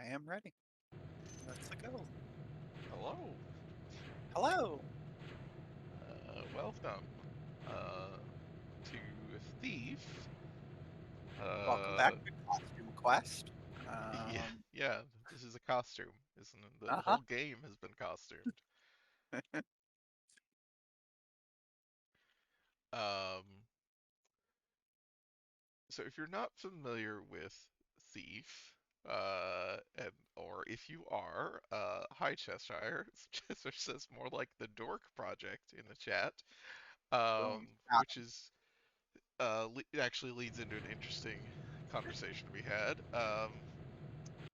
I am ready. Let's go. Hello. Hello. Welcome to Thief. Welcome Uh, back to Costume Quest. yeah, Um, yeah, this is a costume, isn't it? The uh-huh. whole game has been costumed. Um, so if you're not familiar with Thief, and or if you are, hi Cheshire. Cheshire says more like the Dork Project in the chat, Boom. which is it actually leads into an interesting conversation we had.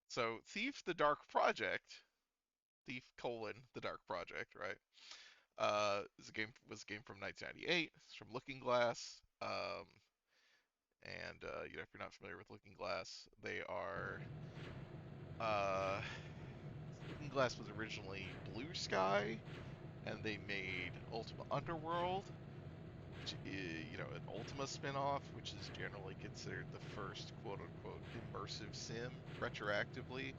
So Thief the Dark Project, Thief colon the Dark Project, right? Was a game from 1998. It's from Looking Glass. And if you're not familiar with Looking Glass, they are uh, Looking Glass was originally Blue Sky, and they made Ultima Underworld, which is, an Ultima spin-off, which is generally considered the first quote-unquote immersive sim retroactively,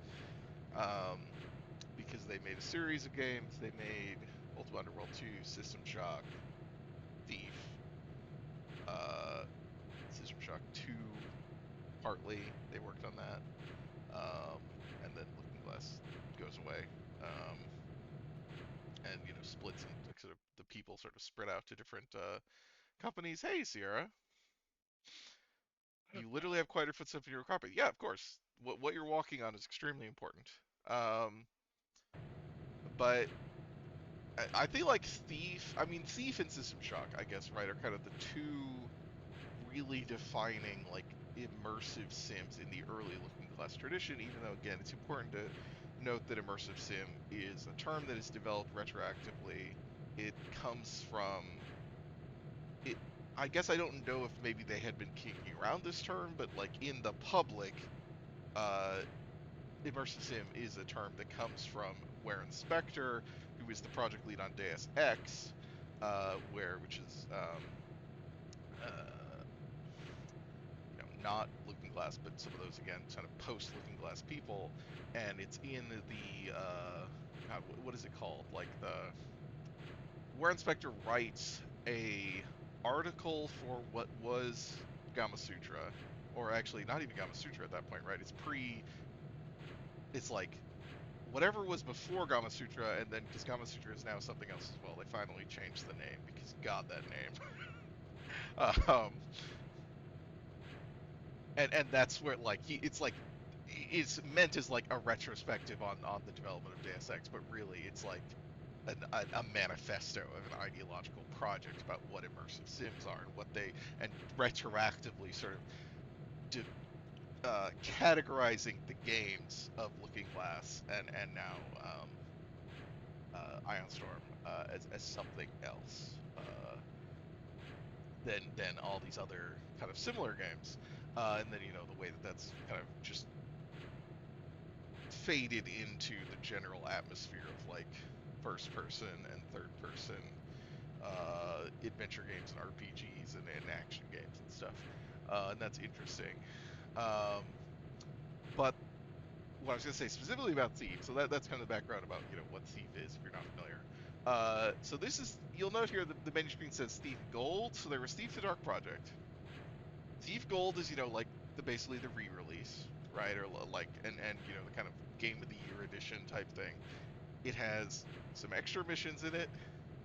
um, because they made a series of games. They made Ultima Underworld 2, System Shock, Thief, uh, System Shock 2, partly they worked on that, um, and then Looking Glass goes away. And splits and like, sort of the people sort of spread out to different companies. Hey, Sierra, you literally have quite a footstep in your carpet. Yeah, of course. What you're walking on is extremely important. Um, but I feel like Thief. I mean, Thief and System Shock, I guess, right, are kind of the two really defining like immersive sims in the early Looking Glass tradition. Even though, again, it's important to note that immersive sim is a term that is developed retroactively. It comes from it. I guess I don't know if maybe they had been kicking around this term, but like in the public, uh, immersive sim is a term that comes from Warren Spector, who is the project lead on Deus Ex, which is uh, not Looking Glass, but some of those again, kind of post Looking Glass people, and it's in the God, what is it called? Like the Warren Spector writes a article for what was Gama Sutra, or actually not even Gama Sutra at that point, right? It's like whatever was before Gama Sutra, and then because Gama Sutra is now something else as well, they finally changed the name because God, that name. um, and that's where like it's like it's meant as like a retrospective on the development of Deus Ex, but really it's like a manifesto of an ideological project about what immersive sims are and what they and retroactively sort of de- categorizing the games of Looking Glass and now Ion Storm as something else than all these other kind of similar games. And then the way that that's kind of just faded into the general atmosphere of like first person and third person adventure games and RPGs and action games and stuff. And that's interesting. Um, but what I was going to say specifically about Thief, so that's kind of the background about what Thief is if you're not familiar. So this is you'll note here the menu screen says Thief Gold. So there was Thief the Dark Project. Thief Gold is like the basically the re-release, right? Or like and the kind of game of the year edition type thing. It has some extra missions in it.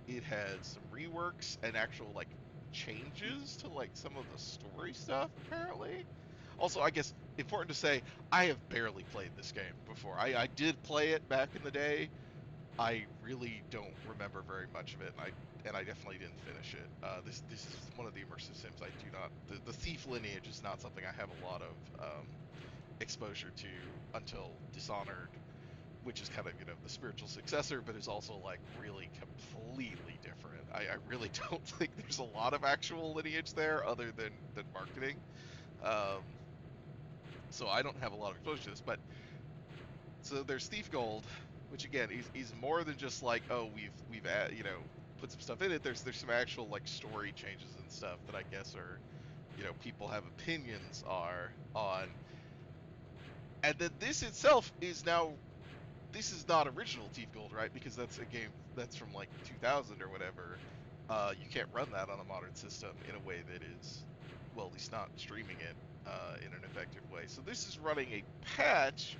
It has some reworks and actual like changes to like some of the story stuff apparently. Also, I guess important to say, I have barely played this game before. I did play it back in the day. I really don't remember very much of it, and I definitely didn't finish it. This is one of the immersive sims I do not. The Thief lineage is not something I have a lot of exposure to until Dishonored, which is kind of the spiritual successor, but is also like really completely different. I really don't think there's a lot of actual lineage there other than marketing. Um, so I don't have a lot of exposure to this, but so there's Thief Gold, which again is more than just like, oh, we've put some stuff in it. There's some actual like story changes and stuff that I guess are people have opinions are on. And then this itself is now, this is not original Thief Gold, right? Because that's a game that's from like 2000 or whatever. You can't run that on a modern system in a way that is, well, at least not streaming it in an effective way. So this is running a patch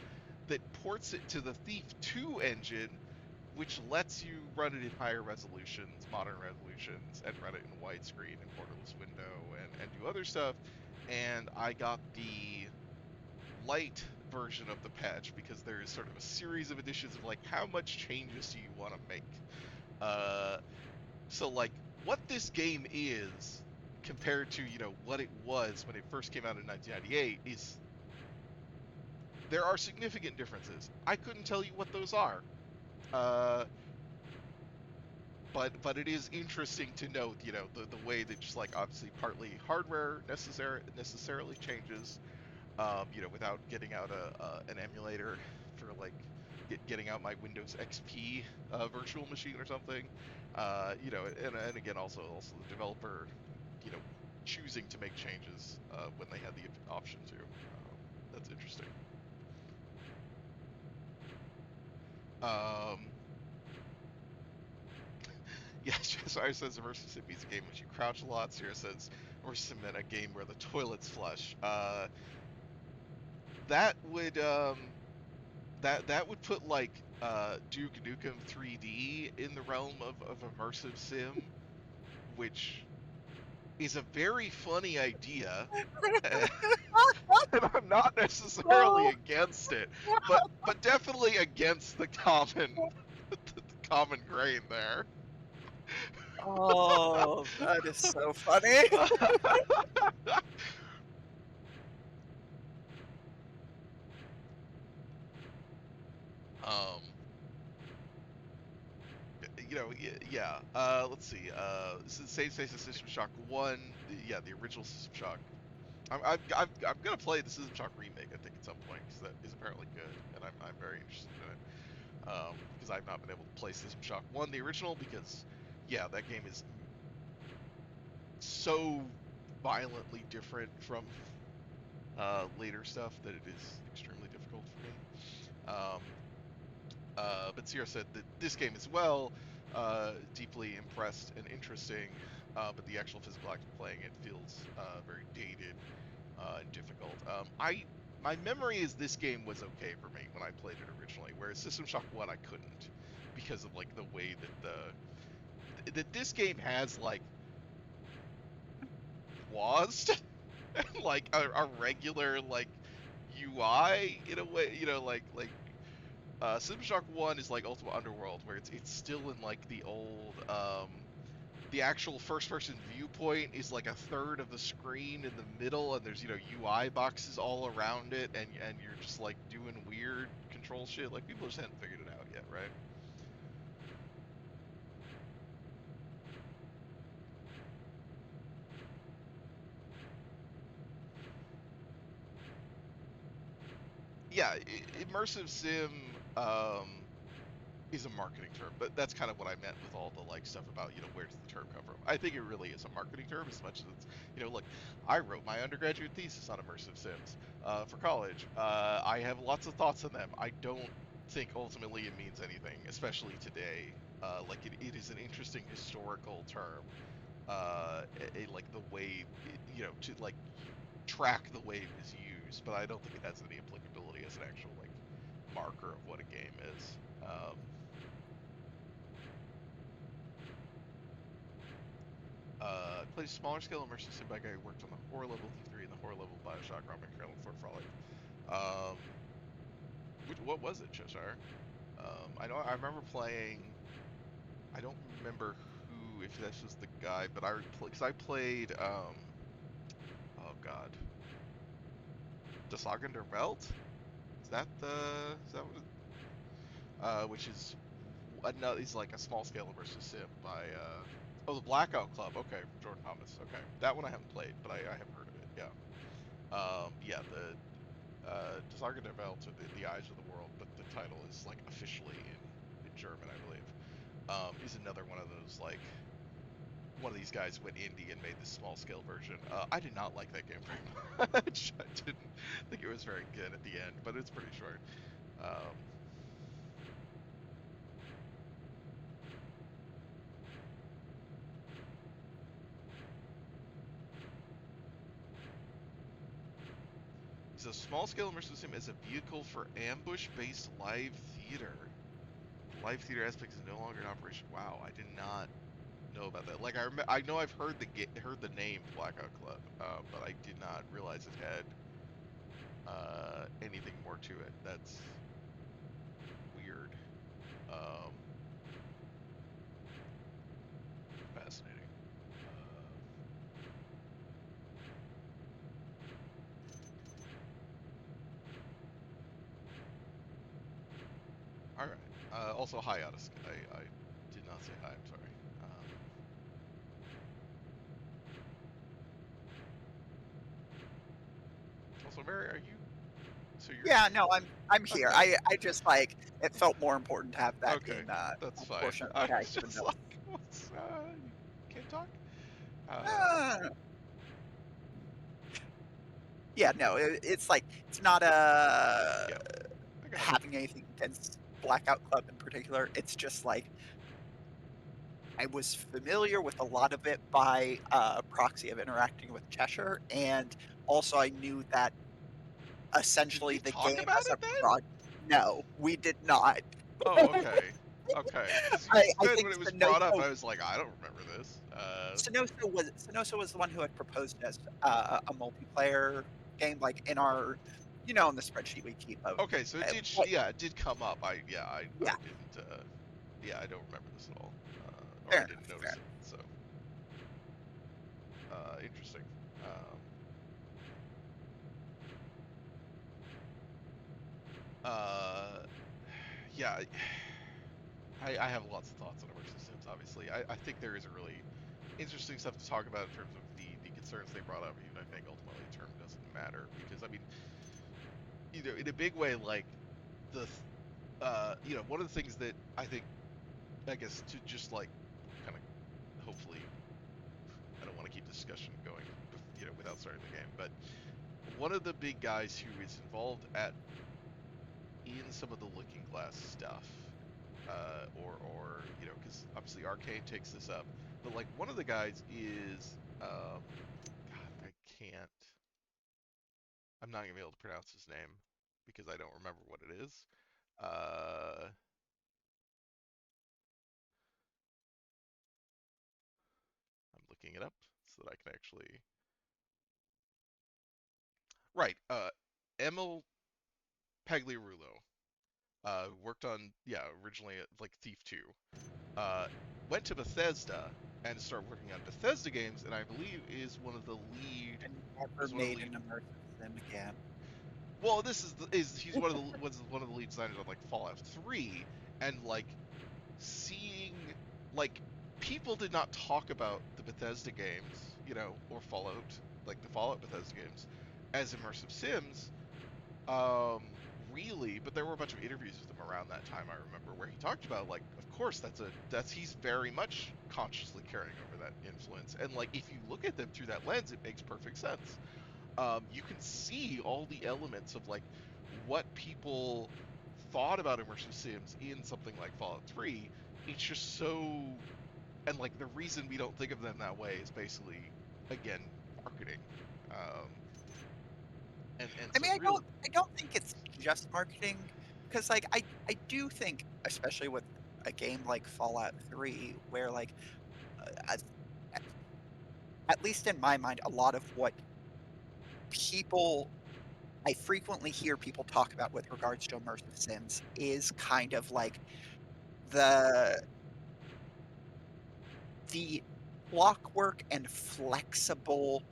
that ports it to the Thief 2 engine, which lets you run it in higher resolutions, modern resolutions, and run it in widescreen and borderless window and do other stuff. And I got the light version of the patch because there is sort of a series of editions of like how much changes do you want to make. Uh, so like what this game is compared to what it was when it first came out in 1998 is there are significant differences. I couldn't tell you what those are. Uh, but it is interesting to note, the way that just like obviously partly hardware necessarily changes, without getting out an emulator for like getting out my Windows XP virtual machine or something. And again, also the developer, you know, choosing to make changes when they had the option to. That's interesting. Um, yeah, Cheshire says Immersive Sim is a game in which you crouch a lot. Sierra says Immersive Sim meant a game where the toilets flush. That would that would put like Duke Nukem 3D in the realm of immersive sim, which is a very funny idea, and I'm not necessarily Oh, against it, but definitely against the common the common grain there. oh, that is so funny. um, yeah. Let's see. This is Save Station System Shock One. Yeah, the original System Shock. I'm gonna play the System Shock remake, I think, at some point because that is apparently good, and I'm very interested in it. Because I've not been able to play System Shock One, the original, because yeah, that game is so violently different from later stuff that it is extremely difficult for me. Um, but Sierra said that this game as well, deeply impressed and interesting, but the actual physical act of playing it feels very dated and difficult. My memory is this game was okay for me when I played it originally, whereas System Shock One I couldn't because of like the way that that this game has like WASD and like a regular like UI in a way, System Shock One is like Ultima Underworld, where it's still in like the old the actual first person viewpoint is like a third of the screen in the middle, and there's UI boxes all around it, and you're just like doing weird control shit. Like people just hadn't figured it out yet, right? Yeah, immersive sim is a marketing term, but that's kind of what I meant with all the like stuff about where does the term come from. I think it really is a marketing term as much as it's look, I wrote my undergraduate thesis on immersive sims for college. I have lots of thoughts on them. I don't think ultimately it means anything, especially today. Like it is an interesting historical term. Like the way to like track the way it was used, but I don't think it has any applicability as an actual like marker of what a game is. I played a smaller scale immersive sim by a guy who worked on the horror level Thief 3 and the horror level Bioshock Roman Kernel Fort Frolic. Um, what was it, Cheshire? I know I remember playing. I don't remember who, if this was the guy, but because I played. Oh God, the Saga der Welt. Is that what? Which is another. Is like a small scale immersive sim by. Oh, the Blackout Club. Okay, from Jordan Thomas. Okay, that one I haven't played, but I have heard of it. Yeah. Yeah, the Saga der Welt, or the Eyes of the World, but the title is like officially in German, I believe. Is another one of those like one of these guys went indie and made this small scale version. I did not like that game very much. I didn't think it was very good at the end, but it's pretty short. Um, so small scale immersive sim as a vehicle for ambush based live theater. The live theater aspect is no longer in operation. Wow, I did not know about that. Like I know I've heard the name Blackout Club, but I did not realize it had anything more to it. That's weird. Um, Fascinating. Uh, all right. Also, hi, Otis. I did not say hi. I'm sorry. Also, Mary, are you? So Yeah, you're no, I'm here. okay. I just like it felt more important to have that Okay, in that's that fine. portion of I the guide, was even just though like, what's, you can't talk. uh, yeah, no, it's like it's not Yeah, I got it. having anything against Blackout Club in particular. It's just like I was familiar with a lot of it by proxy of interacting with Cheshire, and also I knew that Did essentially we the talk game about as a it then? prod. No, we did not. Oh, okay. Okay. Because you I said think when it was brought up, Sonoso I was like, I don't remember this. Sonoso was the one who had proposed it as a multiplayer game, like in our, in the spreadsheet we keep of. Okay, so it did, But yeah, it did come up. I yeah, didn't, yeah, I don't remember this at all, or fair I enough, didn't fair notice enough. it. So, interesting. Um, uh, yeah, I have lots of thoughts on immersive sims. Obviously, I think there is a really interesting stuff to talk about in terms of the concerns they brought up. Even I think ultimately the term doesn't matter because I mean, in a big way, like the one of the things that I think, I guess, to just like kind of hopefully, I don't want to keep the discussion going, without starting the game, but one of the big guys who is involved at in some of the Looking Glass stuff, or because obviously Arcane takes this up, but like one of the guys is, God, I'm not gonna be able to pronounce his name because I don't remember what it is. Uh, I'm looking it up so that I can actually. Right, Emil Pagliarulo, worked on, yeah, originally like Thief 2. Uh, Went to Bethesda and started working on Bethesda games, and I believe And never is one of the made lead. an immersive sim again. Well, this is he's one of the lead designers on like Fallout 3, and like seeing, like, people did not talk about the Bethesda games, or Fallout, like the Fallout Bethesda games, as immersive sims, um, really, but there were a bunch of interviews with him around that time, I remember, where he talked about, like, of course he's very much consciously carrying over that influence, and like if you look at them through that lens, it makes perfect sense. You can see all the elements of like what people thought about immersive sims in something like Fallout 3. It's just so, and like the reason we don't think of them that way is basically, again, marketing. Um, and I so mean, I really, don't I don't think it's just marketing, because like I do think, especially with a game like Fallout 3, where like as, at least in my mind, a lot of what people I frequently hear people talk about with regards to immersive sims is kind of like the the clockwork and flexible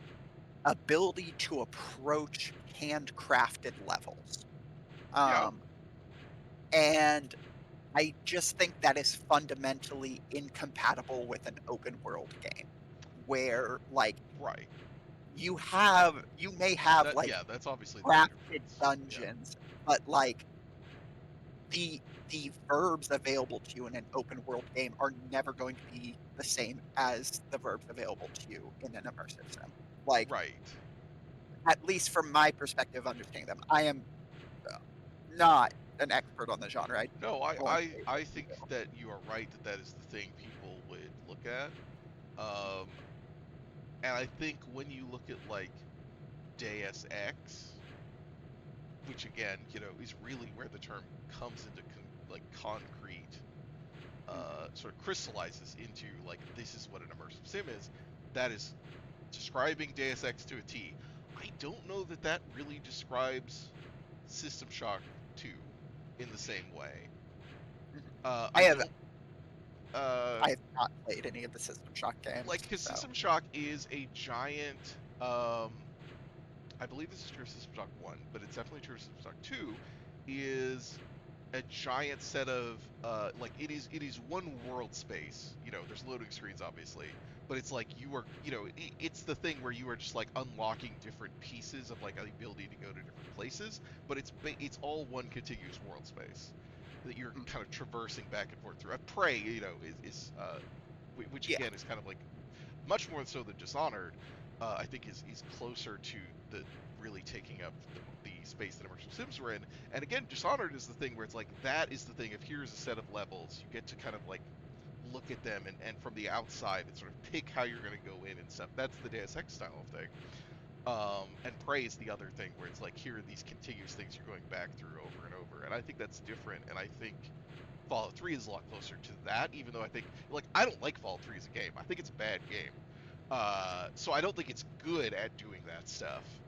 ability to approach handcrafted levels. yeah, Um, and I just think that is fundamentally incompatible with an open world game where like right. you may have That like Yeah, that's obviously the big crafted difference. Yeah. dungeons, but like the the verbs available to you in an open world game are never going to be the same as the verbs available to you in an immersive sim. Like, Right. at least from my perspective, understanding them, I am not an expert on the genre. I No, bluntly I think that you are right that that is the thing people would look at. Um, and I think when you look at like Deus Ex, which again, is really where the term comes into like concrete, sort of crystallizes into like this is what an immersive sim is. That is describing Deus Ex to a T. I don't know that that really describes System Shock 2 in the same way. Mhm. I I have don't. Uh, I have not played any of the System Shock games, like, because so System Shock is a giant. I believe this is true of System Shock 1, but it's definitely true of System Shock 2. Is a giant set of like it is one world space. There's loading screens obviously, but it's like you are it's the thing where you are just like unlocking different pieces of like the ability to go to different places, but it's all one contiguous world space that you're mm, kind of traversing back and forth through. Prey, is which yeah, again is kind of like much more so than Dishonored. I think is closer to the really taking up the space that immersive sims were in. And again, Dishonored is the thing where it's like that is the thing. If here's a set of levels, you get to kind of like look at them and from the outside and sort of pick how you're going to go in and stuff. That's the Deus Ex style of thing. And Prey is the other thing where it's like here are these contiguous things you're going back through over and over. And I think that's different. And I think Fallout 3 is a lot closer to that, even though I think like I don't like Fallout 3 as a game. I think it's a bad game. So I don't think it's good at doing that stuff.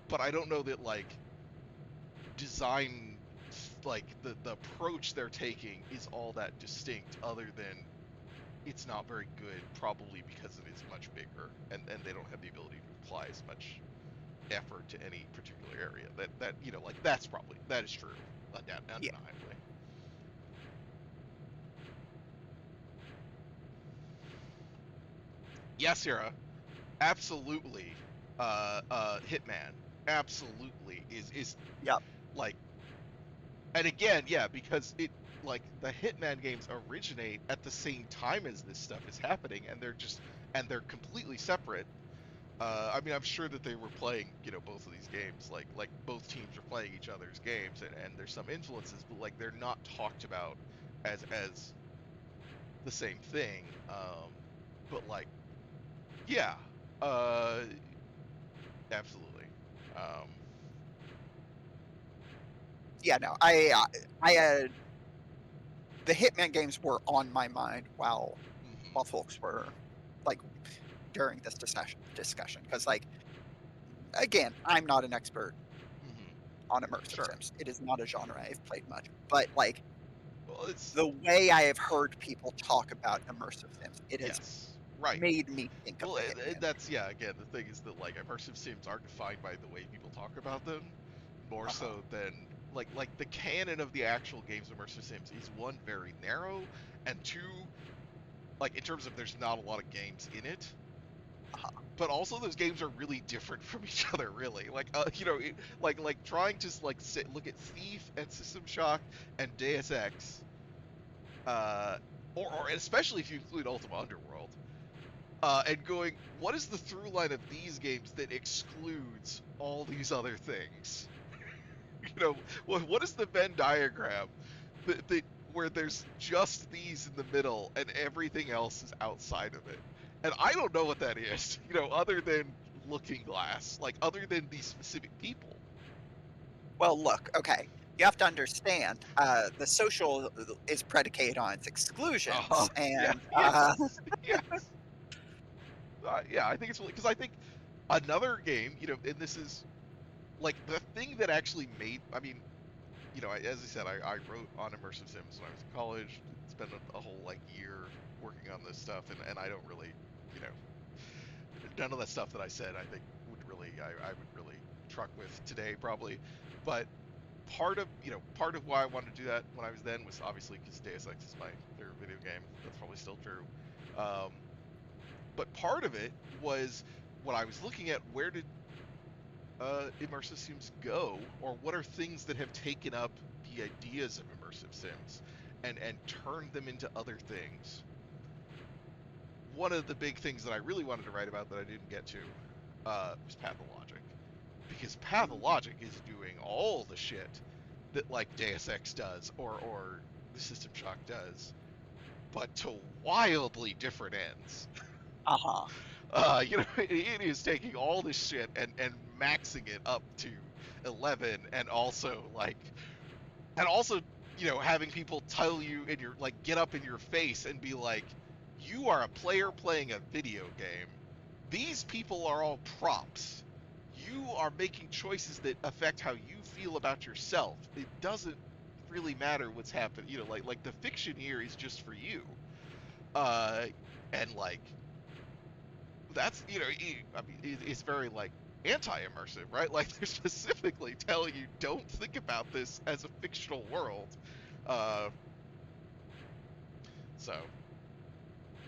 But I don't know that like design like the approach they're taking is all that distinct other than it's not very good probably because it is much bigger and they don't have the ability to apply as much effort to any particular area that like that is true yeah, undeniably. Yes, Sarah, absolutely. Hitman absolutely is yep, like, and again, yeah, because it like the Hitman games originate at the same time as this stuff is happening, and they're completely separate. I mean, I'm sure that they were playing, both of these games, like both teams are playing each other's games, and there's some influences, but like they're not talked about as the same thing. But like, yeah, uh, absolutely. Um, yeah. No, I had the Hitman games were on my mind mhm, while folks were like during this discussion because like again, I'm not an expert mhm, on immersive sure. sims. It is not a genre I've played much, but like Well, it's the way I have heard people talk about immersive sims, it has yes, right. made me think of Well, the and Hitman. that's yeah. Again, the thing is that like immersive sims are defined by the way people talk about them, more Uh-huh. so than like the canon of the actual games of immersive sims is one very narrow, and two like in terms of there's not a lot of games in it, Uh-huh. but also those games are really different from each other. Really, like like trying to like look at Thief and System Shock and Deus Ex, uh, or especially if you include Ultima Underworld and going, what is the through line of these games that excludes all these other things? What is the Venn diagram that where there's just these in the middle and everything else is outside of it? And I don't know what that is, other than Looking Glass, like other than these specific people. Well, look, okay. You have to understand, the social is predicated on its exclusions, Yeah, and yes, yes. Yeah, I think it's because I think another game, and this is like the thing that actually made. I mean, as I said, I wrote on immersive sims when I was in college. Spent a whole like year working on this stuff, and I don't really, you know, none of that stuff that I said I think I would really truck with today probably. But part of why I wanted to do that when I was then was obviously because Deus Ex is my favorite video game. That's probably still true. Um, but part of it was when I was looking at where did immersive sims go, or what are things that have taken up the ideas of immersive sims and turned them into other things. One of the big things that I really wanted to write about that I didn't get to was Pathologic, because Mhm. Pathologic is doing all the shit that like Deus Ex does or the System Shock does, but to wildly different ends. Uh-huh. It is taking all this shit and maxing it up to 11, and also having people tell you in your like get up in your face and be like, you are a player playing a video game. These people are all props. You are making choices that affect how you feel about yourself. It doesn't really matter what's happening. Like the fiction here is just for you. Uh, and like that's I mean it's very like anti-immersive, right? Like they're specifically telling you don't think about this as a fictional world. Uh, so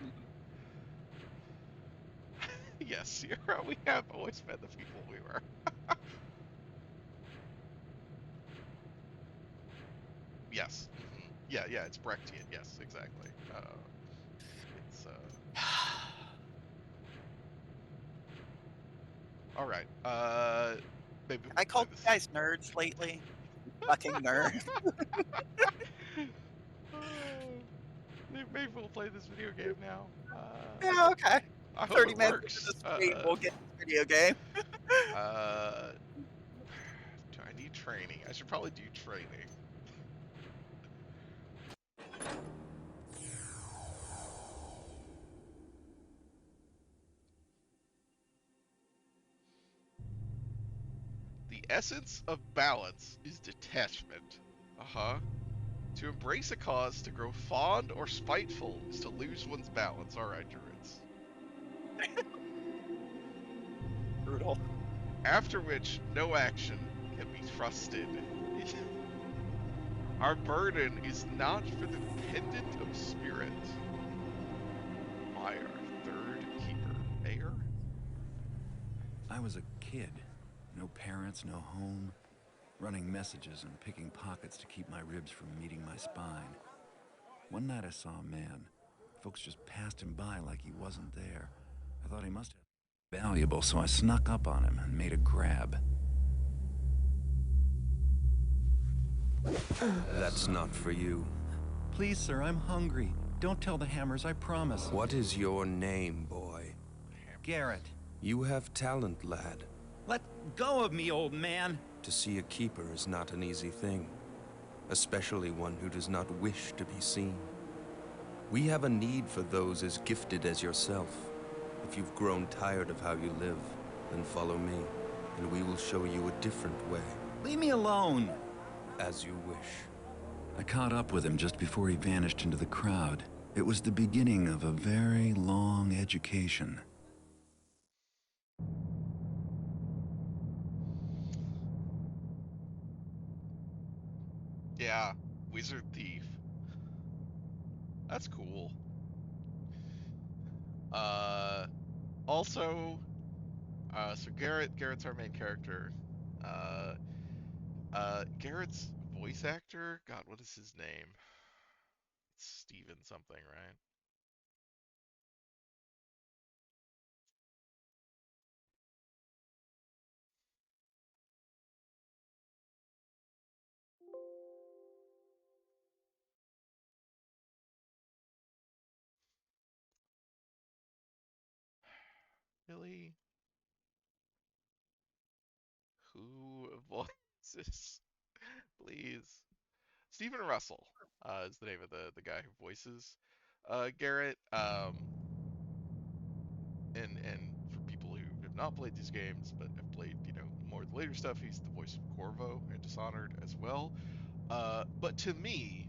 Mhm. yes, Sierra, we have always been the people we were. Yes, yeah, it's Brechtian. Yes, exactly. It's all right. Maybe I we'll play called you this. guys nerds lately. Fucking nerd. Oh, maybe we'll play this video game now. Yeah, okay. I hope 30 it minutes into the works. stream, we'll get this video game. Uh, do I need training? I should probably do training. The essence of balance is detachment. Uh-huh. To embrace a cause, to grow fond or spiteful, is to lose one's balance. Alright, Druids. Brutal. After which, no action can be trusted. Our burden is not for the dependent of spirit. By our third keeper, Mayor? I was a kid. No parents, no home. Running messages and picking pockets to keep my ribs from meeting my spine. One night I saw a man. Folks just passed him by like he wasn't there. I thought he must have valuable, so I snuck up on him and made a grab. That's not for you. Please, sir, I'm hungry. Don't tell the Hammers, I promise. What is your name, boy? Garrett. You have talent, lad. Let go of me, old man. To see a keeper is not an easy thing, especially one who does not wish to be seen. We have a need for those as gifted as yourself. If you've grown tired of how you live, then follow me, and we will show you a different way, Leave me alone. as you wish. I caught up with him just before he vanished into the crowd. It was the beginning of a very long education. Yeah, Wizard Thief. That's cool. Uh, also, so Garrett's our main character. Uh, Garrett's voice actor. God, what is his name? It's Steven something, right? Really? Who voices? Please. Stephen Russell is the name of the guy who voices Garrett. And for people who have not played these games but have played more of the later stuff, he's the voice of Corvo and Dishonored as well. But to me,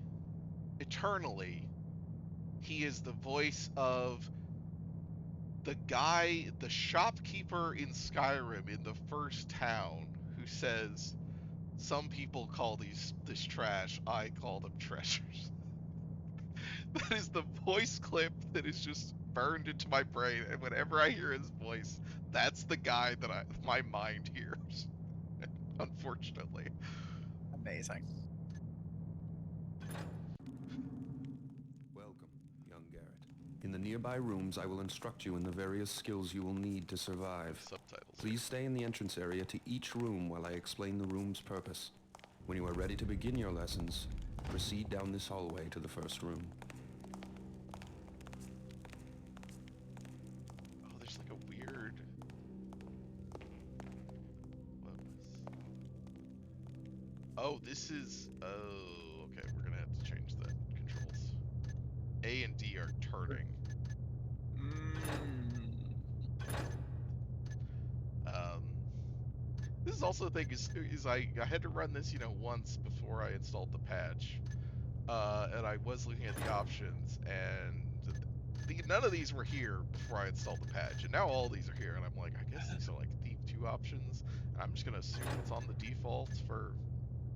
eternally, he is the voice of the guy, the shopkeeper in Skyrim in the first town, who says, "Some people call this trash. I call them treasures." That is the voice clip that is just burned into my brain, and whenever I hear his voice, that's the guy that my mind hears. Unfortunately. Amazing. Welcome, young Garrett. In the nearby rooms, I will instruct you in the various skills you will need to survive. Subtitles. Please stay in the entrance area to each room while I explain the room's purpose. When you are ready to begin your lessons, proceed down this hallway to the first room. Oh, there's like a weird. What was? Oh, this is. Oh, okay. We're gonna have to change the controls. A and D are turning. This is also the thing is I had to run this, once before I installed the patch. And I was looking at the options, and none of these were here before I installed the patch, and now all these are here, and I'm like, I guess these are like Thief 2 options, and I'm just gonna assume it's on the default for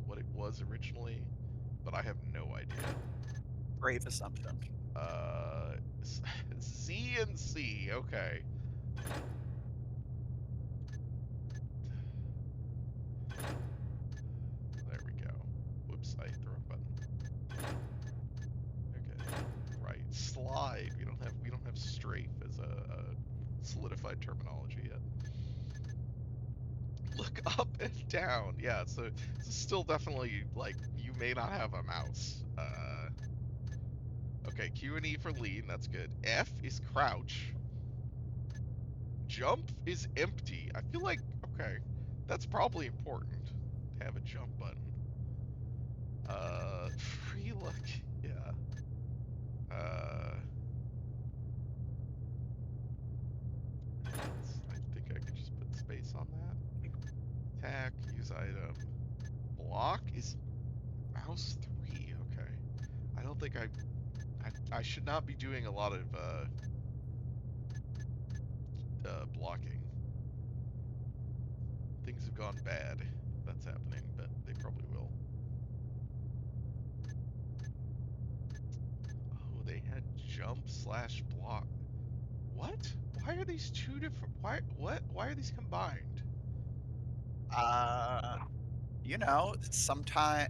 what it was originally, but I have no idea. Brave assumption. Z and C, okay. There we go. Whoops, I hit the wrong button. Okay. Right. Slide. We don't have strafe as a solidified terminology yet. Look up and down. Yeah, so this is still definitely like you may not have a mouse. Okay, Q and E for lean, that's good. F is crouch. Jump is empty. I feel like okay, that's probably important to have a jump button. Free look, yeah. I think I could just put space on that. Attack, use item. Block is mouse 3, okay. I don't think I should not be doing a lot of blocking. Things have gone bad. That's happening, but they probably will. Oh, they had jump / block. What? Why are these two different? Why are these combined? Sometime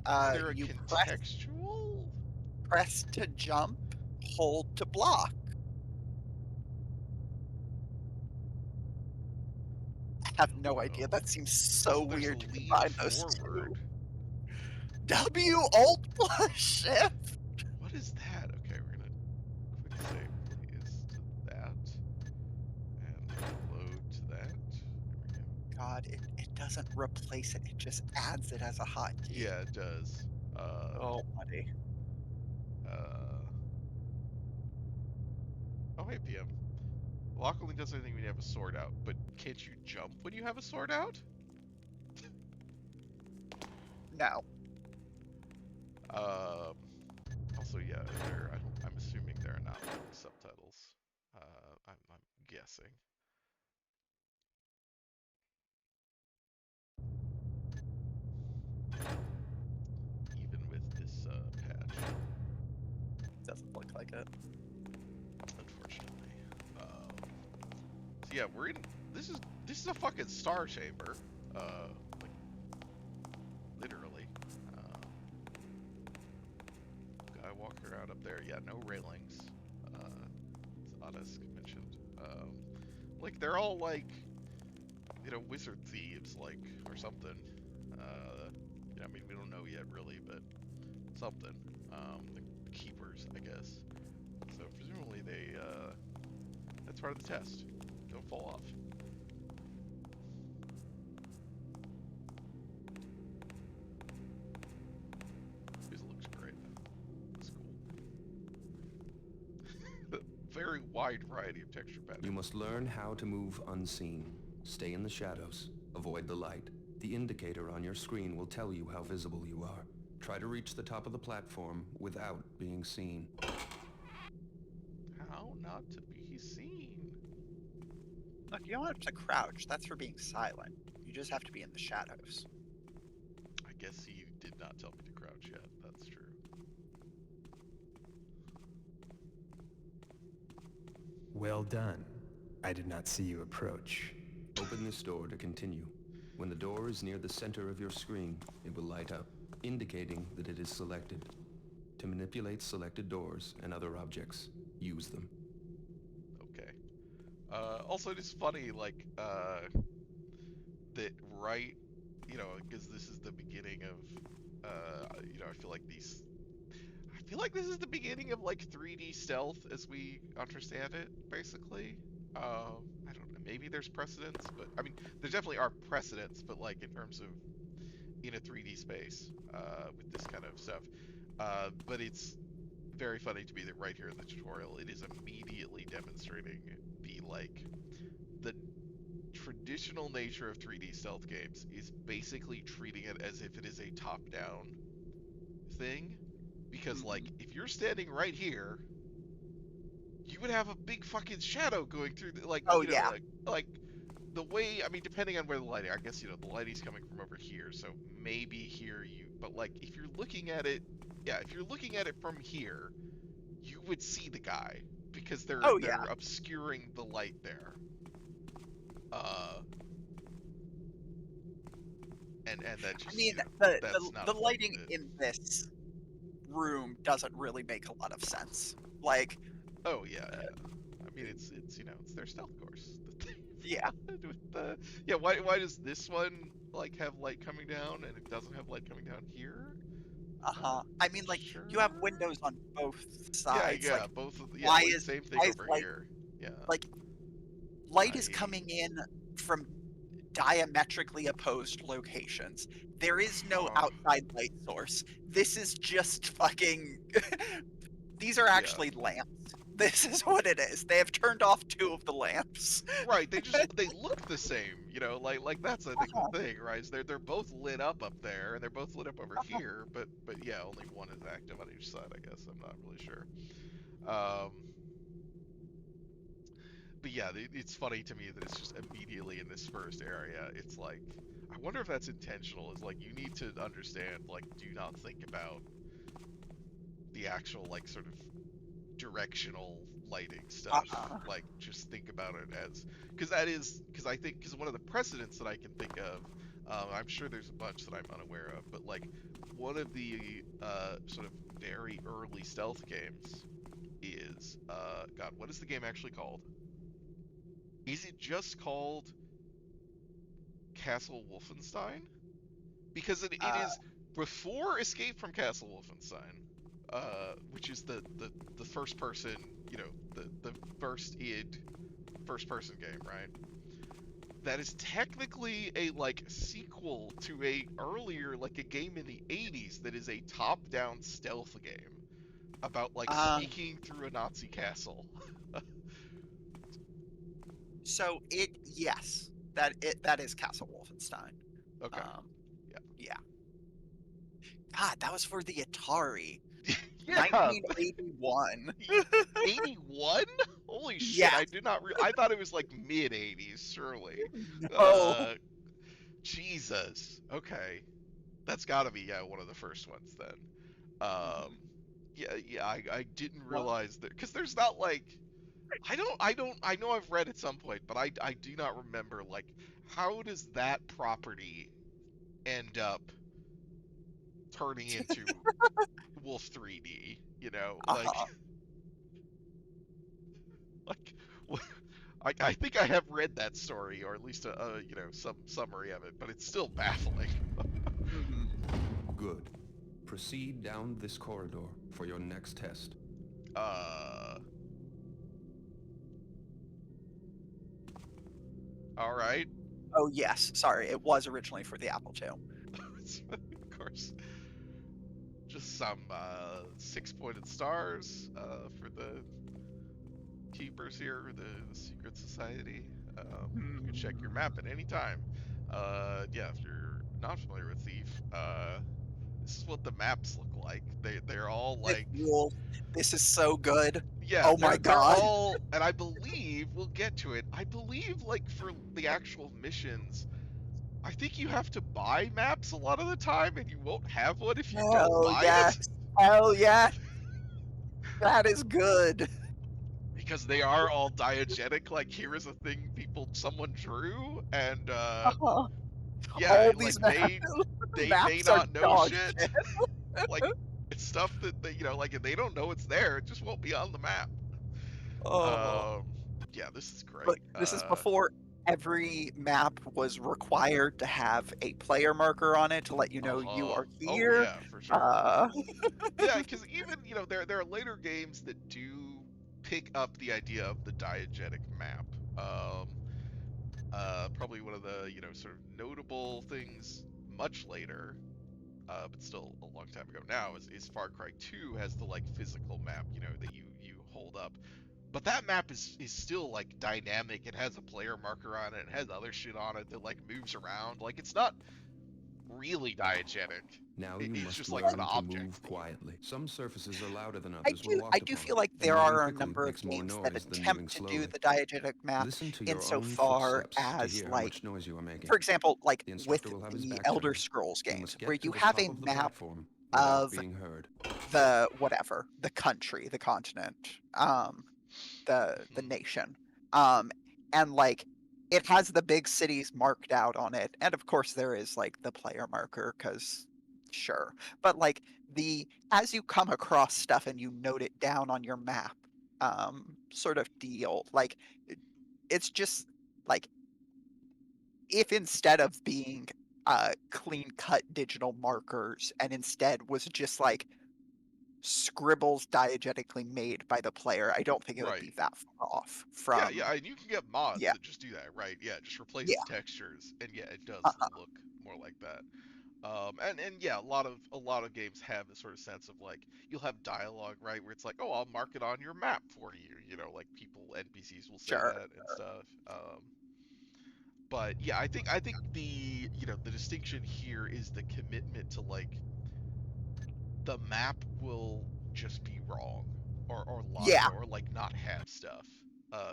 Are there a you contextual? press to jump, hold to block. I have no idea. That seems so There's weird a to lean combine those forward. two. W Alt plus Shift. What is that? Okay, we're gonna quick save please to that. And load to that. There we go. God, it doesn't replace it. It just adds it as a hotkey. Yeah, it does. Oh, buddy. Oh, hey, PM. Block only does anything when you have a sword out, but can't you jump when you have a sword out? No. Also, yeah, I'm assuming there are not subtitles. I'm guessing. Even with this patch. Doesn't look like it. Unfortunately. So yeah, we're in. This is a fucking star chamber. Like literally. Guy walking around up there. Yeah, no railings. As Otis mentioned. Like they're all like, wizard thieves, like or something. I mean, we don't know yet really, but something. The keepers, I guess. So presumably that's part of the test. Don't fall off. This looks great. That's cool. Very wide variety of texture patterns. You must learn how to move unseen. Stay in the shadows. Avoid the light. The indicator on your screen will tell you how visible you are. Try to reach the top of the platform without being seen. How not to be seen? Look, you don't have to crouch. That's for being silent. You just have to be in the shadows. I guess he did not tell me to crouch yet. That's true. Well done. I did not see you approach. Open this door to continue. When the door is near the center of your screen, it will light up, indicating that it is selected. To manipulate selected doors and other objects, use them. Okay. Also, it is funny, like, that right, you know, because this is the beginning of, you know, I feel like this is the beginning of, like, 3D stealth as we understand it, basically. I don't know, maybe there's precedents, but, I mean, there definitely are precedents, but, like, in terms of in a 3D space, with this kind of stuff. But it's very funny to me that right here in the tutorial, it is immediately demonstrating the traditional nature of 3D stealth games is basically treating it as if it is a top-down thing. Because, like, if you're standing right here, you would have a big fucking shadow going through, like, Oh, you know, yeah. like, the way, I mean, depending on where the lighting, I guess, you know, the lighting's coming from over here, so maybe here but, like, if you're looking at it, yeah, if you're looking at it from here, you would see the guy, because they're obscuring the light there. And that just, I mean, you know, that's not the a lighting thing in this room doesn't really make a lot of sense. Like, oh yeah, yeah. I mean, it's you know, it's their stealth course. yeah. With the, yeah, why does this one like have light coming down and it doesn't have light coming down here? I mean, like, Sure. you have windows on both sides. Yeah, like, both of why like, is same thing why is over light here. Yeah. like light is I- coming in from diametrically opposed locations. There is no outside light source. This is just fucking. These are actually lamps. This is what it is. They have turned off 2 of the lamps. Right, they look the same, you know, like that's I think the thing, right? Is they're both lit up there and they're both lit up over here, but yeah, only one is active on each side, I guess. I'm not really sure. But yeah, it's funny to me that it's just immediately in this first area. It's like, I wonder if that's intentional. It's like, you need to understand, like, do not think about the actual, like, sort of directional lighting stuff. Like, just think about it as, because I think one of the precedents that I can think of, I'm sure there's a bunch that I'm unaware of, but like one of the sort of very early stealth games is God, what is the game actually called? Is it just called Castle Wolfenstein? Because it is before Escape from Castle Wolfenstein, which is the first person, you know, the first id first person game, right? That is technically a like sequel to a earlier, like a game in the 80s that is a top-down stealth game about like sneaking through a Nazi castle. So yes, that is Castle Wolfenstein. Okay. Yeah. God, that was for the Atari. Yeah. 1981. 81? Holy shit! Yeah. I did not. I thought it was like mid 80s, surely. No. Jesus. Okay, that's got to be one of the first ones then. Yeah. I didn't realize that, because there's not like. I know I've read at some point, but I do not remember, like, how does that property end up turning into Wolf 3D, you know? Like, I think I have read that story, or at least you know, some summary of it, but it's still baffling. Good. Proceed down this corridor for your next test. All right. Oh yes, sorry, it was originally for the Apple II. Of course. Just some 6-pointed stars for the keepers here, the secret society. You can check your map at any time. Yeah, if you're not familiar with Thief, this is what the maps look like. They're all like. This is so good. Yeah. Oh my god. They're all, and I believe we'll get to it. I believe, like, for the actual missions, I think you have to buy maps a lot of the time, and you won't have one if you don't buy it. Hell yeah. That is good. because they are all diegetic. Like, here is a thing someone drew, and Uh-huh. yeah, All like these they may maps are not know dog shit. shit. Like, it's stuff that they, like, if they don't know it's there, it just won't be on the map. Oh. Um, yeah, this is But great. this is before every map was required to have a player marker on it to let you know you are Oh here. yeah, for sure. Uh, Yeah, because even there are later games that do pick up the idea of the diegetic map. Probably one of the sort of notable things much later, but still a long time ago now, is Far Cry 2 has the like physical map, that you hold up. But that map is still like dynamic. It has a player marker on it. It has other shit on it that like moves around. Like, it's not really diegetic. Now It you is must just like an learn to object move that you. quietly. Some surfaces are louder than I others when do I walked do upon, feel like and there moving are a quickly number of makes more games that noise than moving attempt to do slowly. the diegetic map Listen to your own insofar footsteps to as hear how like, much noise you are making. for example, like The with instructor will have his the back to Elder me. Scrolls We games, must where get to you the have top a of the map platform without of being heard. the whatever, the country, the continent, the Mhm. nation, um, and like it has the big cities marked out on it, and of course there is like the player marker, because sure, but like the as you come across stuff and you note it down on your map, sort of deal, like it's just like if instead of being clean cut digital markers and instead was just like scribbles diegetically made by the player, I don't think it would Right. be that far off Yeah, yeah, from and you can get mods yeah, that just do that, right? Yeah, just replace the yeah, textures, and yeah, it does uh-huh, look more like that. And yeah, a lot of games have this sort of sense of like you'll have dialogue, right, where it's like, oh, I'll mark it on your map for you, like people NPCs will say sure. that and stuff. But yeah, I think the the distinction here is the commitment to like the map will just be wrong or lie Yeah. or like not have stuff.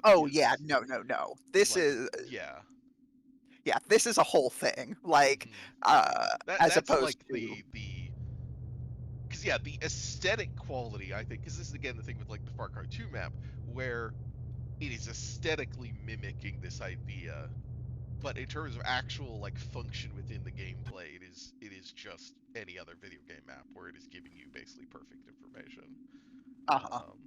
Oh yeah, Because no, no, no. This like is yeah. yeah, this is a whole thing. Like Hmm. as That's opposed like to the because yeah, the aesthetic quality, I think, because this is again the thing with like the Far Cry 2 map, where it is aesthetically mimicking this idea, but in terms of actual like function within the gameplay, it is just any other video game map where it is giving you basically perfect information. uh-huh. Um,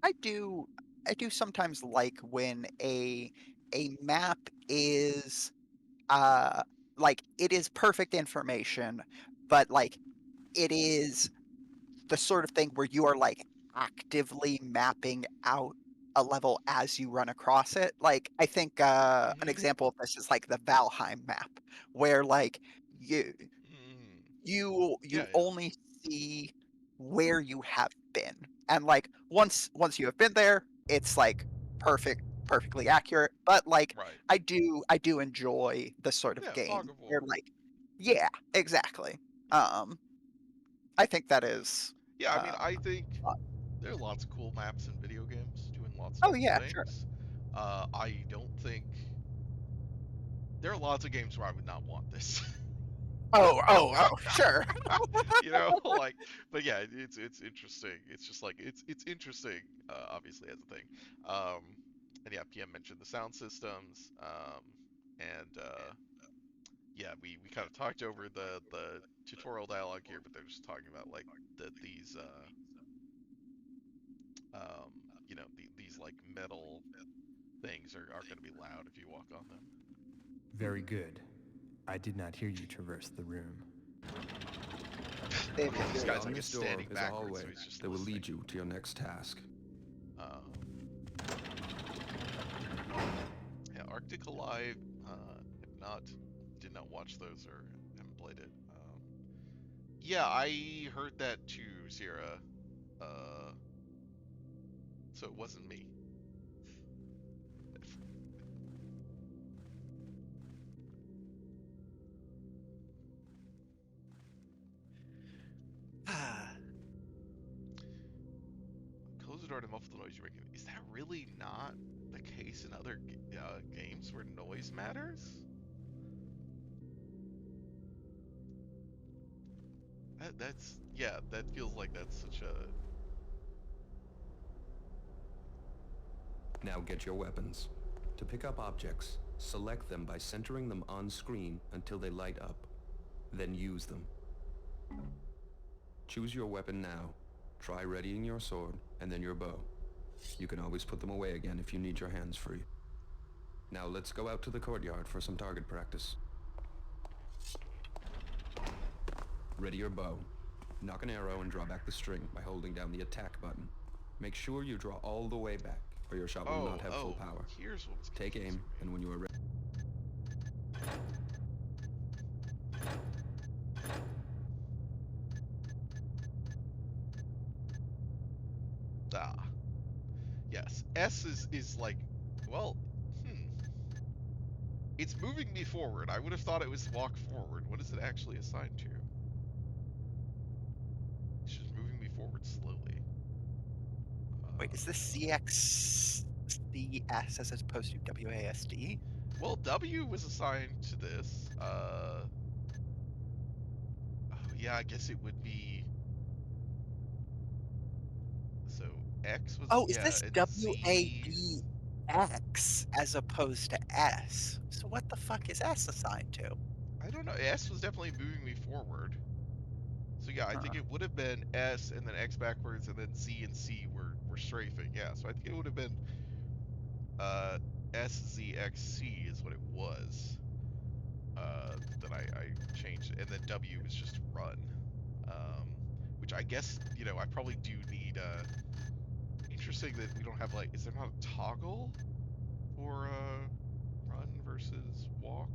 I do I do sometimes like when a map is uh like it is perfect information, but like it is the sort of thing where you are like actively mapping out a level as you run across it. Like I think an mhm, example of this is like the Valheim map, where like you mm, you yeah, yeah, only see where you have been. And like once you have been there, it's like perfectly accurate. But like right. I do enjoy the sort of Yeah, Fog game of where War. like yeah, exactly. Um I think that is Yeah, I mean, uh I think fun. there are lots of cool maps in video games doing lots of Oh cool yeah, sure. things. I don't think there are lots of games where I would not want this. Oh, sure. Like, but yeah, it's interesting. It's just like it's interesting, obviously as a thing. Um, and yeah, PM mentioned the sound systems, and yeah, we kind of talked over the tutorial dialogue here, but they're just talking about like these um, these like metal things are going to be loud if you walk on them. Very good. I did not hear you traverse the room. They've been This good. guy's Beyond like it's this door standing is a backwards, hallway so he's just that will listening. lead you to your next task. Um, yeah, Arctic Alive. Have not, did not watch those or haven't played it. Yeah, I heard that too, Sierra. Uh, so it wasn't me. Close the door to muffle the noise you're making. Is that really not the case in other games where noise matters? That's yeah. That feels like that's such a Now get your weapons. To pick up objects, select them by centering them on screen until they light up. Then use them. Choose your weapon now. Try readying your sword, and then your bow. You can always put them away again if you need your hands free. Now let's go out to the courtyard for some target practice. Ready your bow. Knock an arrow and draw back the string by holding down the attack button. Make sure you draw all the way back, or your shot will not have full power. Here's what was Take confusing aim, me. and when you are ready... Ah. Yes. S is like, well, it's moving me forward. I would have thought it was walk forward. What is it actually assigned to? It's just moving me forward slowly. Wait, is this CXCS as opposed to WASD? Well, W was assigned to this. Oh yeah, I guess it would be. So X was. Oh, is yeah, this and WADX as opposed to S? So what the fuck is S assigned to? I don't know. S was definitely moving me forward. So yeah, I think it would have been S and then X backwards, and then Z and C were strafing. Yeah, so I think it would have been SZXC is what it was. That I changed, and then W is just run. Which I guess, you know, I probably do need. Interesting that we don't have, like, is there not a toggle for run versus walk?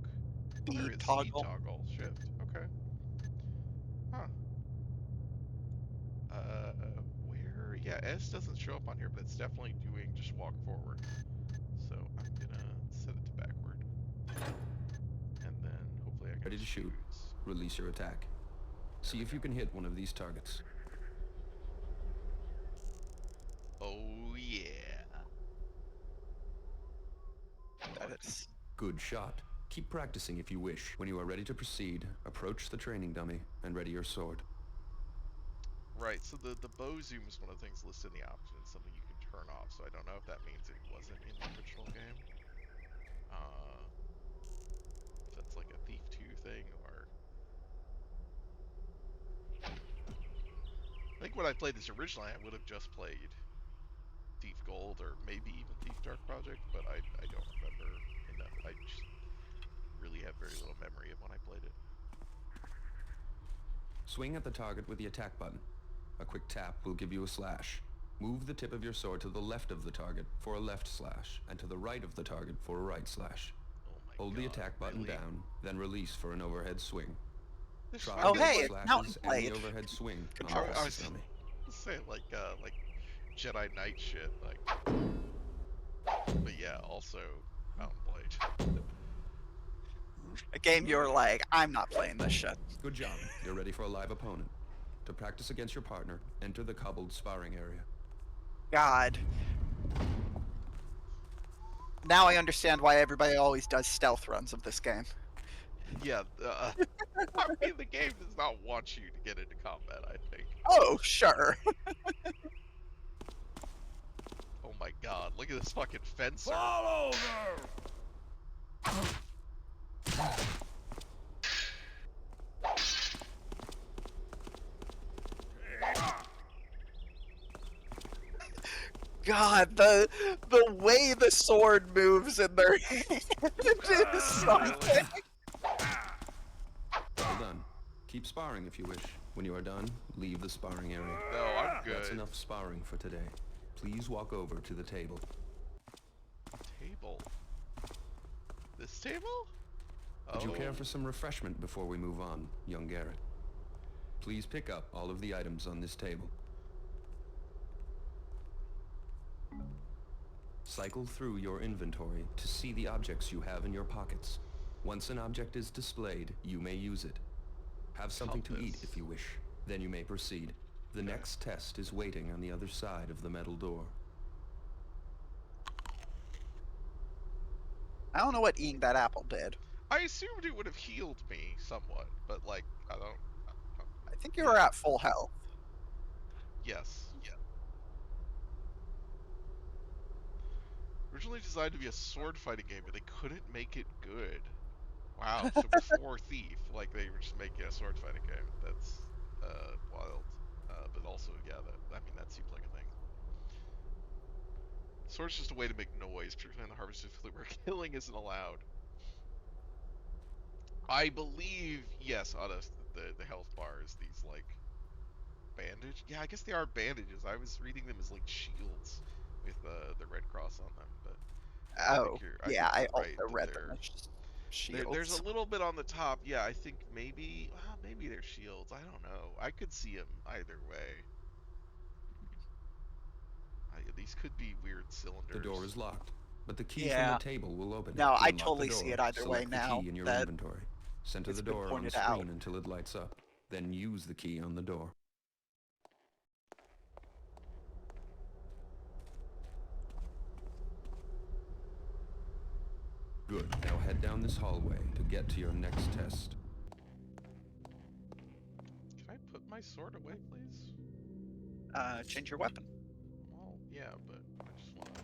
Oh, there is toggle. speed toggle. Shift. Okay. Huh. Where? Yeah, S doesn't show up on here, but it's definitely doing just walk forward. So I'm gonna set it to backward, and then hopefully I can Ready to shoot. Release your attack. See if you can hit one of these targets. Oh yeah. That is. Good shot. Keep practicing if you wish. When you are ready to proceed, approach the training dummy and ready your sword. Right, so the bow zoom is one of the things listed in the options, something you can turn off, so I don't know if that means it wasn't in the original game. If that's like a Thief 2 thing, or... I think when I played this originally, I would have just played Thief Gold, or maybe even Thief Dark Project, but I don't remember enough. I just really have very little memory of when I played it. Swing at the target with the attack button. A quick tap will give you a slash. Move the tip of your sword to the left of the target for a left slash, and to the right of the target for a right slash. Oh my Hold God, the attack button really? down, then release for an overhead swing. This Try Oh, the hey, it's slashes Mountain and the Blade. overhead swing on Control. the I was dummy. saying like Jedi Knight shit, like. But yeah, also Mountain Blade. A game you're like, I'm not playing this shit. Good job. You're ready for a live opponent. To practice against your partner, enter the cobbled sparring area. God. Now I understand why everybody always does stealth runs of this game. Yeah, I mean the game does not want you to get into combat, I think. Oh, sure. Oh my god, look at this fucking fencer. Fall over! God, the way the sword moves in their hand is something. Well done. Keep sparring if you wish. When you are done, leave the sparring area. No, I'm good. That's enough sparring for today. Please walk over to the table. Table? This table? Would you care for some refreshment before we move on, young Garrett? Please pick up all of the items on this table. Cycle through your inventory to see the objects you have in your pockets. Once an object is displayed, you may use it. Have something to eat Compass. if you wish. Then you may proceed. The next test is waiting on the other side of the metal door. I don't know what eating that apple did. I assumed it would have healed me somewhat, but like, I don't. I think you were at full health. Yes. Yeah. Originally designed to be a sword fighting game, but they couldn't make it good. Wow, so before Thief, like they were just making a sword fighting game. That's wild. But also, yeah, that seems like a thing. Sword's just a way to make noise, particularly in the Harvest where killing isn't allowed. I believe, yes, Honest, the health bars, these like bandage. Yeah, I guess they are bandages. I was reading them as like shields with the red cross on them, but Oh, I yeah, think I you're also right that read them as there's a shields. little bit on the top. Yeah, I think maybe maybe they're shields. I don't know. I could see them either way. These could be weird cylinders. The door is locked, but the key from the Yeah. table will open it. No, To I unlock totally the see door, it either way select the now key in your that inventory. Center it's the been door on pointed screen out. until it lights up. Then use the key on the door. Good. Now head down this hallway to get to your next test. Can I put my sword away, please? Change your weapon. Well, yeah, but I just want to.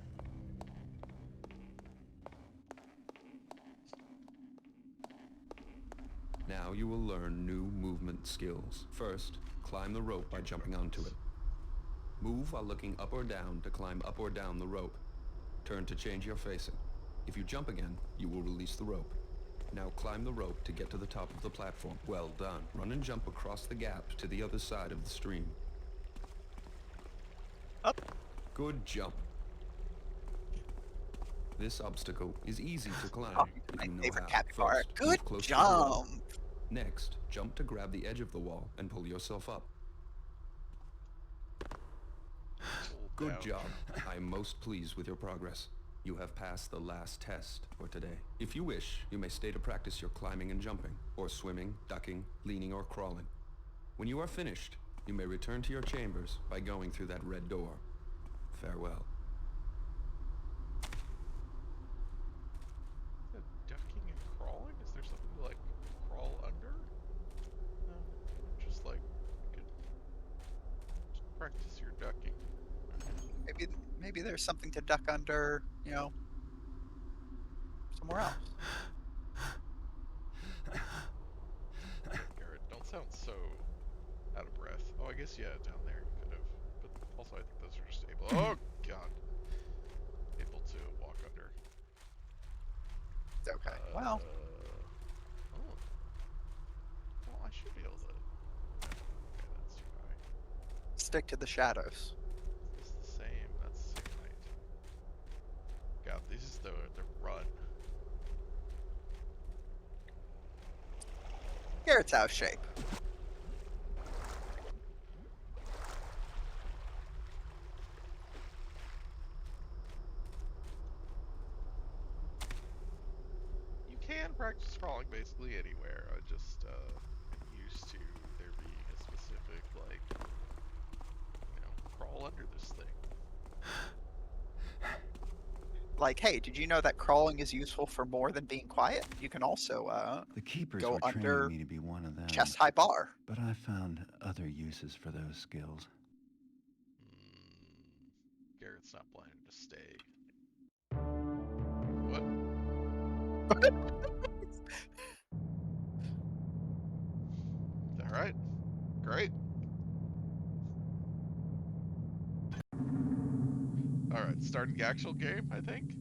Now you will learn new movement skills. First, climb the rope by jumping onto it. Move while looking up or down to climb up or down the rope. Turn to change your facing. If you jump again, you will release the rope. Now climb the rope to get to the top of the platform. Well done. Run and jump across the gap to the other side of the stream. Up. Good jump. This obstacle is easy to climb Oh, if my you know favorite how. capybara. First, Good move close to the wall. jump. Next, jump to grab the edge of the wall and pull yourself up. Good job. I am most pleased with your progress. You have passed the last test for today. If you wish, you may stay to practice your climbing and jumping, or swimming, ducking, leaning, or crawling. When you are finished, you may return to your chambers by going through that red door. Farewell. Ducking and crawling? Is there something to like crawl under? No, just like you could just practice your ducking. Maybe there's something to duck under, somewhere else. Garrett, don't sound so out of breath. Oh, I guess yeah, down there you could have. But also, I think those are just able. Oh God, able to walk under. It's okay. Well, Oh. Well, I should be able to. Okay, that's too high. stick to the shadows. Is this the same? That's the same height. God, this is the run. Garrett's out of shape. You can practice crawling basically anywhere. I just am used to there being a specific like, crawl under this thing. Like, hey, did you know that crawling is useful for more than being quiet? You can also The keepers go were training under me to be one of them, chest high bar. but I found other uses for those skills. Garrett's not planning to stay. What? All right. Great. All right, starting the actual game, I think.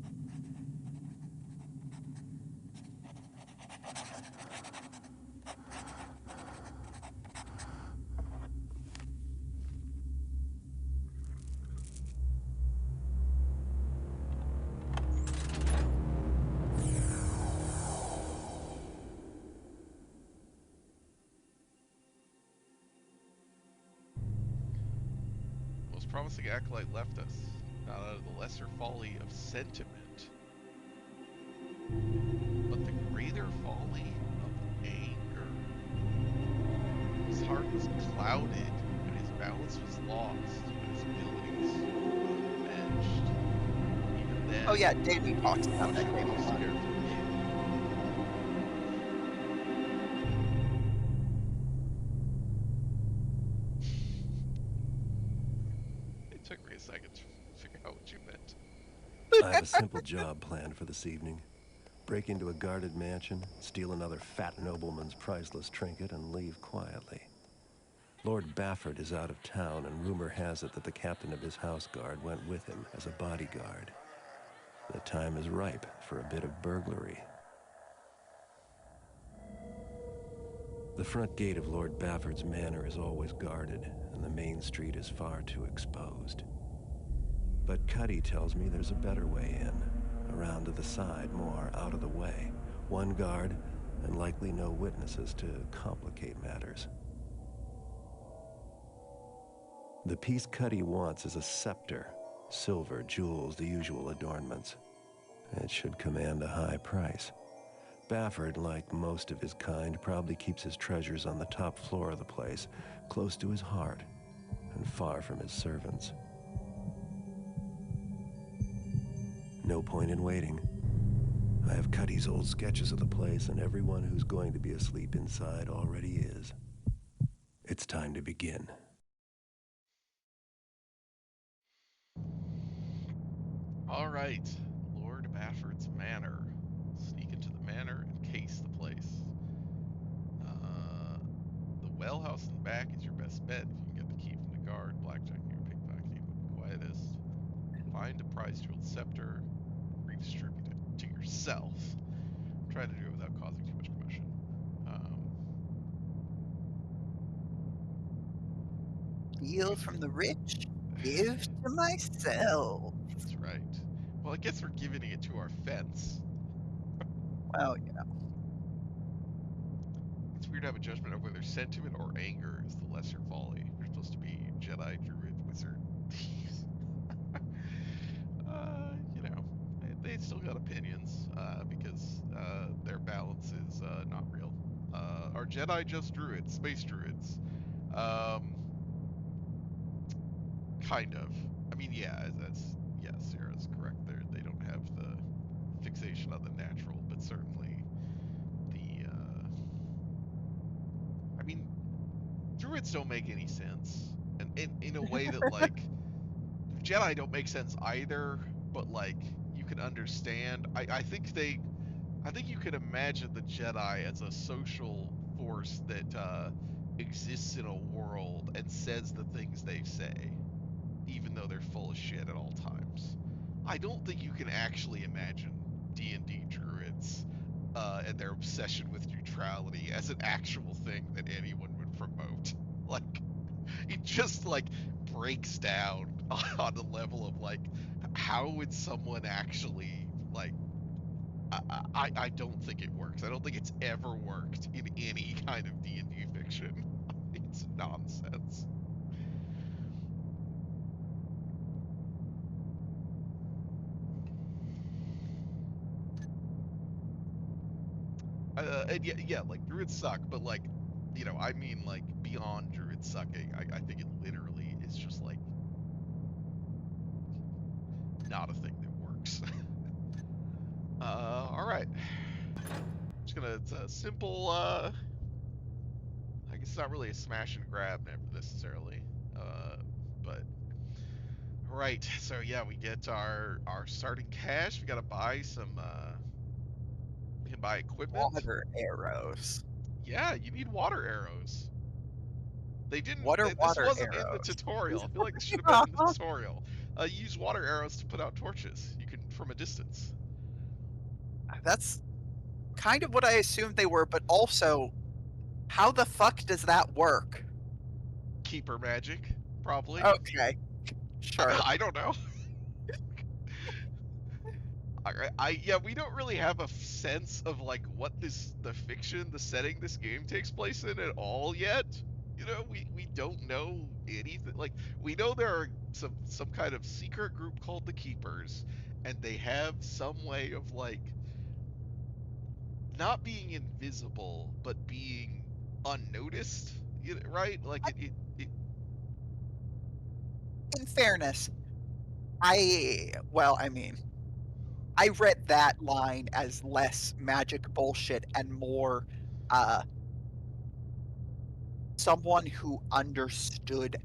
Most promising acolyte left us, not out of the lesser folly of sentiment, but the greater folly of anger. His heart was clouded, and his balance was lost, but his abilities were unmatched. Even then, Oh yeah, Danny talks about much that game a was lot. careful. It took me a second to figure out what you meant. I have a simple job planned for this evening. Break into a guarded mansion, steal another fat nobleman's priceless trinket, and leave quietly. Lord Bafford is out of town, and rumor has it that the captain of his house guard went with him as a bodyguard. The time is ripe for a bit of burglary. The front gate of Lord Bafford's manor is always guarded, and the main street is far too exposed. But Cuddy tells me there's a better way in, around to the side, more out of the way. One guard, and likely no witnesses to complicate matters. The piece Cuddy wants is a scepter. Silver, jewels, the usual adornments. It should command a high price. Bafford, like most of his kind, probably keeps his treasures on the top floor of the place, close to his heart, and far from his servants. No point in waiting. I have Cuddy's old sketches of the place, and everyone who's going to be asleep inside already is. It's time to begin. All right, Lord Bafford's manor. Sneak into the manor and case the place. The well house in the back is your best bet if you can get the key from the guard. Blackjacking or pickpocketing would be quietest. Find a prize jeweled scepter, redistribute it to yourself. Try to do it without causing too much commotion. Steal from the rich, give to myself. That's right. Well, I guess we're giving it to our fence. Well, yeah. It's weird to have a judgment of whether sentiment or anger is the lesser folly. You're supposed to be Jedi, Druid, Wizard, thieves. You know, they still got opinions because their balance is not real. Are Jedi just Druids, space Druids? Kind of. I mean, yeah, Sarah's correct there. They don't have the fixation on the natural, but certainly the. I mean, Druids don't make any sense, and in a way that like Jedi don't make sense either. But like you can understand. I think you can imagine the Jedi as a social force that exists in a world and says the things they say, even though they're full of shit at all times. I don't think you can actually imagine D&D Druids and their obsession with neutrality as an actual thing that anyone would promote. Like, it just like breaks down on the level of like, how would someone actually like? I don't think it works. I don't think it's ever worked in any kind of D&D fiction. It's nonsense. And yeah, like druids suck, but like, you know, I mean like beyond druids sucking, I think it literally is just like not a thing that works. All right, it's a simple. I guess it's not really a smash and grab necessarily, but. All right, so yeah, we get our starting cash. We gotta buy some. We can buy equipment. Water arrows. Yeah, you need water arrows. They didn't. Water This wasn't in the arrows. tutorial. I feel like this should have been in the tutorial. Use water arrows to put out torches. You can from a distance. That's kind of what I assumed they were, but also, how the fuck does that work? Keeper magic, probably. Okay, sure. I don't know. Yeah, we don't really have a sense of like what the setting this game takes place in at all yet. You know, we don't know anything. Like, we know there are some kind of secret group called the Keepers, and they have some way of like not being invisible but being unnoticed. Right? Like it In fairness, I read that line as less magic bullshit and more someone who understood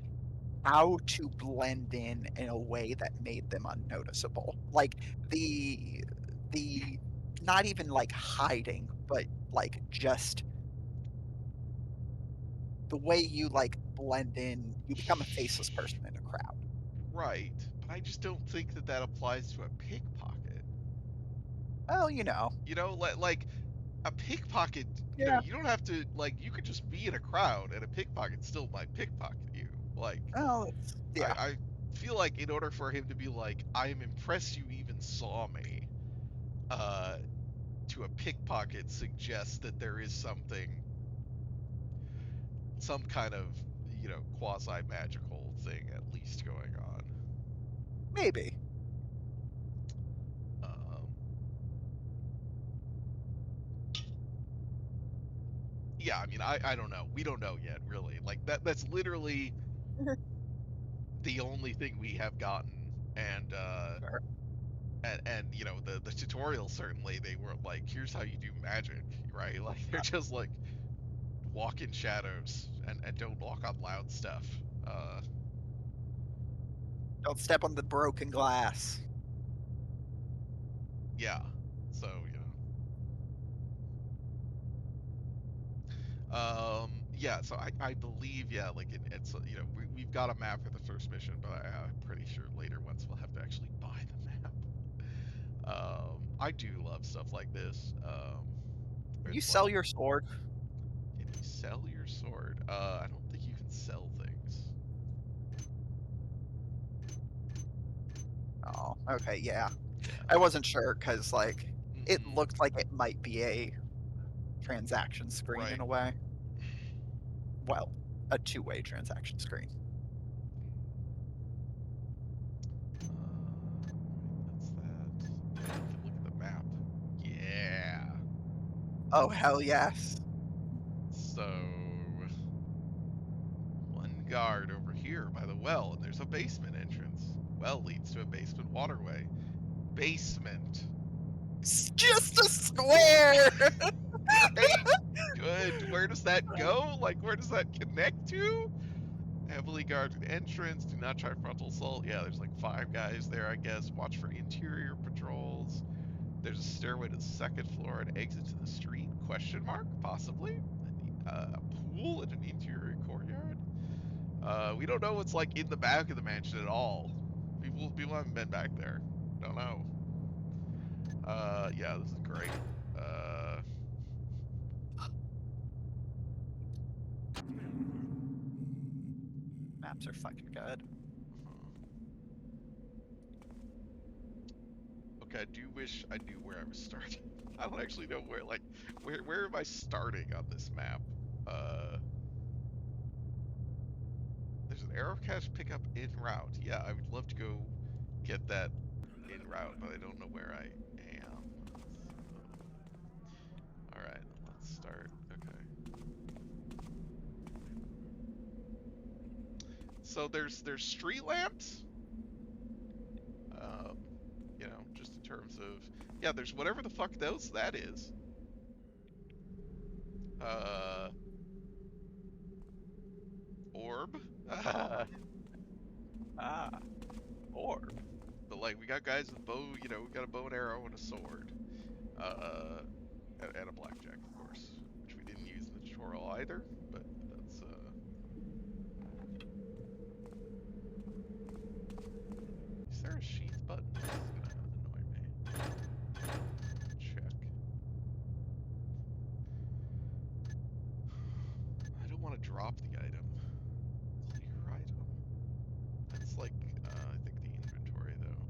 how to blend in a way that made them unnoticeable. Like the not even like hiding, but like just the way you like blend in, you become a faceless person in a crowd. Right, but I just don't think that that applies to a pickpocket. Well, you know, You know, like a pickpocket, you know, yeah. you don't have to like you could just be in a crowd and a pickpocket still might pickpocket you. Like Well, yeah. I feel like in order for him to be like, I'm impressed you even saw me, uh, to a pickpocket suggests that there is something, some kind of, you know, quasi magical thing at least going on. Maybe. Um, yeah, I mean, I don't know. We don't know yet, really. Like that's literally the only thing we have gotten, and Sure. and you know the tutorial certainly they weren't like here's how you do magic, right? Like they're just like walk in shadows and don't walk on loud stuff. Uh, Don't step on the broken glass. yeah. So yeah. So I believe yeah like it's you know we've got a map for the first mission, but I'm pretty sure later ones we'll have to actually buy the map. I do love stuff like this. Where Can you it's sell like, your sword? can you sell your sword? I don't think you can sell things. Oh, okay, yeah. Yeah. I wasn't sure because like it Hmm. looked like it might be a transaction screen in Right. a way. Well, a two-way transaction screen. That's that. Yeah, you can look at the map. Yeah. Oh hell yes. So one guard over here by the well, and there's a basement entrance. Well leads to a basement waterway. Basement. It's just a square. Right? Good. Where does that go? Like, where does that connect to? Heavily guarded entrance. Do not try frontal assault. Yeah, there's like 5 guys there, I guess. Watch for interior patrols. There's a stairway to the second floor and exit to the street? Question mark? Possibly. A pool in an interior courtyard. We don't know what's like in the back of the mansion at all. People haven't been back there. Don't know. Yeah, this is great. Uh, Maps are fucking good. okay, I do wish I knew where I was starting. I don't actually know where, like, where am I starting on this map? Uh, there's an arrow cache pickup en route. Yeah, I would love to go get that en route, but I don't know where I am. All right, let's start. Okay. So there's street lamps. Um, you know, just in terms of yeah, there's whatever the fuck that is. Uh, orb. Ah, orb. But like we got guys with bow. You know, we got a bow and arrow and a sword. And a blackjack, of course, which we didn't use in the tutorial either. But that's Is there a sheath button? This is gonna annoy me. Check. I don't want to drop the item. Clear item? That's like, I think the inventory though.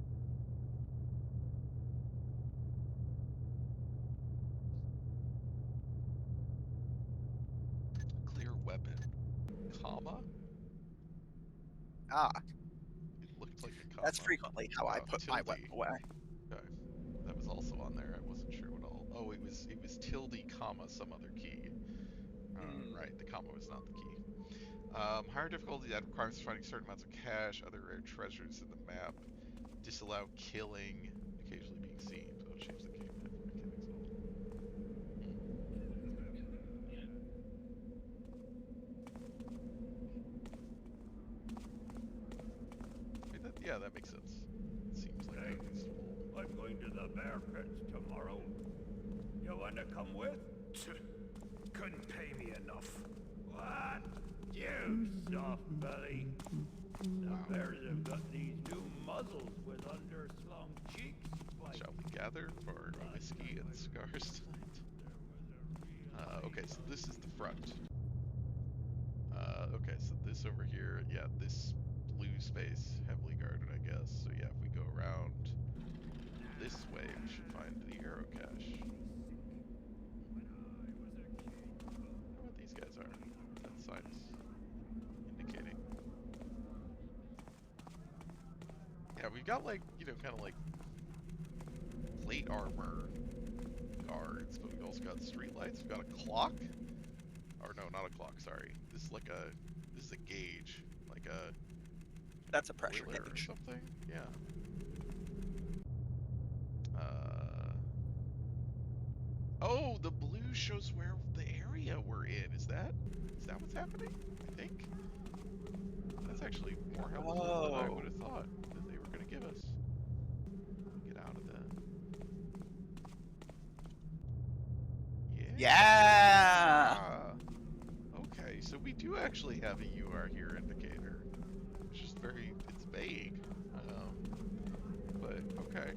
Clear weapon. Comma? Ah, It looked like a that's comma. frequently how I put my Tilde. weapon away. Okay. That was also on there. I wasn't sure what all. Oh, it was tilde comma some other key. Right, the comma was not the key. Higher difficulty that requires finding certain amounts of cash, other rare treasures in the map. Disallow killing, occasionally being seen. So I'll change the gameplay mechanics. Yeah, that makes sense. Seems like a Thanks. reasonable. I'm going to the bear pits tomorrow. You wanna come with? Couldn't pay me enough. What? You soft belly. The bears have got these new muzzles with underslung cheeks. Shall we gather for whiskey and cigars tonight? Okay, so this is the front. Okay, so this over here, yeah, this blue space, heavily guarded, I guess. So yeah, if we go around this way, we should find the arrow cache. I wonder what these guys are. That sign's indicating. Yeah, we've got like, you know, kind of like plate armor guards, but we've also got street lights. We've got a clock. Or no, not a clock, sorry. This is like a, this is a gauge. Like a That's a pressure boiler or gauge. something. Yeah. Oh, the blue shows where the area we're in. Is that what's happening? I think. That's actually more helpful than I would have thought that they were going to give us. Get out of that. Yeah. Okay, so we do actually have a UR here indicator. It's just very, it's vague. But okay.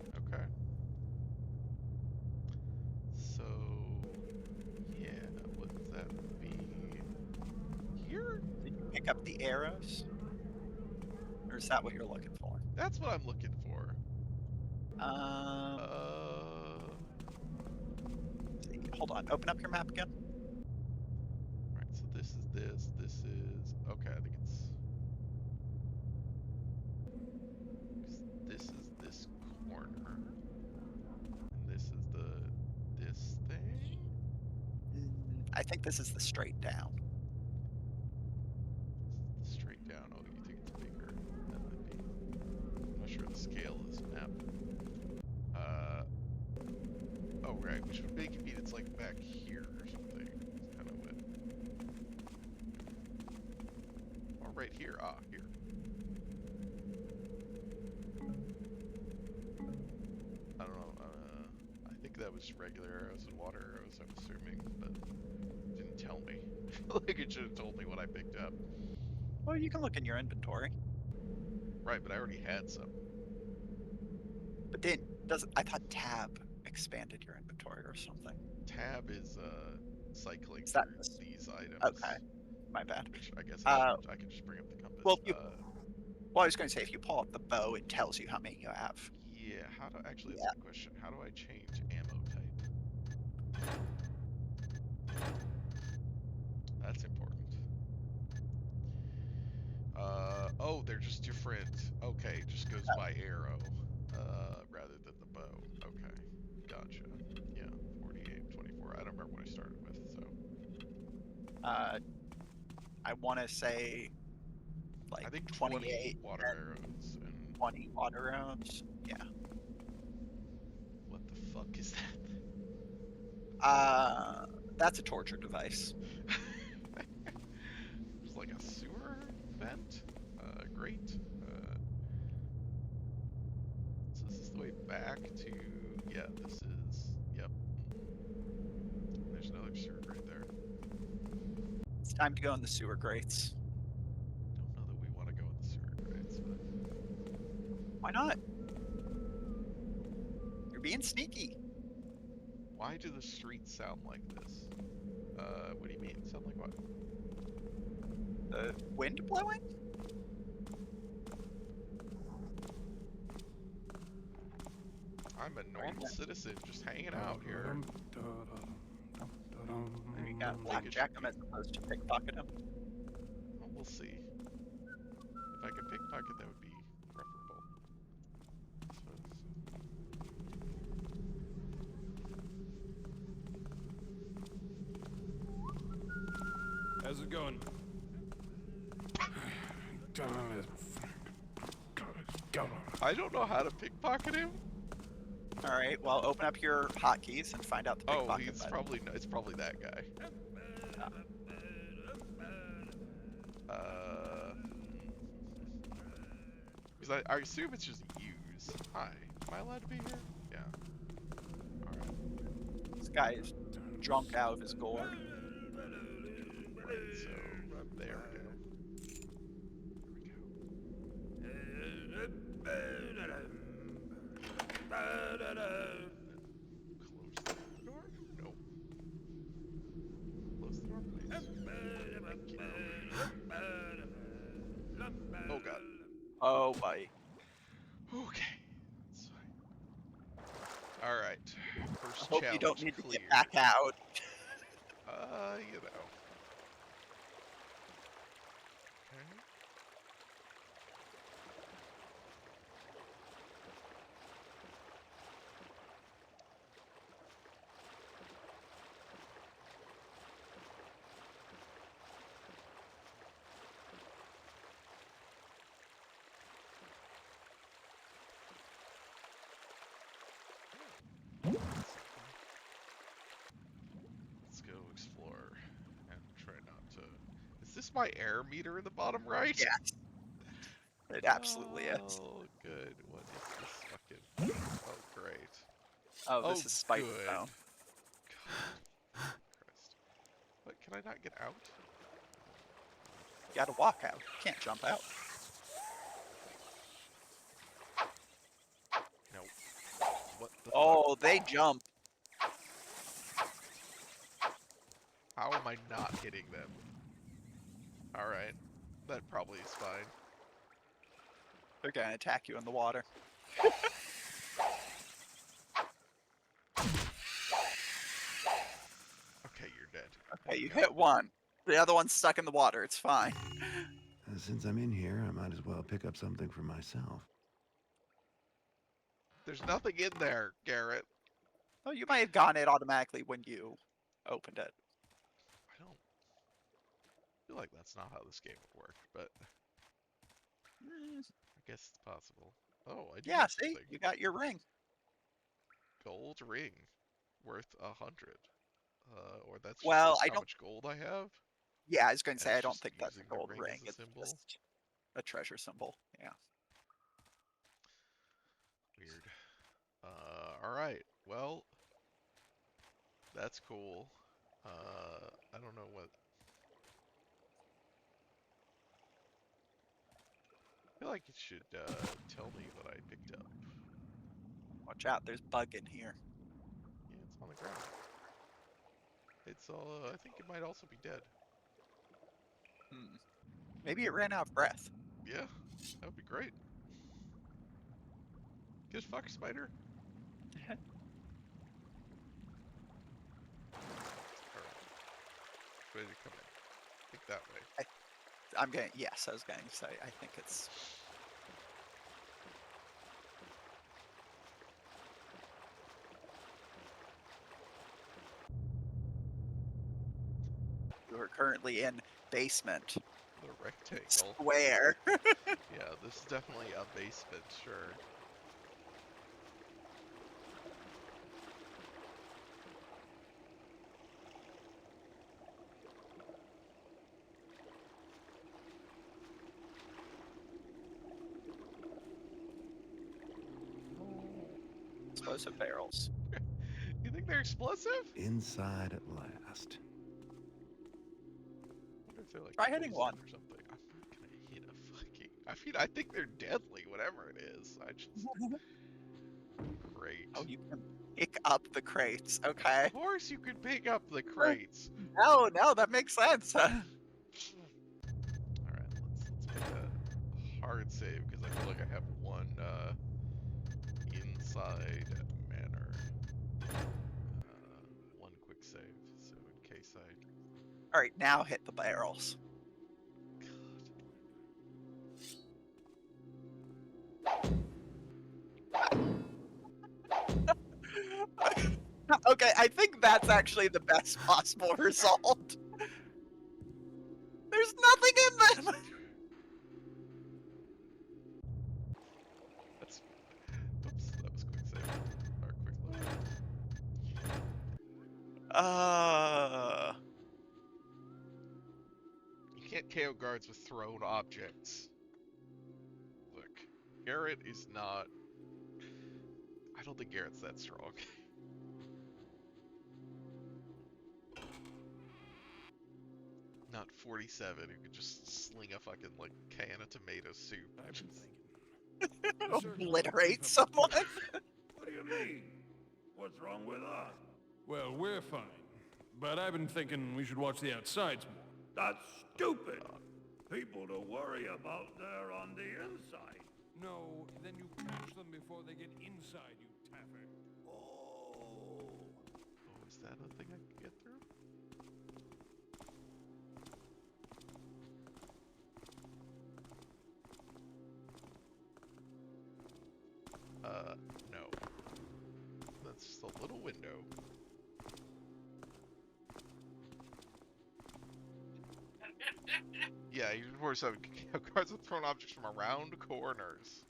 So, yeah, would that be here? Did you pick up the arrows? Or is that what you're looking for? That's what I'm looking for. Hold on. Open up your map again. Right, so this is okay, I think it's, 'cause this is this corner, and this is this thing? I think this is the straight down. Straight down. Oh, you think it's bigger? That might be. I'm not sure the scale of this map. Oh, right, which would make it mean it's like back here or something. It's kind of what. Or right here. Ah, here. I don't know. I think that was regular arrows and water arrows, I'm assuming, but it didn't tell me. I feel like it should have told me what I picked up. Well, you can look in your inventory. Right, but I already had some. But then, I thought tab expanded your inventory or something. Tab is cycling Is that through these items. Okay, my bad. Which I guess Uh, I can just bring up the compass. well, Well, I was going to say, if you pull up the bow, it tells you how many you have. Yeah, how do actually that's a good question. How do I change ammo type? That's important. Oh, they're just different. Okay, just goes by arrow, rather than the bow. Okay, gotcha. Yeah, 48, 24. I don't remember what I started with, so. I want to say, like, I think 28 water arrows and 20 water arrows. Yeah. what the fuck is that? That's a torture device. It's like a sewer vent. Great. So this is the way back to. Yeah, this is. Yep. There's another sewer right there. It's time to go in the sewer grates. Don't know that we want to go in the sewer grates, but Why not? You're being sneaky. why do the streets sound like this? What do you mean? Sound like what? The wind blowing? I'm a normal citizen just hanging out here. And you got blackjack him as opposed to pickpocket him. Well, we'll see. If I could pickpocket, that would be preferable. I suppose. How's it going? I don't know how to pickpocket him. All right. Well, open up your hotkeys and find out the Oh, pickpocket he's button. probably it's probably that guy. Because because I assume it's just use. Hi, am I allowed to be here? Yeah. All right. This guy is drunk out of his gourd. Right. So there we go. Close the door? Nope. Close the door, please. Thank you. Oh god. Oh, buddy. Okay. That's fine. Alright. I First hope challenge you don't need to clear. get back out. You know. Okay. Let's go explore and try not to. Is this my air meter in the bottom right? Yes, it absolutely is. Oh, good. What is this fucking? Oh, great. Oh, this is Spike good. Zone. God. Christ. What? Can I not get out? You gotta walk out. You can't jump out. No. What the? Oh, they jump. How am I not hitting them? Alright. That probably is fine. They're gonna attack you in the water. Okay, you're dead. Okay, you hit one. The other one's stuck in the water. It's fine. Since I'm in here, I might as well pick up something for myself. There's nothing in there, Garrett. Oh, you might have gotten it automatically when you opened it. I don't feel like that's not how this game would work, but Mm, I guess it's possible. Oh, I do yeah, have see? something. You got your ring. Gold ring worth 100. Or that's just Well, I how don't. much gold I have. Yeah, I was going And to say, it's I don't just think that's a using the gold ring ring. as a It's symbol. just a treasure symbol. Yeah. Weird. Alright. Well, that's cool. I don't know what. I feel like it should tell me what I picked up. Watch out, there's bug in here. Yeah, it's on the ground. It's I think it might also be dead. Hmm. Maybe it ran out of breath. Yeah, that would be great. Good fuck, spider. Alright. Ready to come in. I think that way. I'm going. Yes, I was going to say. I think it's. You are currently in basement. The rectangle. Square. Yeah, this is definitely a basement, sure. Explosive barrels. You think they're explosive? Inside at last. I wonder if they're like Try hitting poison one. or something. I'm not gonna hit a fucking. I mean, I think they're deadly, whatever it is. I just. Great. Oh, you can pick up the crates. Okay. Of course, you can pick up the crates. No, that makes sense. All right, let's make a hard save because I feel like I have one inside manor. One quick save, so in case I. All right, now hit the barrels. Okay, I think that's actually the best possible result. There's nothing in them. That's. Oops, that was quick save. Or quick load. You can't KO guards with thrown objects. Look. Garrett is not. I don't think Garrett's that strong. Not 47 who could just sling a fucking like can of tomato soup. I've been thinking. Obliterate someone. What do you mean? What's wrong with us? Well, we're fine. But I've been thinking we should watch the outsides more. That's stupid. People to worry about there on the inside. No, then you catch them before they get inside, you taffer. Oh. Oh, is that a thing I can get through? No. That's just a little window. Yeah, you force cards with thrown objects from around corners.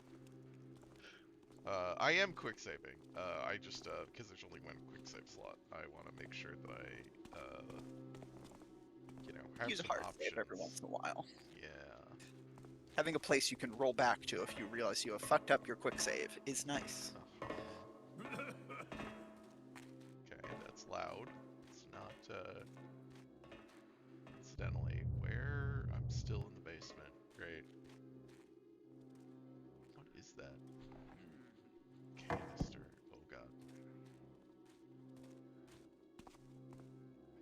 I am quick saving. I just because there's only one quick save slot. I want to make sure that I, you know, have Use a some hard options. save every once in a while. Yeah. Having a place you can roll back to if you realize you have fucked up your quick save is nice. Okay, that's loud. It's not. Incidentally, where I'm still in the basement. Great. What is that? Canister. Oh god.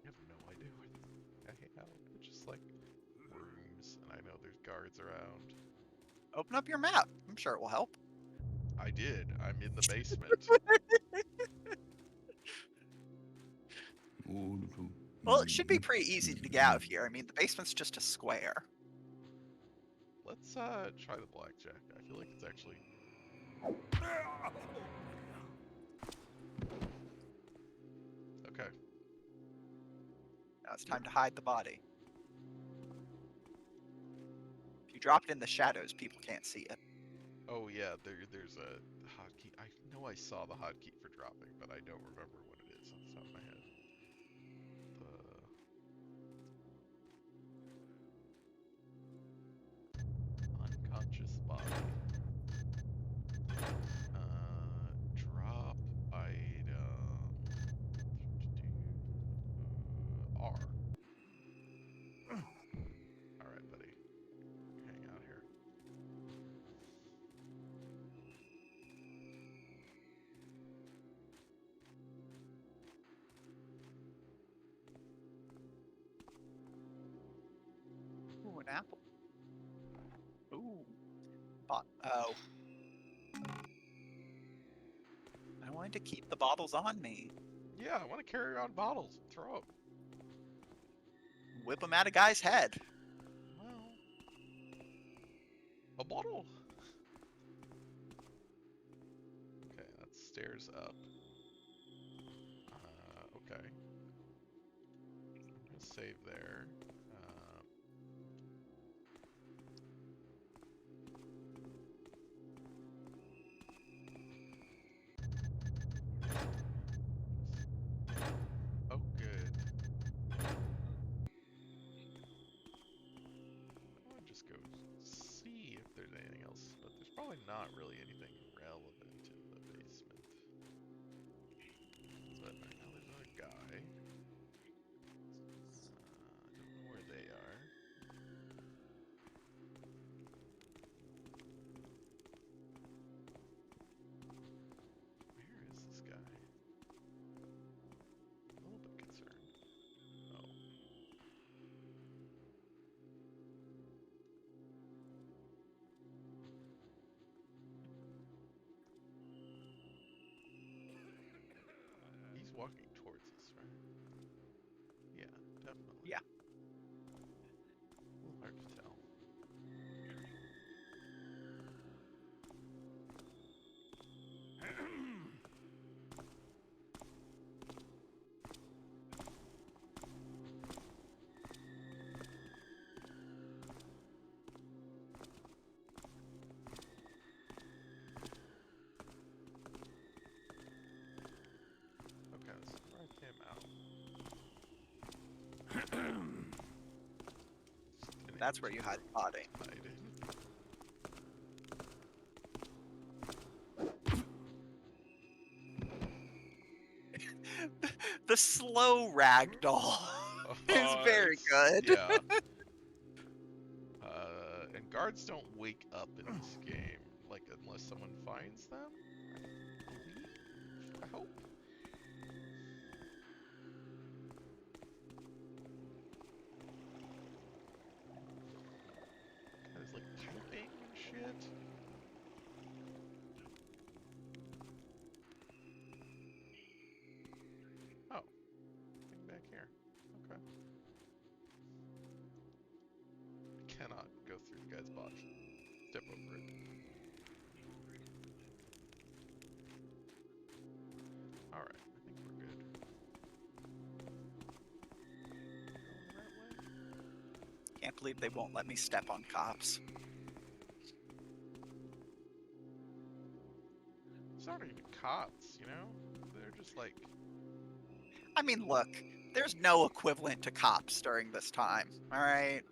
I have no idea where I hang out. It's just like rooms, and I know there's guards around. Open up your map. I'm sure it will help. I did. I'm in the basement. Well, it should be pretty easy to get out of here. I mean, the basement's just a square. Let's try the blackjack. I feel like it's actually. Okay. Now it's time to hide the body. If you drop it in the shadows, people can't see it. Oh yeah, there's a hotkey. I know I saw the hotkey for dropping, but I don't remember what it is off the top of my head. The unconscious body. Drop item. R. All right, buddy. Hang out here. Ooh, an apple. Ooh. Oh. I wanted to keep the bottles on me. Yeah, I want to carry around bottles and throw them. Whip them at a guy's head. Well, a bottle. Okay, that's stairs up. Okay. I'm gonna save there. Oh, good. I'll just go see if there's anything else, but there's probably not really anything relevant in the basement. But I know there's another guy. I don't know where they are. Where is this guy? A little bit concerned. Oh. He's walking towards us, right? Yeah, definitely. Yeah. A little hard to tell. Okay, let's drive him out. Just kidding, That's where you hide the body. hide it. slow ragdoll is very it's- good. Yeah. And guards don't wake up in this game, like unless someone finds them. I believe. I hope. There's like piping and shit. Oh, thing back here. Okay. I cannot go through the guy's box. Step over it. Alright, I think we're good. Going the right way? Can't believe they won't let me step on cops. These aren't even cops, you know? They're just like, I mean, look, there's no equivalent to cops during this time, alright?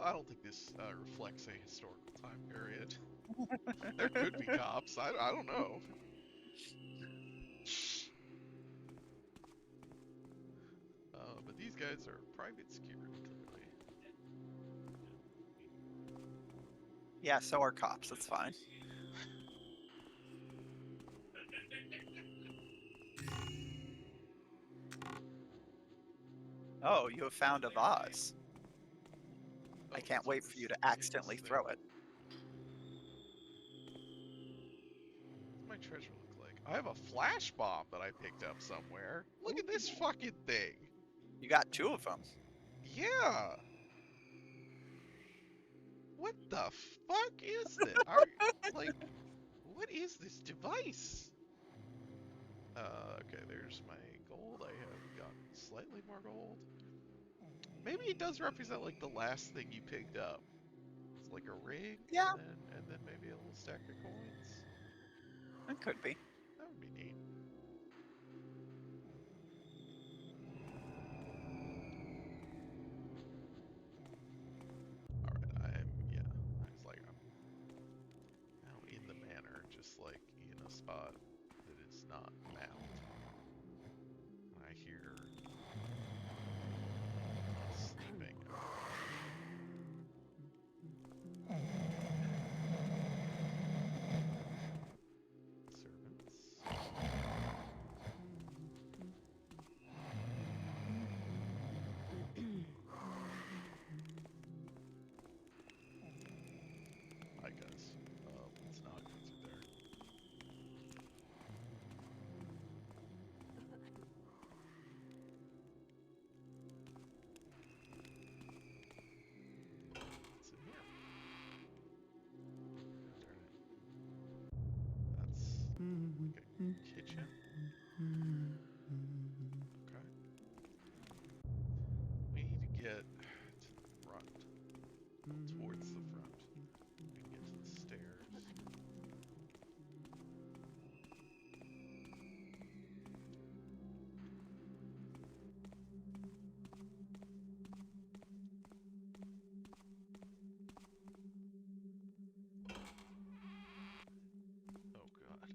I don't think this reflects a historical time period. There could be cops. I don't know. But these guys are private security, clearly. Yeah, so are cops, it's fine. Oh, you have found a vase. Oh, I can't that's what wait for this you to is, accidentally this throw thing. it. What's my treasure look like? I have a flash bomb that I picked up somewhere. Look at this fucking thing. You got 2 of them. Yeah. What the fuck is this? Are like, what is this device? Okay, there's my gold. I have got slightly more gold. Maybe it does represent like the last thing you picked up. It's like a ring, Yeah. and then maybe a little stack of coins. It could be. That would be neat. Alright, I was like, I'm now in the manor, just like in a spot that is not mapped. And I hear sleeping. Servants. Hi guys. Let's not go through there. What's in here? Darn it. That's like a kitchen. Okay. We need to get to the front. Towards the front. We can get to the stairs. Oh god,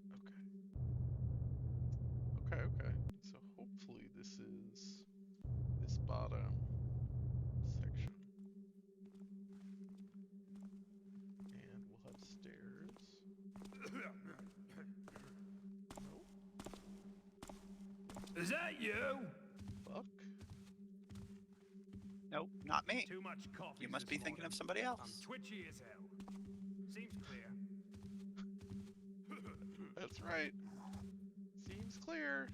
okay. Okay. So hopefully this is this bottom section. And we'll have stairs. Nope. Is that you? Fuck. Nope, not me. Too much coffee. You must be thinking of somebody I'm else. twitchy as hell. Seems clear. That's right. Seems clear.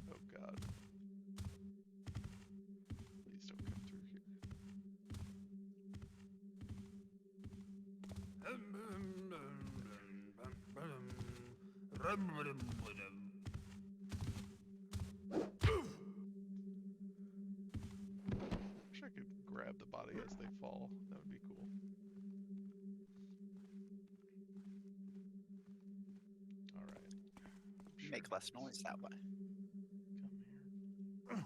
Oh god. Please don't come through here. Wish I could grab the body as they fall. That would be cool. Alright. Make less noise that way. Come here.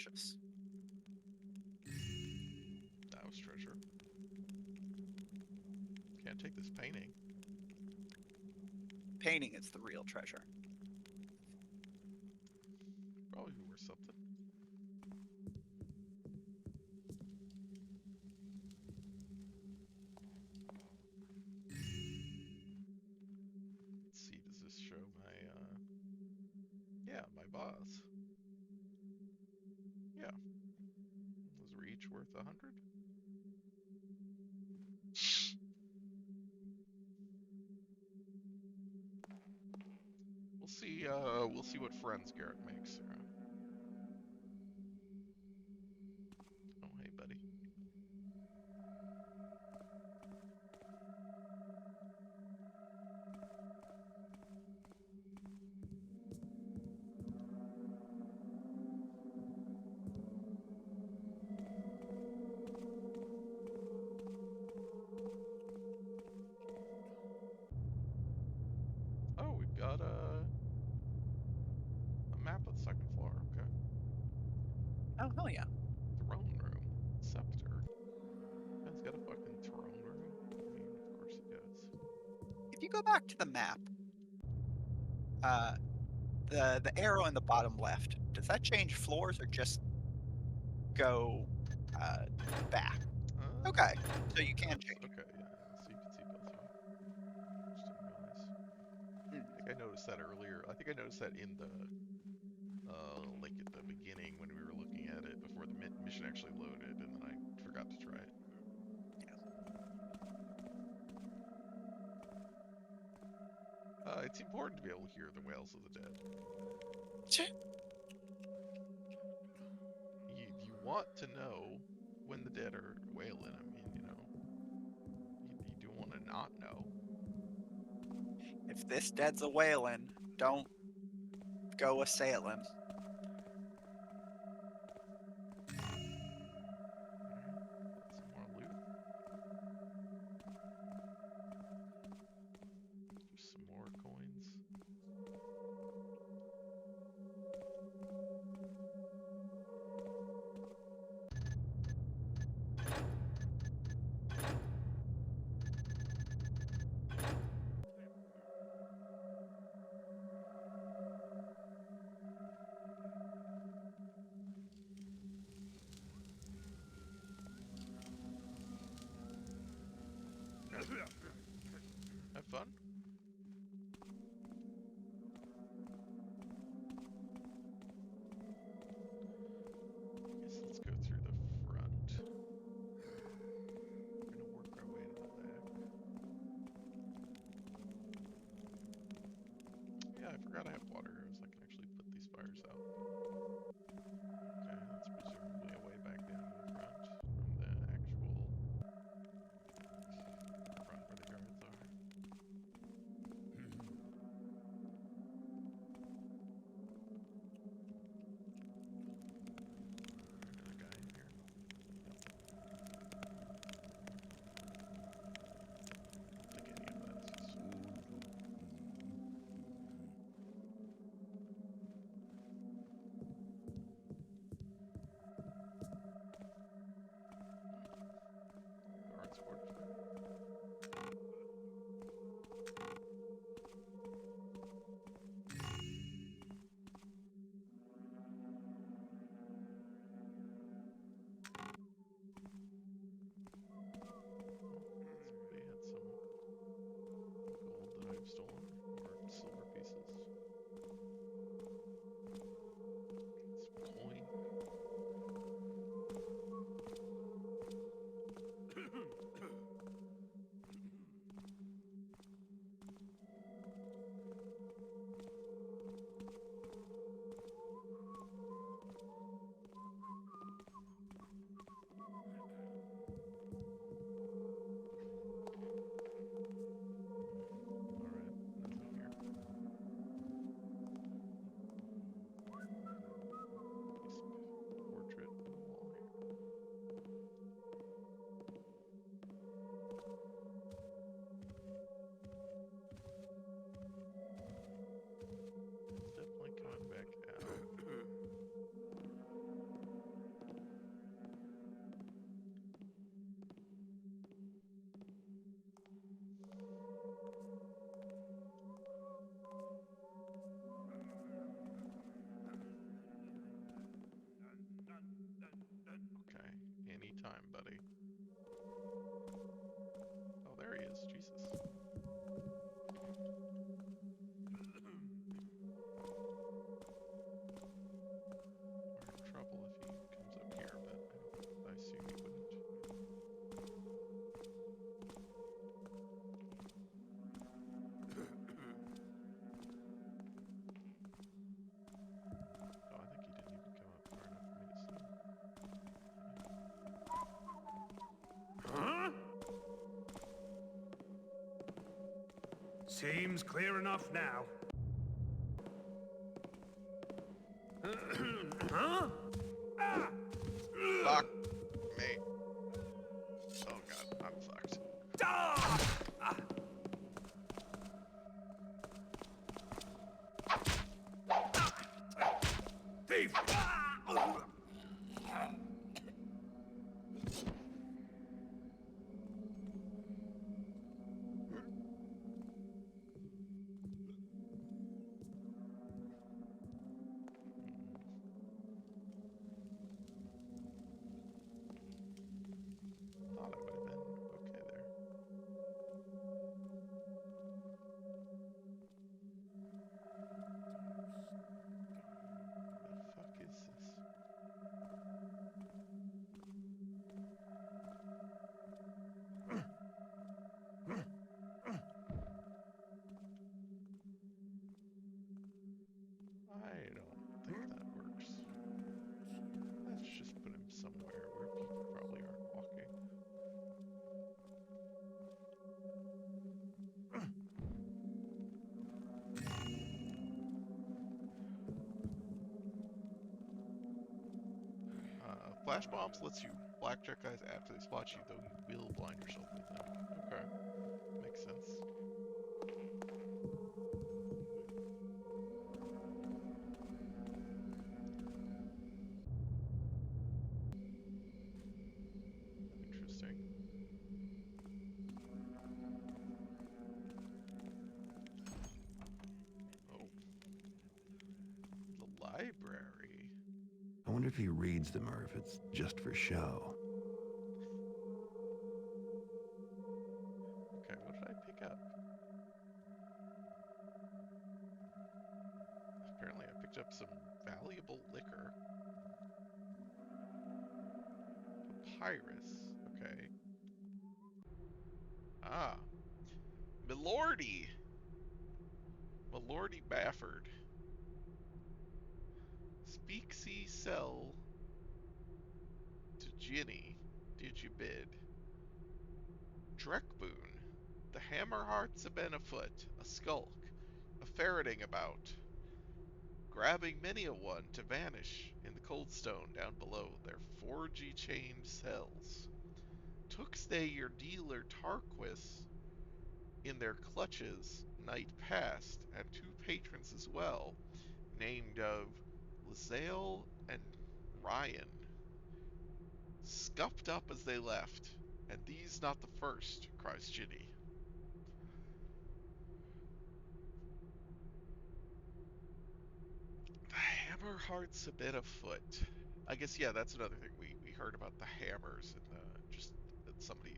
delicious. That was treasure. Can't take this painting. Painting is the real treasure. Probably be worth something. Let's see, does this show my, yeah, my boss. Yeah. Those were each worth 100? We'll see what friends Garrett makes. Oh, hey, buddy. Oh, we've got a map of the second floor. Okay. Oh, hell yeah. Throne room. Scepter. Ben's got a fucking throne room. I mean, of course he does. If you go back to the map, the arrow in the bottom left, does that change floors or just go back? Okay, so you can change. Okay, yeah, so you can see both of them. Just didn't realize. Hmm. I think I noticed that earlier. I think I noticed that in the, like at the beginning when we were looking at it before the mission actually loaded, and then I forgot to try it. It's important to be able to hear the wails of the dead. You want to know when the dead are wailing. I mean, you know, you do want to not know. If this dead's a whaling, don't go assail him. Some more loot. Just some more coins. Have fun. I guess let's go through the front. We're gonna work our way to the back. Yeah, I forgot I have water arrows. I can actually put these fires out. Okay, that's presumably a way back down to the front from the actual front where the guards are. Another guy in here. Yep. Don't think any of that's useful. Guards quarters. Somebody had some gold that I've stolen, or silver pieces. Some coin. Alright, Seems clear enough now. Huh? Ah! Fuck me. Oh god, I'm fucked. Ah! Ah! Thief! Ah! Thought I would have been okay there. The fuck is this? I don't think that works. Let's just put him somewhere where people probably aren't walking. Flash bombs lets you blackjack guys after they spot you, though you will blind yourself with them. Okay, makes sense. Interesting. Oh, the library. I wonder if he reads them or if it's just for show. Okay, what did I pick up? Apparently I picked up some valuable liquor. Papyrus, okay. Ah, Milordy! Milordy Bafford. Speaks he sell to Ginny, did you bid? Drekboon, the hammer hearts have been afoot, a skulk, a ferreting about, grabbing many a one to vanish in the cold stone down below their forgy chained cells. Took's they your dealer Tarquis in their clutches night past, and two patrons as well, named of Lazael and Ryan, scuffed up as they left, and these not the first, cries Ginny. The hammer heart's a bit afoot. I guess yeah, that's another thing we heard about the hammers and just that somebody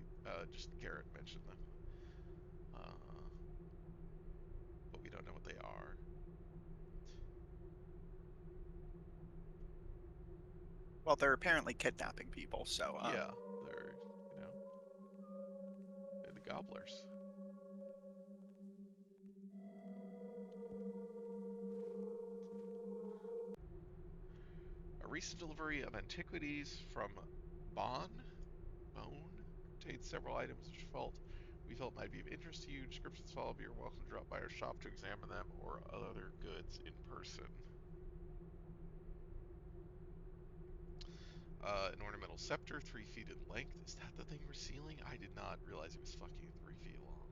just Garrett mentioned them, uh, but we don't know what they are. Well, they're apparently kidnapping people, so Yeah, they're they're the gobblers. A recent delivery of antiquities from Bone contains several items which we felt might be of interest to you. Descriptions follow, but you're welcome to drop by our shop to examine them or other goods in person. An ornamental scepter, 3 feet in length. Is that the thing we're sealing? I did not realize it was fucking 3 feet long.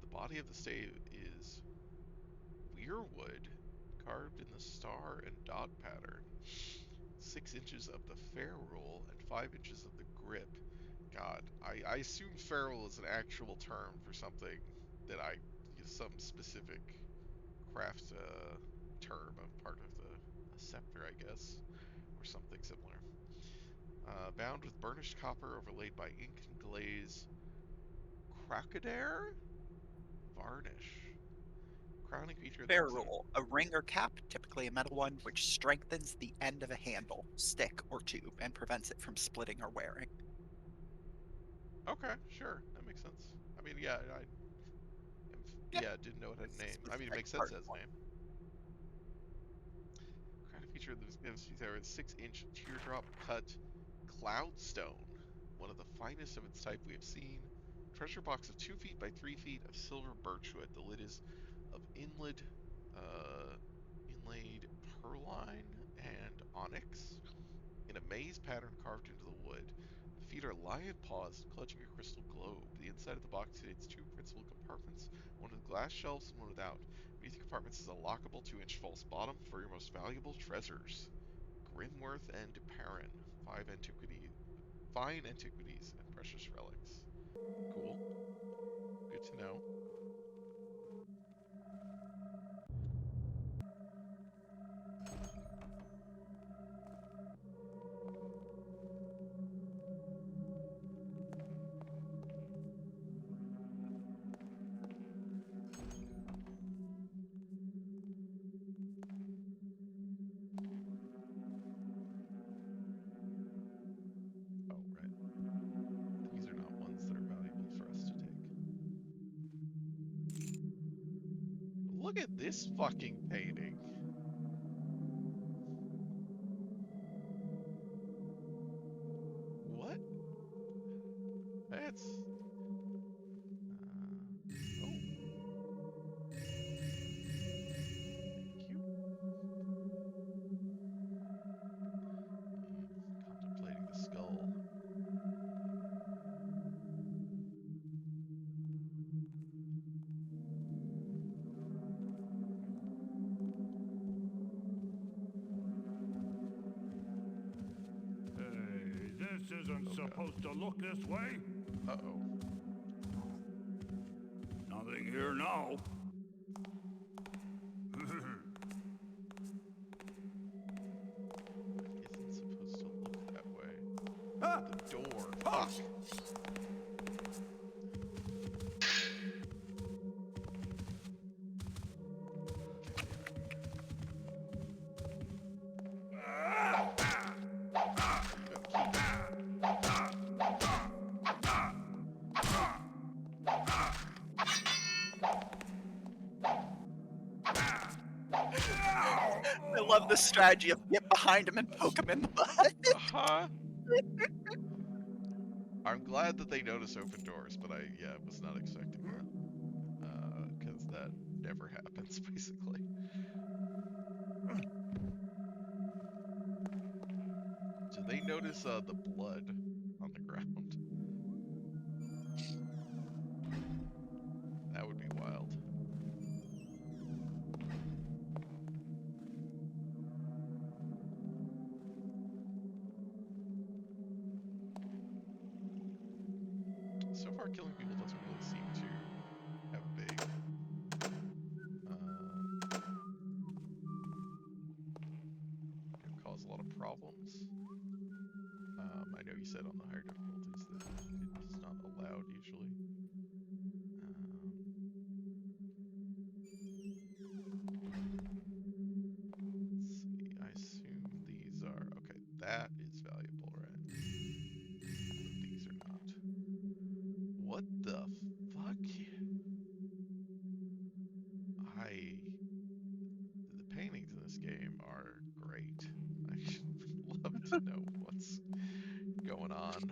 The body of the stave is weirwood, carved in the star and dot pattern. 6 inches of the ferrule and 5 inches of the grip. God, I assume ferrule is an actual term for something that some specific craft term of part of the a scepter, I guess, or something similar. Bound with burnished copper overlaid by ink and glaze. Crocodile varnish. Crowning feature of the exhibit. ferrule, a ring or cap, typically a metal one, which strengthens the end of a handle, stick, or tube and prevents it from splitting or wearing. Okay, sure, that makes sense. I mean, yeah, Yeah, didn't know it had a it's a name. I mean, it specific makes sense part it of has a one. name. Crowning feature of the there is 6-inch teardrop cut cloudstone, one of the finest of its type we have seen. treasure box of 2 feet by 3 feet of silver birchwood. The lid is of inlaid perline and onyx in a maze pattern carved into the wood. The feet are lithe paws clutching a crystal globe. The inside of the box contains 2 principal compartments, one with glass shelves and one without. Beneath the compartments is a lockable 2-inch false bottom for your most valuable treasures. Grimworth and Perrin, fine antiquities and precious relics. Cool. Good to know. Oh, right. These are not ones that are valuable for us to take. Look at this fucking painting. What? That's... oh. Thank you. Contemplating the skull. Hey, this isn't Okay. supposed to look this way. Uh-oh. Nothing here now. Isn't supposed to look that way. Ah! The door. Fuck! I love the strategy of get behind him and poke him in the butt. Uh-huh. I'm glad that they notice open doors, but I was not expecting that. Because that never happens, basically. Do they notice the blood on the ground? That would be wild. So far, killing people doesn't really seem to have a big cause a lot of problems. I know you said on the higher difficulties that it's not allowed usually. Let's see, I assume these are... okay, that is valuable, right? These are not. What the fuck? The paintings in this game are great. I should love to know what's going on.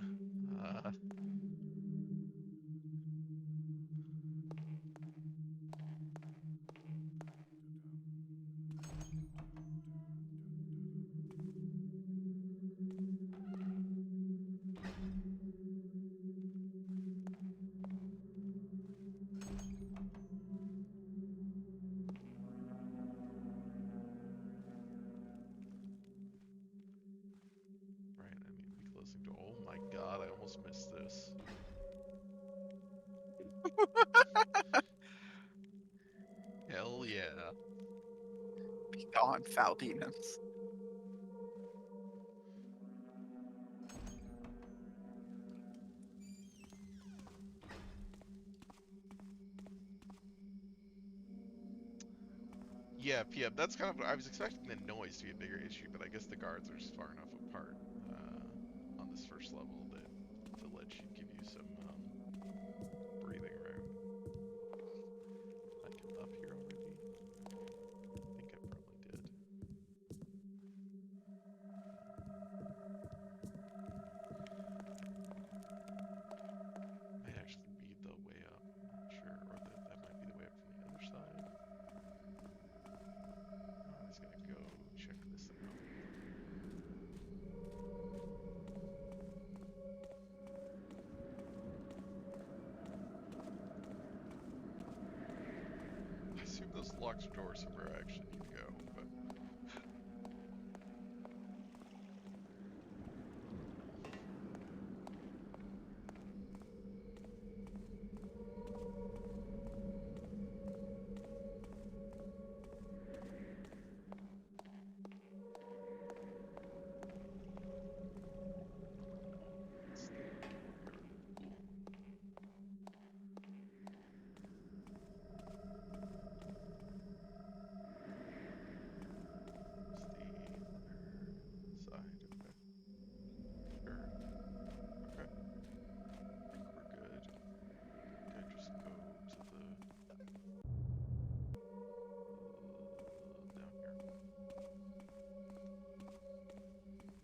Right, I mean, be closing door. Oh my god, I almost missed this. Hell yeah. Be gone, foul demons. Yeah, that's kind of what I was expecting the noise to be a bigger issue, but I guess the guards are just far enough apart on this first level that the ledge should give you some breathing room. I come up here already? I think I probably did. Might actually read the Those locked doors are where I actually need to go, but it's the side. Okay. Sure. Okay. I think we're good. Okay, just go to the down here.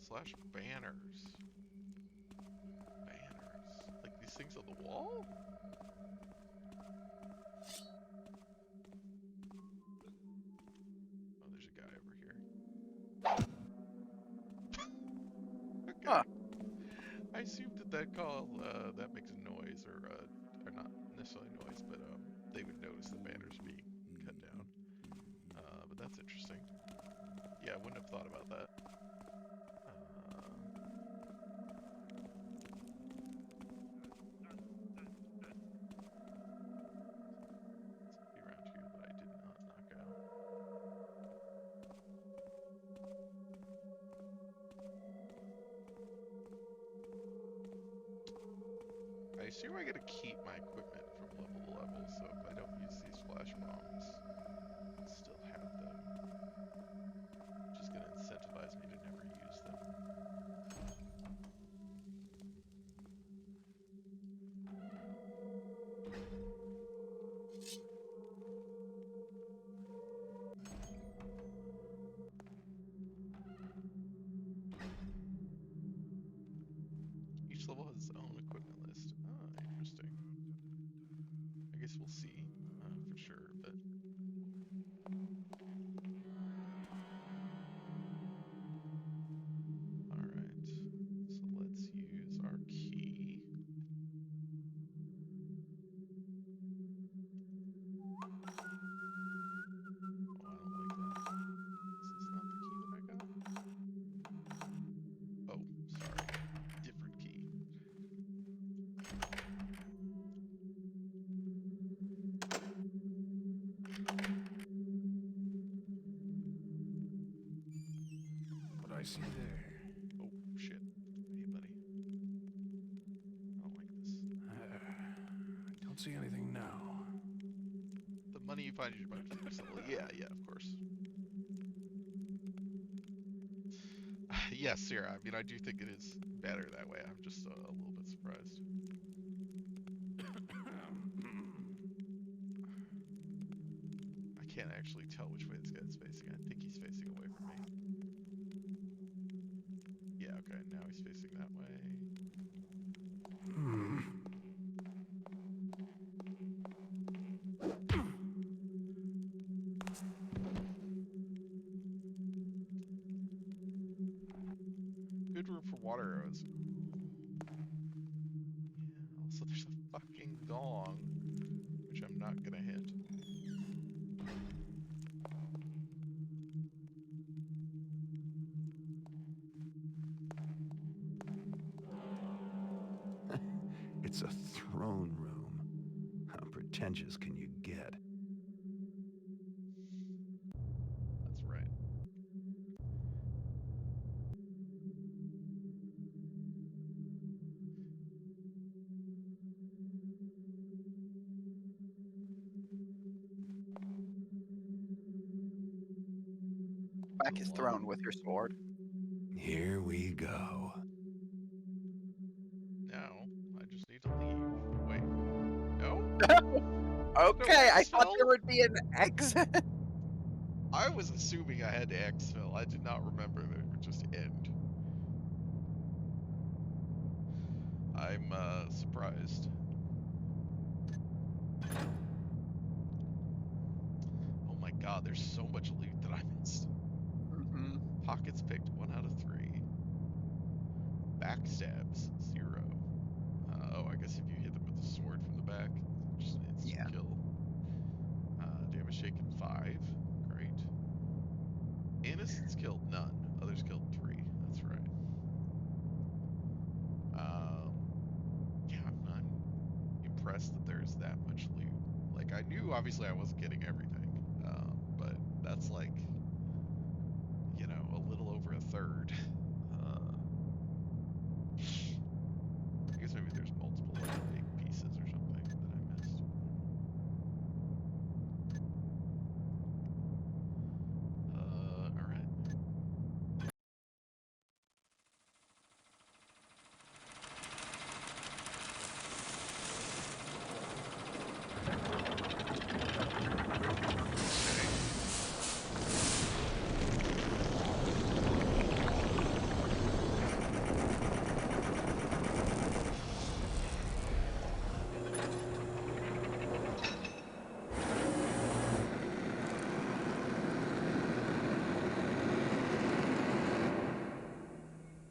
Slash banners. Banners. Like these things on the wall? Oh, there's a guy over here. Okay. Huh. I assumed that call that makes a noise, or not necessarily noise, but they would notice the banners being cut down. But that's interesting. Yeah, I wouldn't have thought about that. Something around here that I did not knock out. I assume I get to keep my equipment from level to level, so if I don't use these flash bombs, I'll still have them. Which is going to incentivize me to never use them. Each level has its own equipment list. Ah, interesting. I guess we'll see for sure, but all right. So let's use our key. Oh, I don't like that. This is not the key that I got. Oh, sorry. Different key. What I see there. Oh, shit. Hey, buddy. I don't like this. I don't see anything now. The money you find is your money. Yeah, of course. Yes, Sarah. I mean, I do think it is better that way. I'm just a little bit surprised. I can't actually tell which way this guy's facing. I think he's facing away from me. Yeah, okay. Now he's facing that way. Good room for water arrows. Yeah, also there's a fucking gong, which I'm not gonna hit. It's a throne room. How pretentious can you get? That's right. Back his throne with your sword. Here we go. Now, I just need to leave. Wait. No? Okay, I thought exfil? there would be an exit. I was assuming I had to exfil. I did not remember that it would just end. I'm surprised. Oh my god, there's so much loot that I missed. Mm-hmm. Pockets picked 1 out of 3. Backstabs 0. Oh, I guess if you hit them with the sword from the back, just instant Yeah. kill. Damage taken 5. Great. Innocents killed none. Others killed 3. That's right. Um, yeah, I'm impressed that there's that much loot. Like, I knew obviously I wasn't getting everything, but that's like, a little over a third. Uh, I guess maybe there's multiple like big pieces or something that I missed. All right.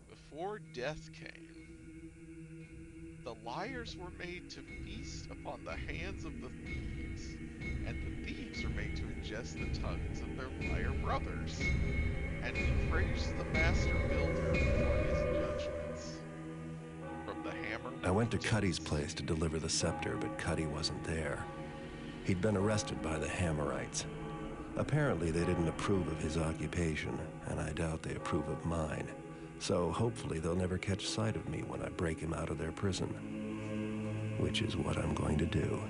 Before death came, the liars were made to feast upon the hands of the thieves, and the thieves were made to ingest the tongues of their liar brothers. And we praise the master builder for his judgments. From the hammer. I went to Cuddy's place to deliver the scepter, but Cuddy wasn't there. He'd been arrested by the Hammerites. Apparently, they didn't approve of his occupation, and I doubt they approve of mine. So hopefully they'll never catch sight of me when I break him out of their prison. Which is what I'm going to do.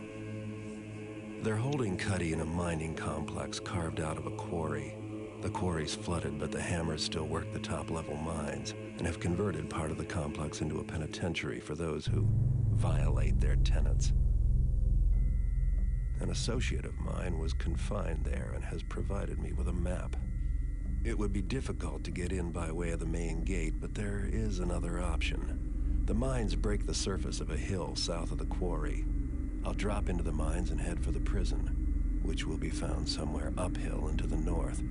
They're holding Cuddy in a mining complex carved out of a quarry. The quarry's flooded, but the Hammers still work the top-level mines and have converted part of the complex into a penitentiary for those who violate their tenets. An associate of mine was confined there and has provided me with a map. It would be difficult to get in by way of the main gate, but there is another option. The mines break the surface of a hill south of the quarry. I'll drop into the mines and head for the prison, which will be found somewhere uphill and to the north.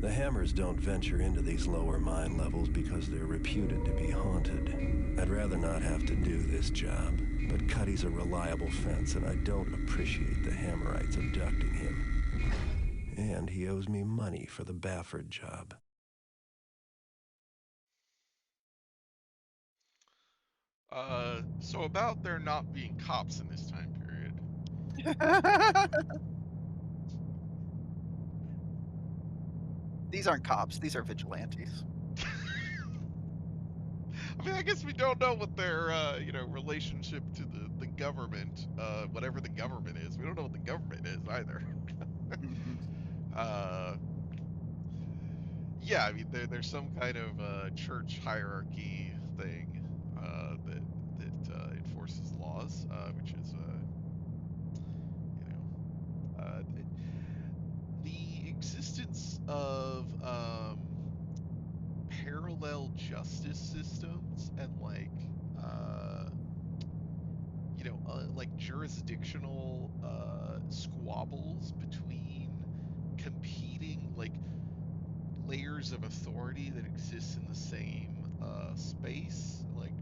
The Hammers don't venture into these lower mine levels because they're reputed to be haunted. I'd rather not have to do this job, but Cuddy's a reliable fence, and I don't appreciate the Hammerites abducting him. And he owes me money for the Bafford job. So about there not being cops in this time period. These aren't cops. These are vigilantes. I mean, I guess we don't know what their, relationship to the government, whatever the government is. We don't know what the government is either. uh, yeah, I mean, there's some kind of church hierarchy thing that enforces laws, which is, you know, the existence of parallel justice systems and like jurisdictional squabbles between competing like layers of authority that exist in the same space, like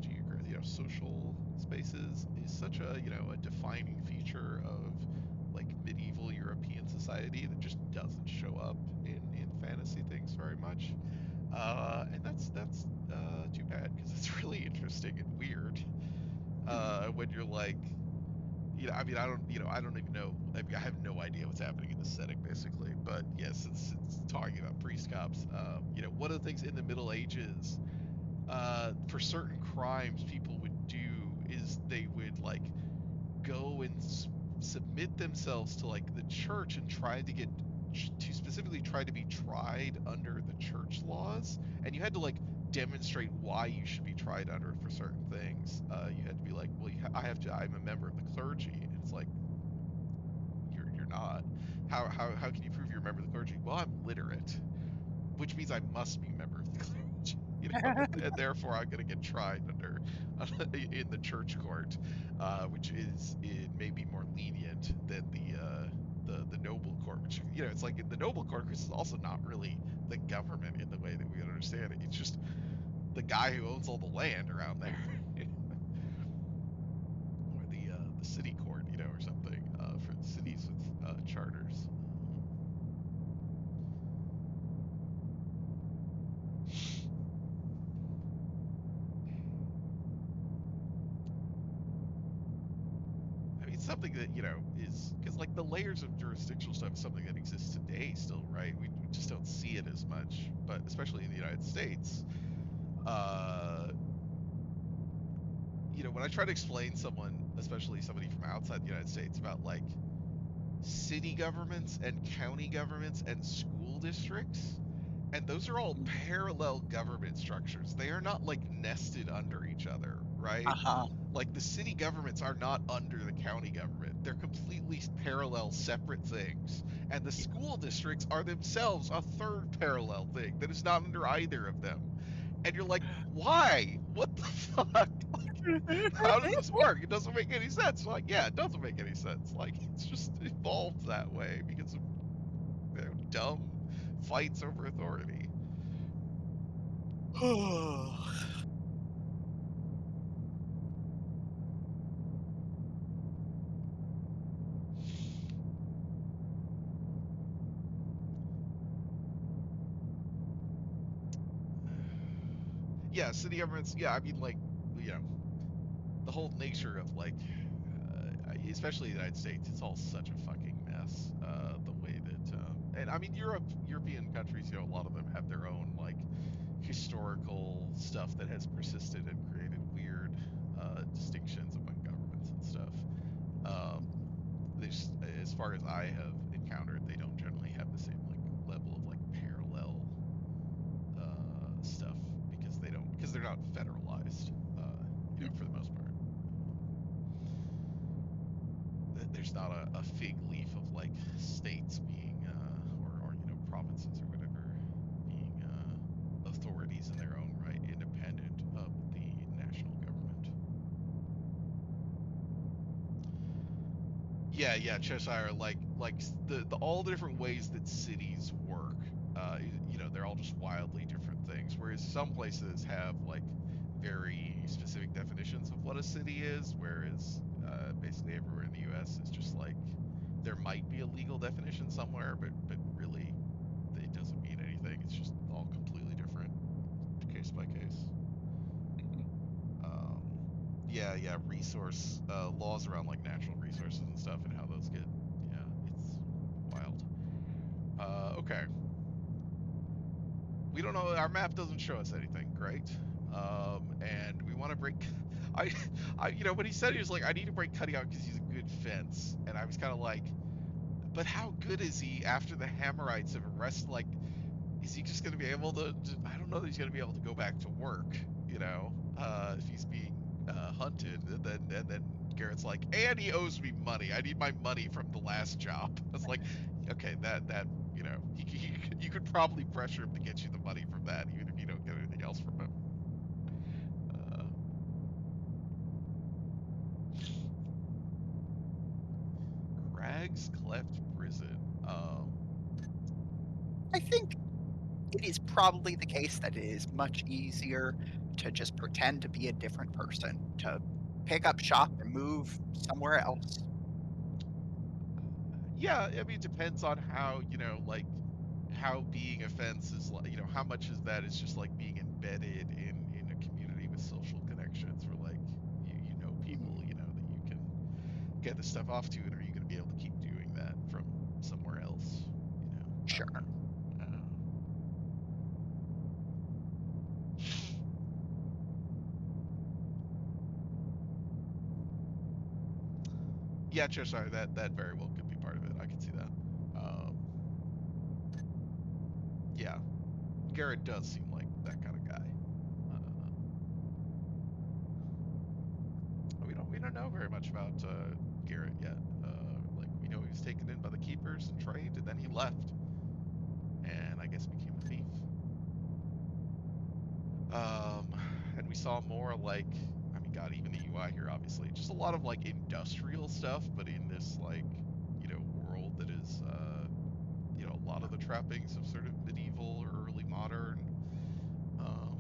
social spaces, is such a a defining feature of like medieval European society that just doesn't show up in fantasy things very much. And that's too bad because it's really interesting and weird. When you're like, I mean, I don't even know. I have no idea what's happening in the setting, basically. But yes, it's talking about priest cops. One of the things in the Middle Ages, for certain crimes, people would do is they would like go and submit themselves to like the church and try to get to specifically try to be tried under the church laws, and you had to like demonstrate why you should be tried under for certain things. You had to be like, well, I'm a member of the clergy, and it's like you're not. How can you prove you're a member of the clergy? Well, I'm literate, which means I must be a member of the clergy, and therefore I'm going to get tried under in the church court, which is it may be more lenient than the noble court, which it's like in the noble court, Chris is also not really the government in the way that we understand it. It's just the guy who owns all the land around there, or the city court, or something for cities with charters. something that is because like the layers of jurisdictional stuff is something that exists today still, right? We just don't see it as much, but especially in the United States, uh, when I try to explain someone, especially somebody from outside the United States, about like city governments and county governments and school districts, and those are all parallel government structures. They are not like nested under each other, right? Uh-huh. Like the city governments are not under the county government. They're completely parallel, separate things. And the school districts are themselves a third parallel thing that is not under either of them. And you're like, why? What the fuck? How does this work? It doesn't make any sense. Like, yeah, it doesn't make any sense. Like, it's just evolved that way because of dumb fights over authority. Yeah, city governments. Yeah, I mean, like, you know, the whole nature of like, especially the United States, it's all such a fucking mess. The way that, and I mean, European countries, a lot of them have their own like historical stuff that has persisted and created weird distinctions among governments and stuff. Um, there's, as far as I have encountered, they don't generally have the same like level of like parallel stuff because they're not federalized. For the most part. There's not a fig leaf of like states being or provinces or whatever being authorities in their own right, independent of the national government. Yeah, Cheshire, like the all the different ways that cities work, they're all just wildly different things. Whereas some places have like very specific definitions of what a city is, whereas basically everywhere in the U.S. is just like there might be a legal definition somewhere, but really it doesn't mean anything. It's just all completely different, case by case. Um, yeah, resource laws around like natural resources and stuff and how those get, yeah, it's wild. Okay, we don't know. Our map doesn't show us anything. Great. And we want to break. I, when he said he was like, I need to break Cutting out because he's a good fence, and I was kind of like, but how good is he after the Hammerites have arrested? Like, is he just going to be able to? I don't know that he's going to be able to go back to work. If he's being hunted, and then Garrett's like, and he owes me money. I need my money from the last job. It's like, okay, that you could probably pressure him to get you the money from that, even if you don't get anything else from him. Uh, Crag's Cleft Prison. I think it is probably the case that it is much easier to just pretend to be a different person, to pick up shop and move somewhere else. yeah, I mean, it depends on how like how being a fence is like, how much of that is just like being embedded in a community with social connections, where like you know Mhm. people, that you can get this stuff off to, and are you going to be able to keep doing that from somewhere else? I don't Sure. know. Yeah, sure. Sorry, that very well could be part of it. I could see that. Um, yeah, Garrett does seem like that kind of guy. Uh, we don't know very much about Garrett yet. Like we know he was taken in by the keepers and trained, and then he left, and I guess became a thief. Um, and we saw more like, I mean, God, even the UI here, obviously, just a lot of like industrial stuff, but in this like, world that is, a lot of the trappings of sort of medieval or early modern, um,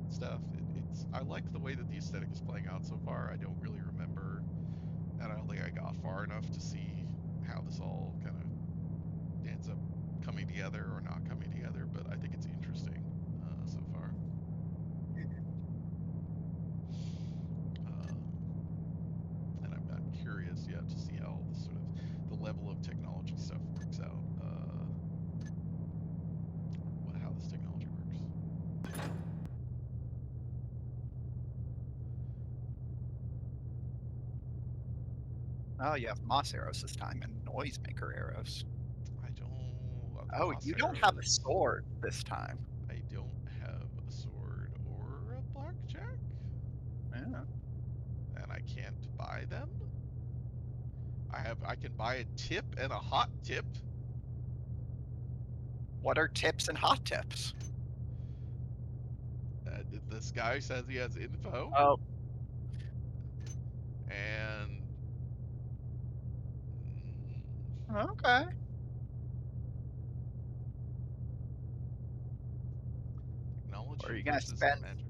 stuff. It's I like the way that the aesthetic is playing out so far. I don't really remember, and I don't think I got far enough to see how this all kind of ends up coming together or not coming together. But I think it's interesting so far. Um, and I'm curious Oh, you have moss arrows this time and noisemaker arrows. I don't. Oh, Moss you don't have a arrows. sword this time. I don't have a sword or a blackjack, Yeah. and I can't buy them. I can buy a tip and a hot tip. What are tips and hot tips? This guy says he has info, Oh, and okay. technology Where are you gonna versus spend? magic.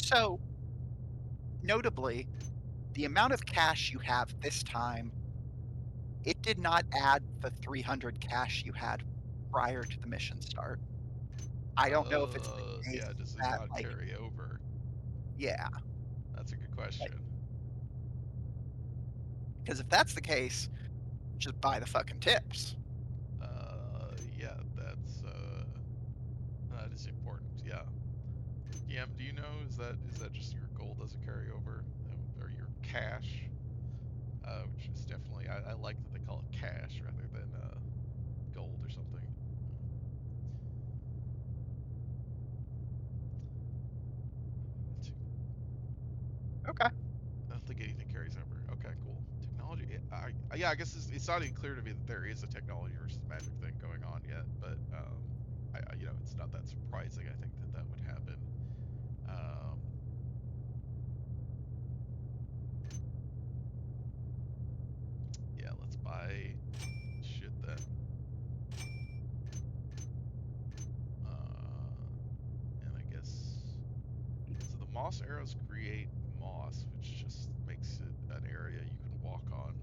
So, notably, the amount of cash you have this time, it did not add the 300 cash you had prior to the mission start. I don't know if it's the case Yeah, does it that, not like, carry over? yeah, That's a good question. because if that's the case, just buy the fucking tips. Yeah, that is important. Yeah. DM, do you know, is that just your gold doesn't carry over, or your cash? Which is definitely, I like that they call it cash rather than gold or something. Okay. I don't think anything carries over. Okay, cool. Technology. Yeah, I guess it's not even clear to me that there is a technology versus magic thing going on yet, but it's not that surprising. I think that would happen. Um, yeah, let's buy shit then. And I guess so. The moss arrows create moss, which just makes it an area you can walk on.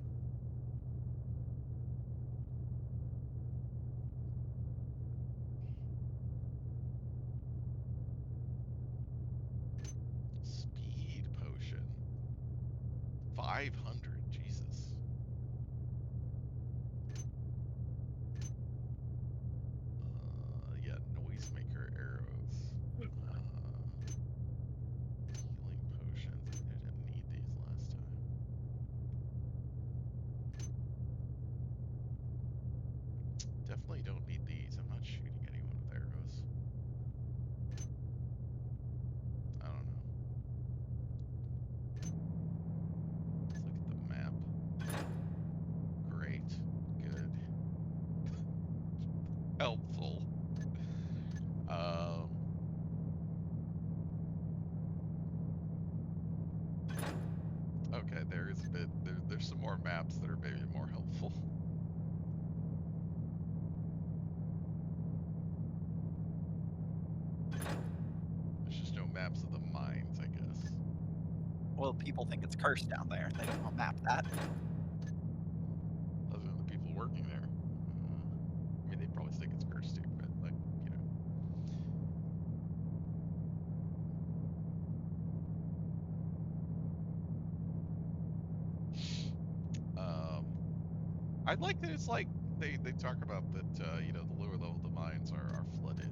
Speed potion. 500. Jesus. Yeah, noisemaker arrows. Healing potions. I didn't need these last time. Definitely don't need these. I'm not shooting anyone with arrows. I don't know. Let's look at the map. Great. Good. Helpful. Okay, there is a bit. There's some more maps that are maybe more helpful. There's just no maps of the mines, I guess. Well, people think it's cursed down there. They don't want to map that. Other than the people working there. I mean, they probably think it's cursed too, but like, you know. I like that it's like they talk about that the lower level of the mines are flooded.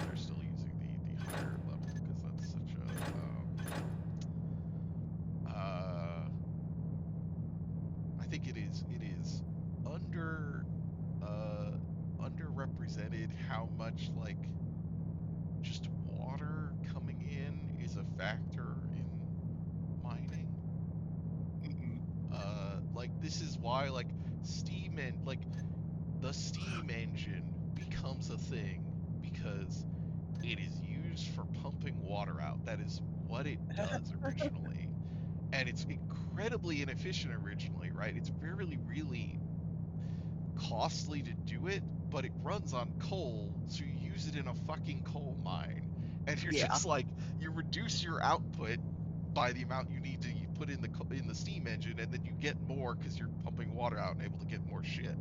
They're still using the higher level because that's such a I think it is underrepresented how much like just water coming in is a factor in mining. Like this is why like the steam engine becomes a thing because it is used for pumping water out. That is what it does originally. And it's incredibly inefficient originally, right? It's really, really costly to do it, but it runs on coal, so you use it in a fucking coal mine. And you're Yeah. just like, you reduce your output by the amount you need to put in the steam engine, and then you get more because you're pumping water out and able to get more shit.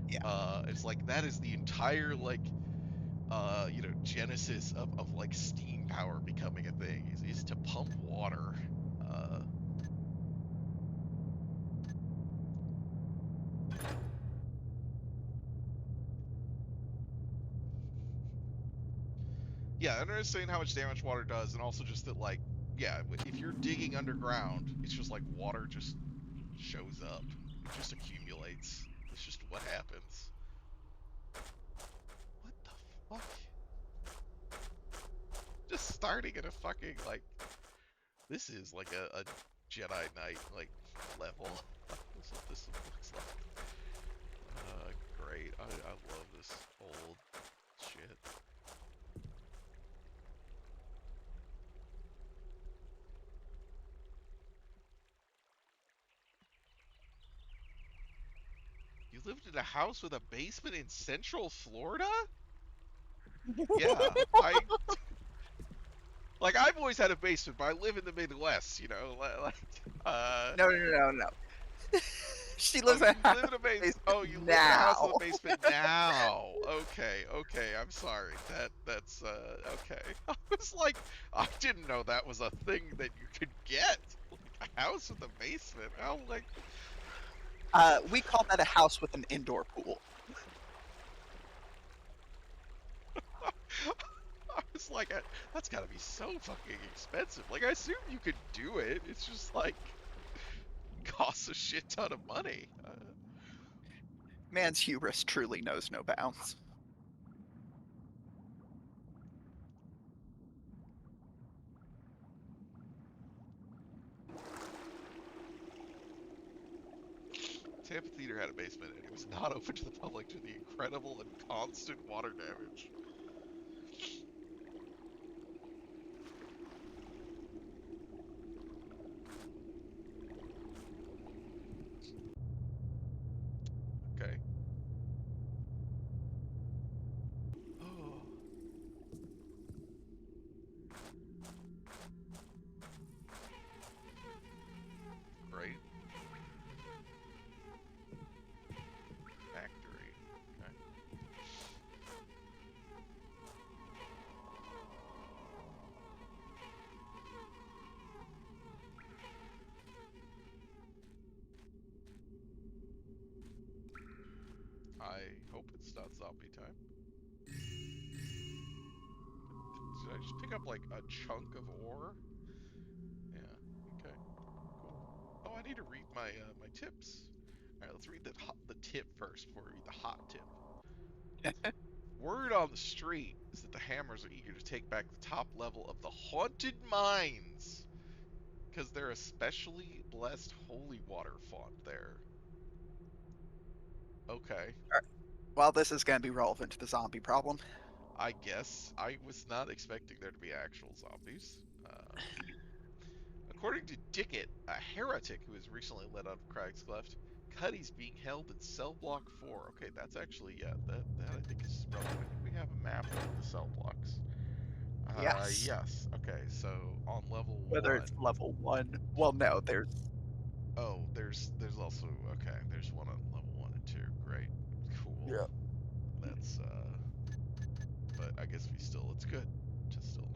Yeah. It's like that is the entire like genesis of like steam power becoming a thing is to pump water. Yeah, I understand how much damage water does, and also just that like yeah, if you're digging underground, it's just like water just shows up. It just accumulates. It's just what happens. What the fuck? Just starting at a fucking, like, this is like a Jedi Knight, like, level. That's what this looks like. Great. I love this old shit. You lived in a house with a basement in Central Florida? Yeah, like, I've always had a basement, but I live in the Midwest, you know, No, no, no, no. She Oh, lives you in a live in a basement Oh, you live in a house now. with a basement now. Okay, okay, I'm sorry. That's okay. I was like, I didn't know that was a thing that you could get. Like, a house with a basement. How, like, We call that a house with an indoor pool. I was like, that's gotta be so fucking expensive. Like, I assume you could do it. It's just like costs a shit ton of money. Man's hubris truly knows no bounds. Tampa Theater had a basement, and it was not open to the public due to the incredible and constant water damage. Okay. Oh. Great. Factory. Okay. I hope it's not zombie time. Did I just pick up like a chunk of ore? Yeah. Okay. Cool. Oh, I need to read my my tips. All right, let's read the tip first before we read the hot tip. Word on the street is that the Hammers are eager to take back the top level of the Haunted Mines because they're a specially blessed holy water font there. Okay. Well, this is going to be relevant to the zombie problem. I guess I was not expecting there to be actual zombies. According to Dickett, a heretic who was recently let out of Crag's Cleft, Cuddy's being held in cell block 4. Okay, that's actually, yeah, that I think is relevant. I think we have a map of the cell blocks. Yes. Yes. Okay, so on level 1. Whether it's level 1. Well, no, there's... Oh, there's also, okay, there's one on level 1 and 2. Great. Cool. Yeah. That's, but I guess it's good to still know.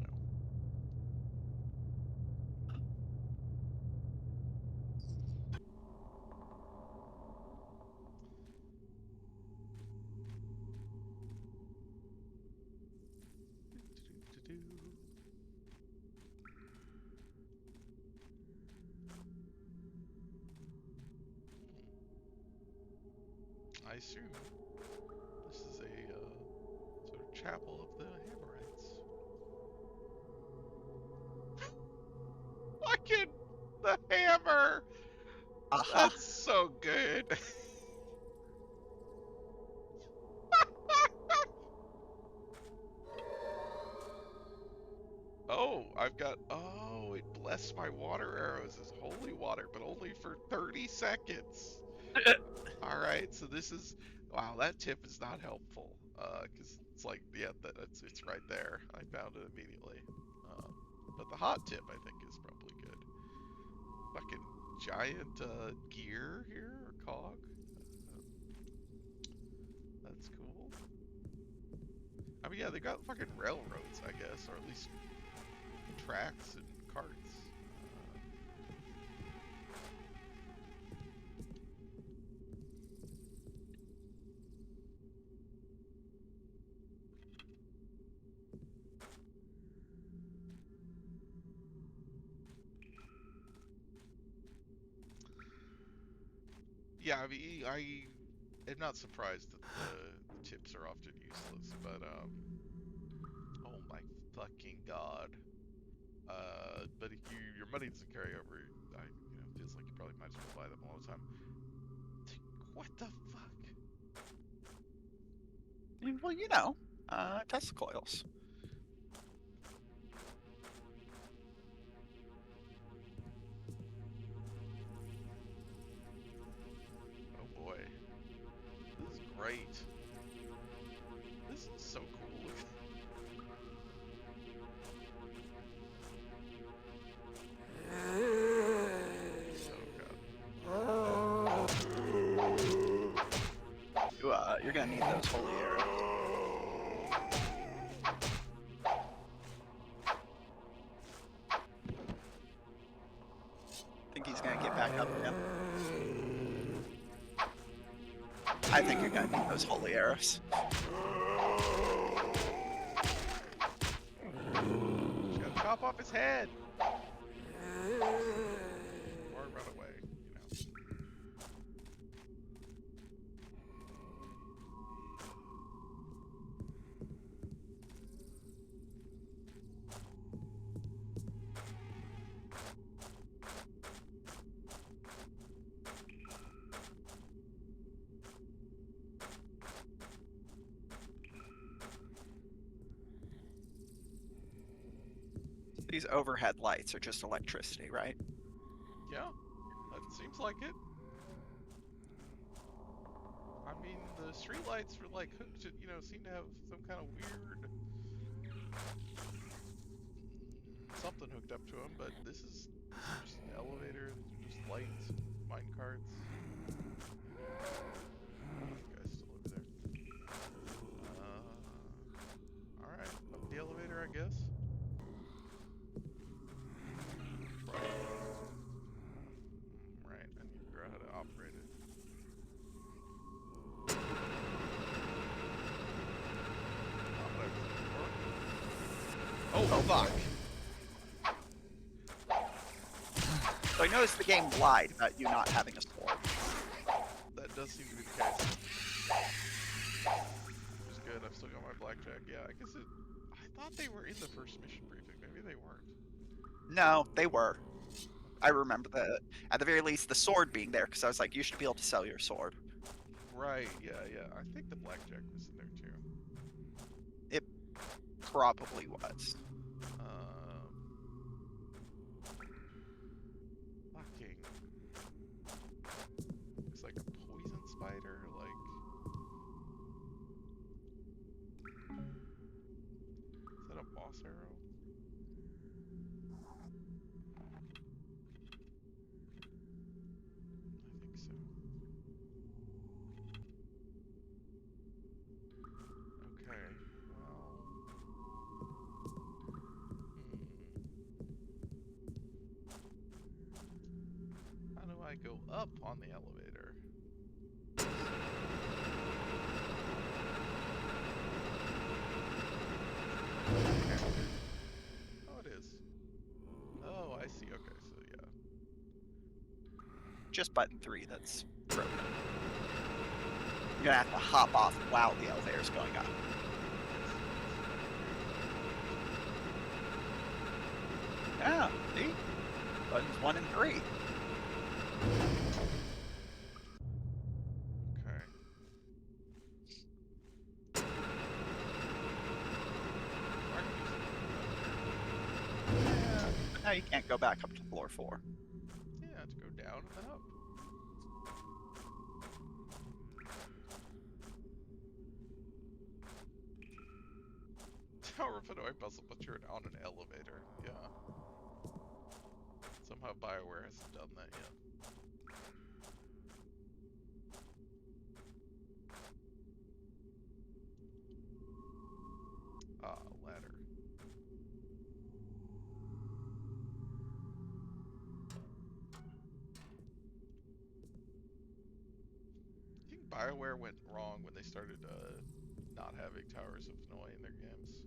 I assume this is a sort of chapel of the Hammerites. Fucking the hammer! Aha. That's so good. Oh, oh, it blessed my water arrows as holy water, but only for 30 seconds. Alright, so this is, wow, that tip is not helpful, because it's like, yeah, it's right there. I found it immediately. But the hot tip, I think, is probably good. Fucking giant, gear here, or cog. That's cool. I mean, yeah, they got fucking railroads, I guess, or at least tracks and carts. Yeah, I mean, I am not surprised that the tips are often useless, but oh my fucking god. But if your money doesn't carry over, feels like you probably might as well buy them all the time. What the fuck? Well, Tesla coils. Oh boy. This is great. This is so cool. You're gonna need those holy arrows. Think he's gonna get back up again. I think you're gonna need those holy arrows. Just gotta chop off his head. Or run away, These overhead lights are just electricity, right? Yeah, that seems like it. I mean, the street lights were like hooked to, seem to have some kind of weird something hooked up to them, but this is just an elevator, just lights, mine carts. Guy's still over there. Alright, up the elevator, I guess. Right, I need to figure out how to operate it. Oh fuck. So I noticed the game lied about you not having a sword. That does seem to be the case. Which is good, I've still got my blackjack. Yeah, I guess I thought they were in the first mission briefing. Maybe they weren't. No, they were. I remember at the very least, the sword being there, because I was like, you should be able to sell your sword. Right, yeah. I think the blackjack was in there too. It probably was. Fucking. Looks like a poison spider, like. Is that a boss arrow? I think so. Okay, well. How do I go up on the elevator? Oh, it is. Oh, I see. Okay, so yeah. Just button 3 that's broken. You're gonna have to hop off while the elevator's going up. Yeah, see? Buttons 1 and 3. Okay. But now you can't go back up to floor 4. Yeah, to go down and then up. Tower of Hanoi puzzle, but you're on an elevator. Yeah. Somehow BioWare hasn't done that yet. Ah, ladder. I think BioWare went wrong when they started not having Towers of Hanoi in their games.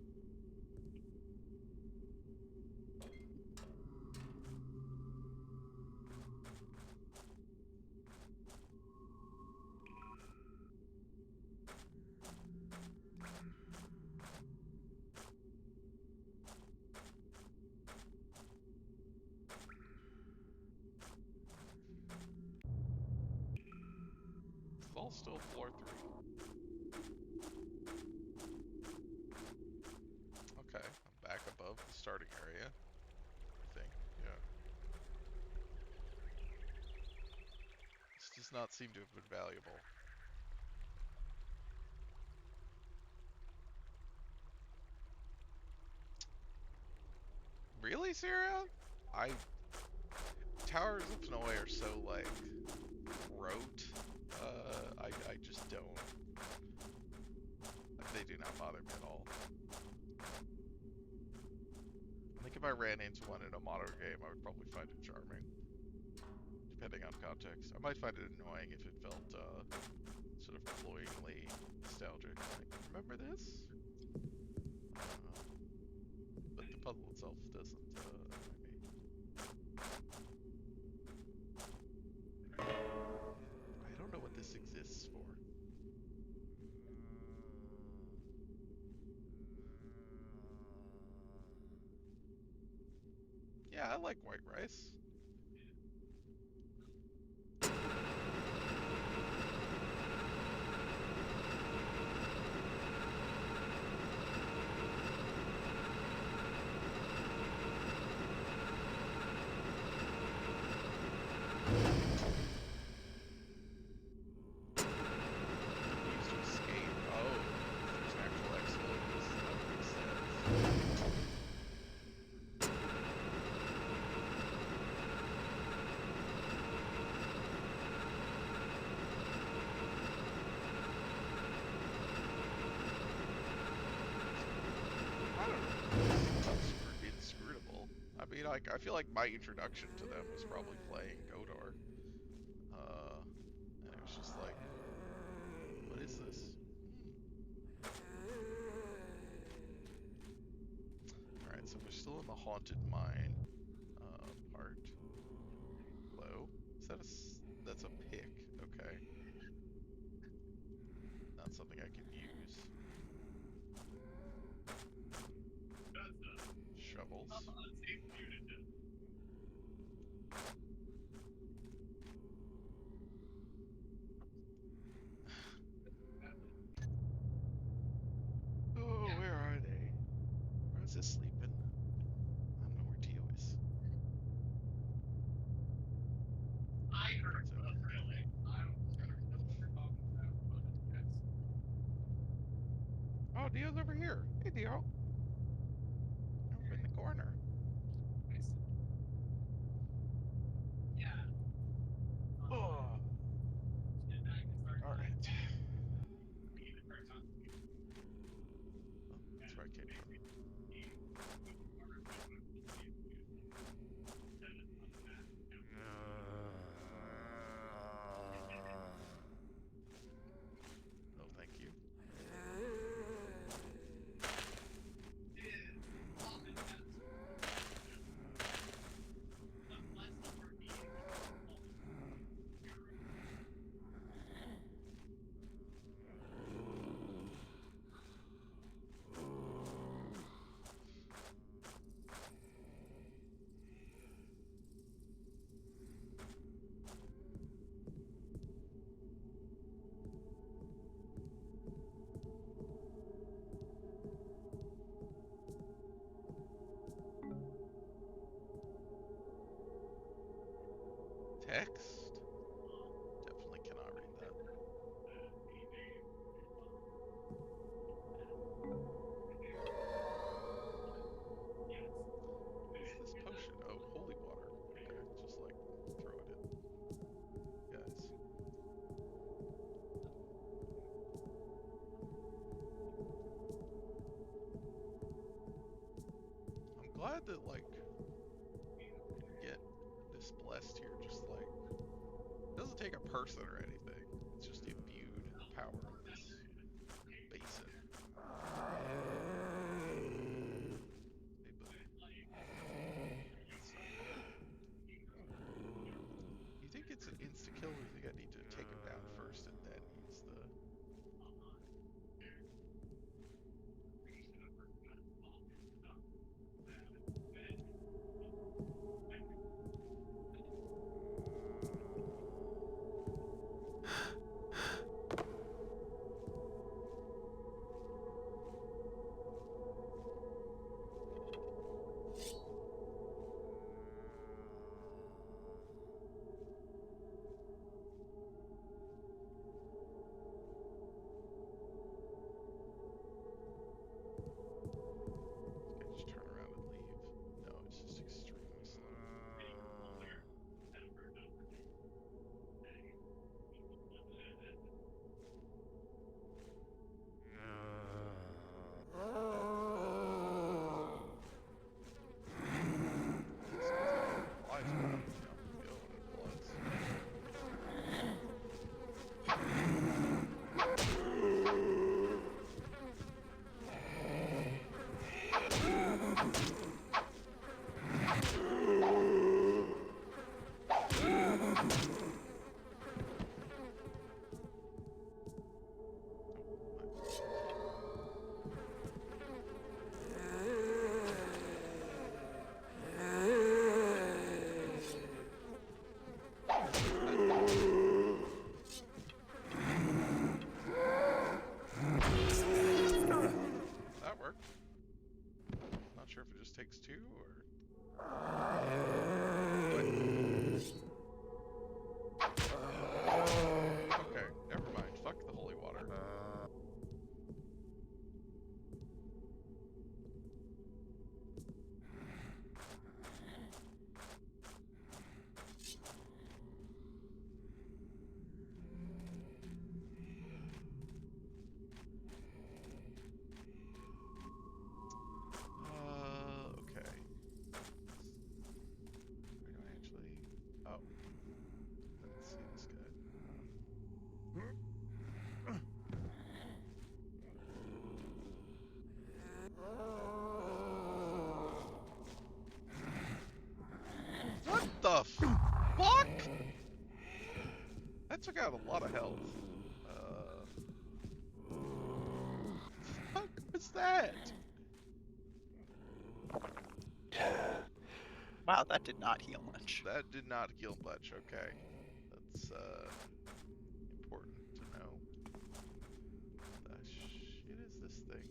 still floor 3. Okay, I'm back above the starting area. I think, yeah. This does not seem to have been valuable. Really, Syria? Towers of Panoy are so, like, rote. I just don't. They do not bother me at all. I think if I ran into one in a modern game, I would probably find it charming. Depending on context. I might find it annoying if it felt, sort of cloyingly nostalgic. Like, remember this? But the puzzle itself doesn't, annoy me. I don't know what this exists for. Yeah, I like white rice. Used to escape. Oh, there's an actual explodes. That makes sense. I don't know. It's super inscrutable. I mean, like, I feel like my introduction to them was probably playing Godor. And it was just like, what is this? Alright, so we're still in the haunted mine part. Hello? Is that that's a pick. Okay. Not something I can use. Shovels. Oh, where are they? Where is this sleeping? I don't know where Dio is. Oh, Dio's over here. Hey, Dio. Over in the corner. Oh. All right. Oh, that's where I came from. No, thank you. Text? Definitely cannot read that. What's this potion? Oh, holy water. Okay, just like throw it in. Guys. I'm glad that, like, you can get this blessed here, just like, it doesn't take a person or anything. It's just imbued in the power of this basin. Hey, buddy. You think it's an insta-kill, or do you think I need to take him down first and then use the... fuck? That took out a lot of health. Fuck was that? Wow, that did not heal much. That did not heal much. Okay, that's important to know. What the shit is this thing?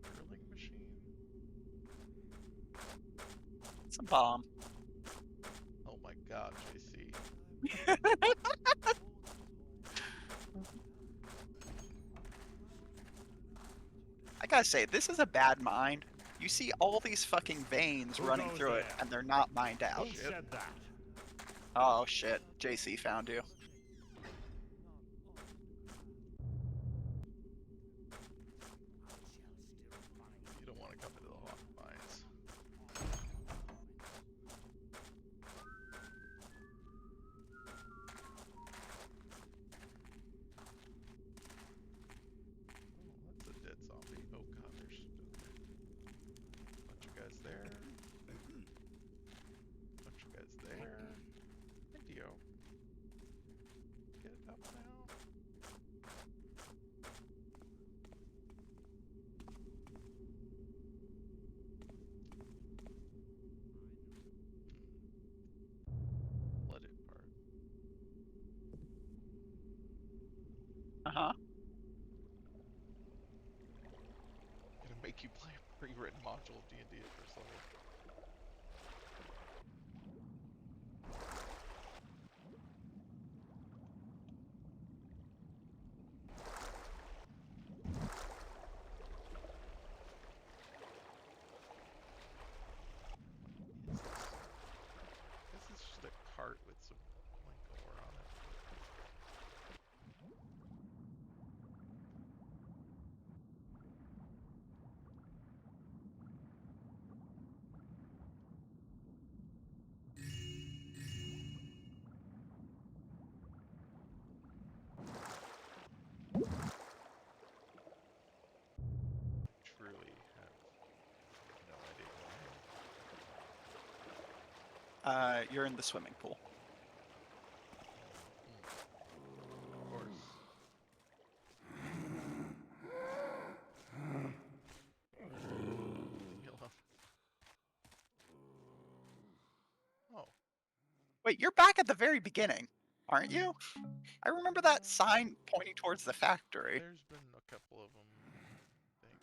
Drilling machine? It's a bomb. Oh my god, JC. I gotta say, this is a bad mine. You see all these fucking veins Who running goes through it, there? and they're not mined out. Who said that? Oh shit, JC found you. You don't want to come into the hot mines. Oh, that's a dead zombie. Oh god, there's a bunch of guys there. Bunch of guys there. Indio. Get it up now. Let it part. Uh-huh. Gonna make you play a pre-written module of D&D at first level. This is just a cart with some blank ore on it. Truly have no idea where I am. You're in the swimming pool. Of course. Leave me alone. Oh, Wait, you're back at the very beginning, aren't you? I remember that sign pointing towards the factory. there's been a couple of them. I think.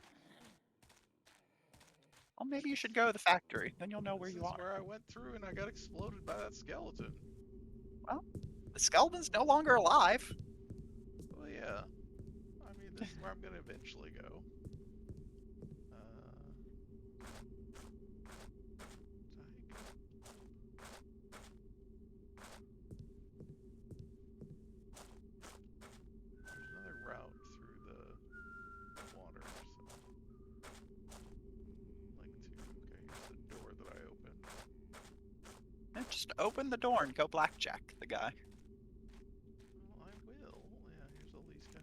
Well, maybe you should go to the factory. Then you'll know where This you is are. where I went through and I got exploded by that skeleton. The skeleton's no longer alive. Well, yeah. I mean, this is where I'm gonna eventually go. There's another route through the water, so. Like to. Okay, here's the door that I opened. Just open the door and go blackjack the guy. Well, I will. Yeah, here's all these guys.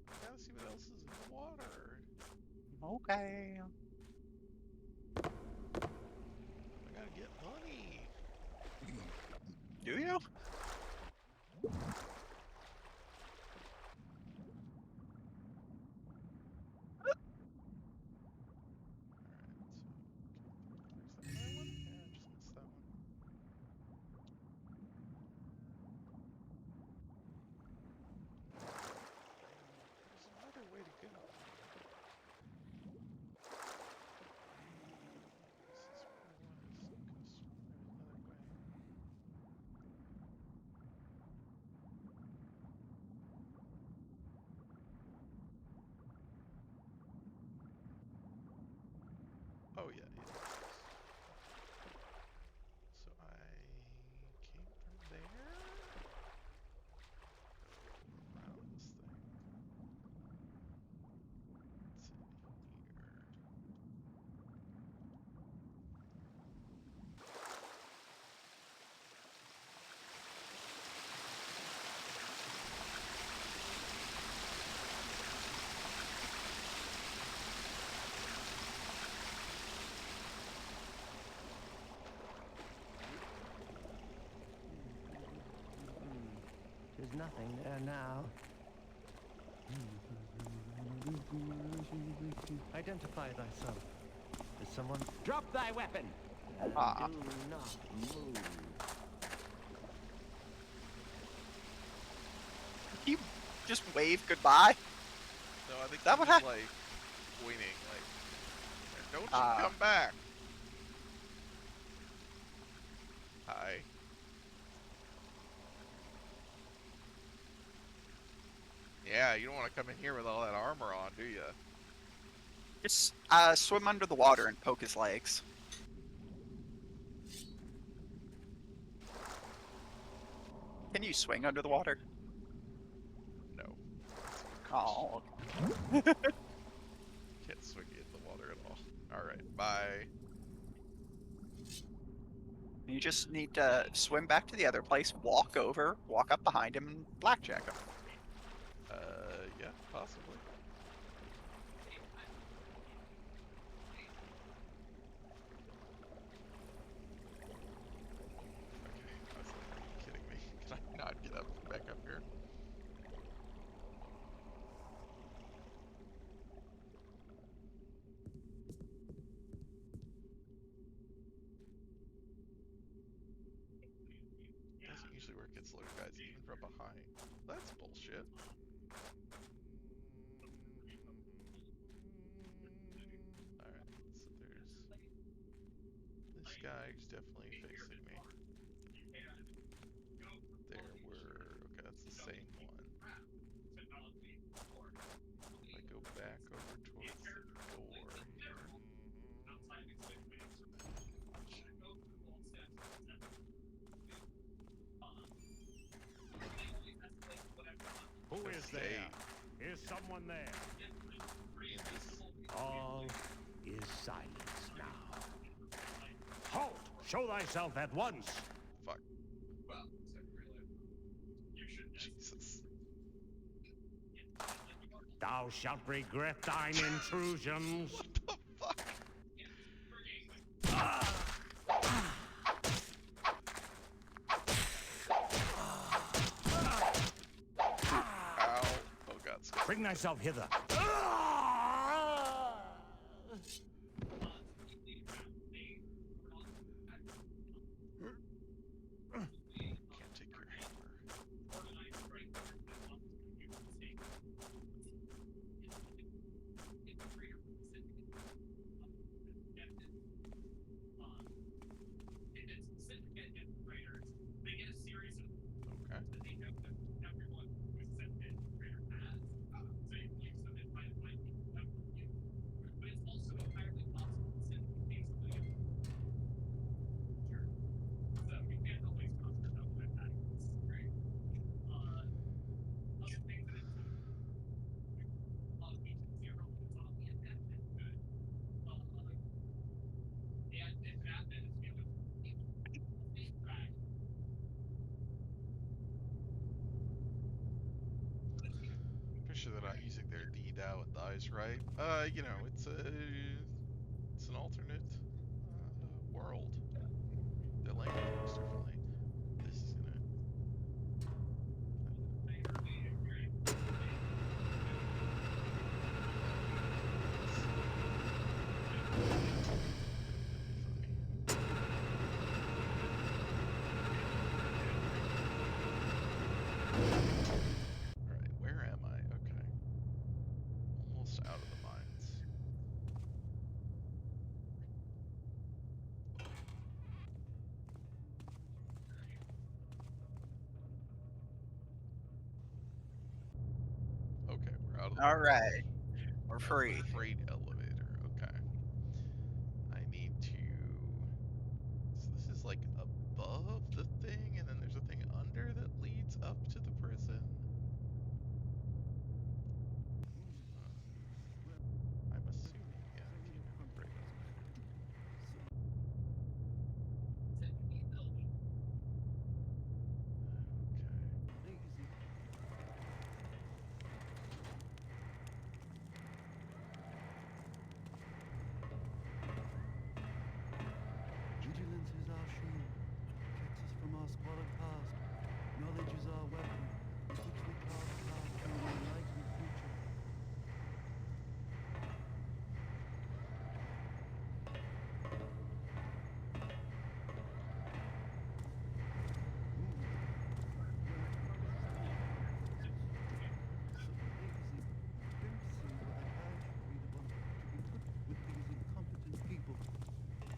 I gotta see what else is in the water. Okay. I gotta get money. Do you? Alright, so. There's that one? Yeah, I just missed that one. There's another way to go. This is where it was. There's another way. Oh yeah, it is. So I came from there. Around this thing. It's in here. There's nothing there now. Identify thyself. Is someone... Drop thy weapon! Ah. Do not move. You just wave goodbye. No, I think That he's what just, hap- like pointing, like, don't you Ah. come back. Hi. Yeah, you don't want to come in here with all that armor on, do you? Just swim under the water and poke his legs. Can you swing under the water? No. Oh. Can't swing in the water at all. Alright, bye. You just need to swim back to the other place, walk over, walk up behind him, and blackjack him. Yeah, possibly. Okay, are you kidding me? Can I not get up back up here? Doesn't usually work against loader guys, even from behind. That's bullshit. Alright, so there's this guy who's definitely facing me. There were... okay, that's the same one. If I go back over towards the door here... Who Gonna is stay there? Is someone there? in this... All is silence now. Halt! Show thyself at once! fuck. Jesus. Thou shalt regret thine intrusions. What the fuck? Ow. Oh god, Scott. Bring thyself hither. Can't take your hammer. Okay. Pretty sure they're not using their D Dow and dies right. You know, it's an alternate world. Their language works differently. This is gonna... Alright, where am I? Okay. Almost out of the mines. Okay, we're out of the All mines. right, we're Now, free. freight elevator. Okay. I need to... so this is like above the thing, and then there's a thing under that leads up to the prison? I'm assuming, yeah, I came in the freight elevator. Okay.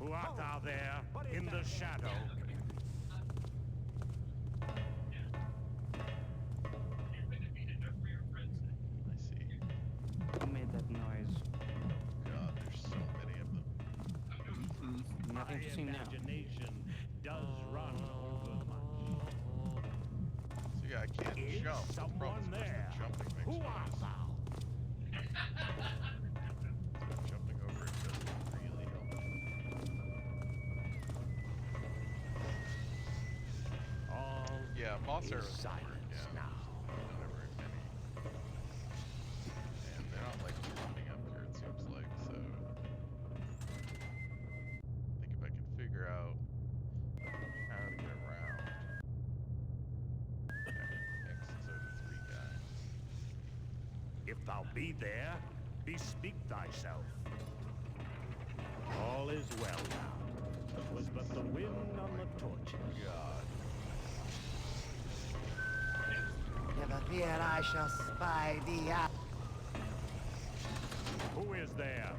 Who art thou there, in the shadow? I see. Who made that noise? God, there's so many of them. Nothing to see now. Imagination does run over much. So yeah, I can't Is jump. The problem someone is, of course, there? the jumping makes Who noise. art thou? So jumping over it doesn't really help. All Yeah, Moss is Arrows don't work, silence yeah. now. There's not very many. And they're not like running up here, it seems like, so. I think if I can figure out how to get around. Okay, X's are the 3 guys. If thou be there, bespeak thyself. All is well now. 'Twas but the wind on the torches. God. Never fear, I shall spy thee out. Who is there?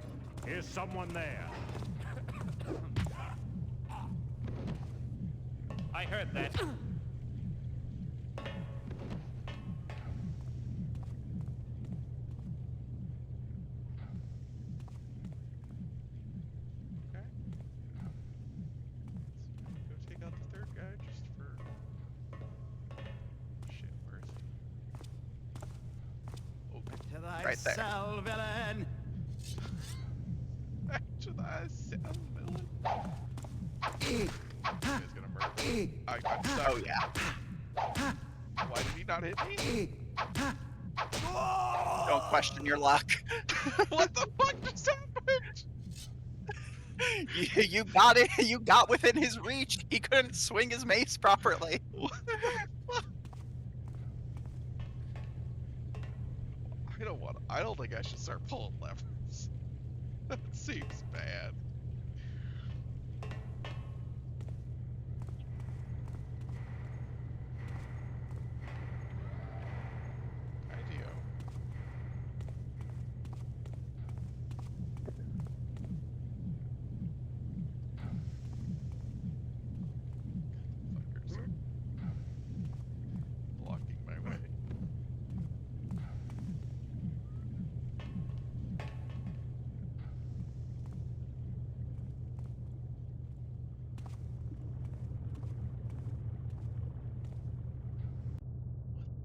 Is someone there? I heard that. Okay. Let's go take out the 3rd guy just for. Shit, where is he? Okay. To Right there. thyself, villain. Back to the cell, villain. You guys gonna murder me? I got stuck. Oh yeah. Why did he not hit me? Don't question your luck. What the fuck just happened? You got it. You got within his reach. He couldn't swing his mace properly. What the fuck? I don't think I should start pulling levers. That seems bad. Idea. Fuckers. Blocking my way.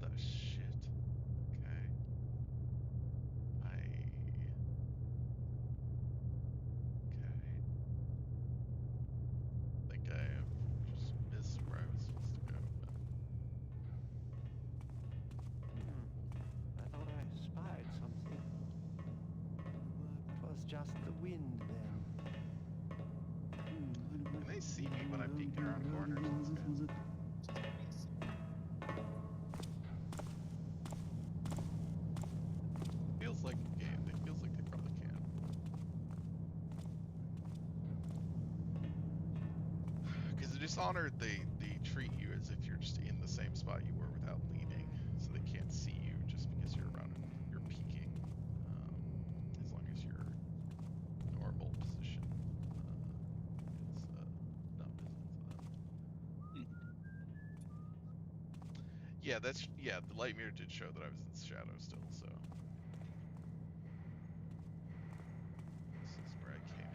What the shit? Okay. Okay. Think I have just missed where I was supposed to go, but I thought I spied something. Well, 'twas just the wind then. can they see me when I'm peeking around corners? These guys? Feels like it feels like they probably can. Because the Dishonored, they treat you as if you're just in the same spot you were without leaving, so they can't see you just because you're around and you're peeking. As long as you're normal position, it's not visible to them. Yeah, the light mirror did show that I was in shadow still, so. This is where I came.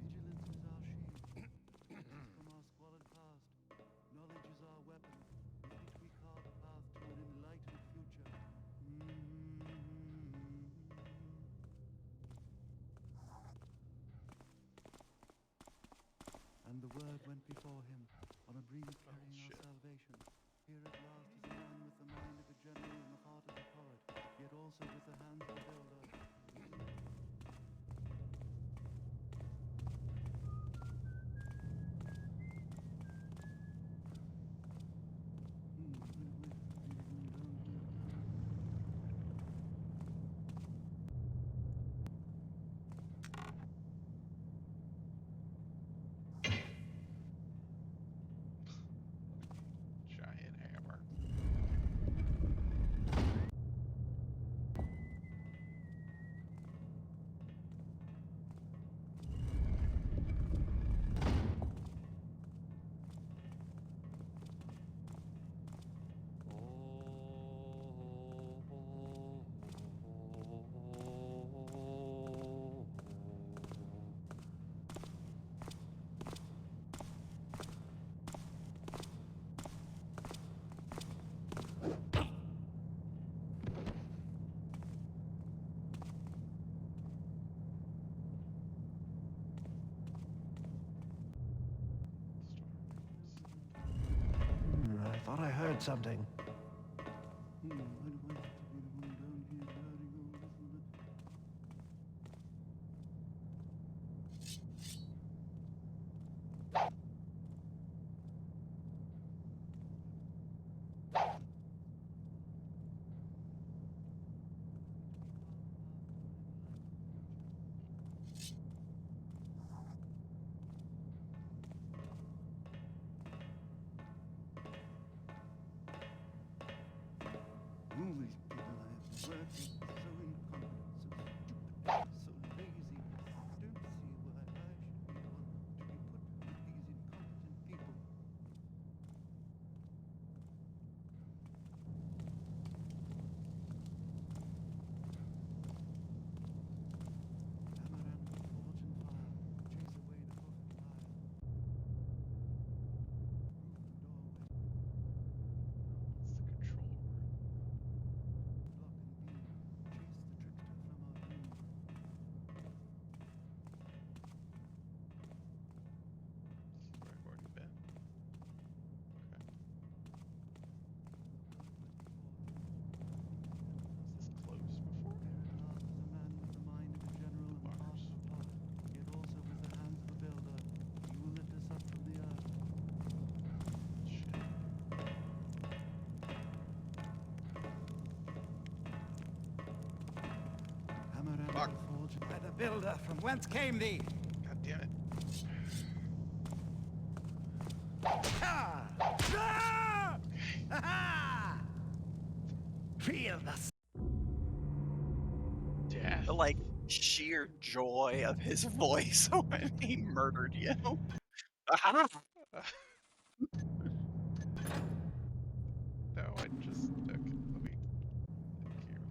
Vigilance is our shield. From our squalid past, knowledge is our weapon, with which we carve a path about something. What's the control room? This is where I've already been. Okay. Was this closed before? The bars. Shit. Fuck. By the builder, from whence came thee? God damn it. Ah! Ah! Ah! Feel the Death. The like sheer joy of his voice when he murdered you. Ah! No, I just. Okay, let me. Here.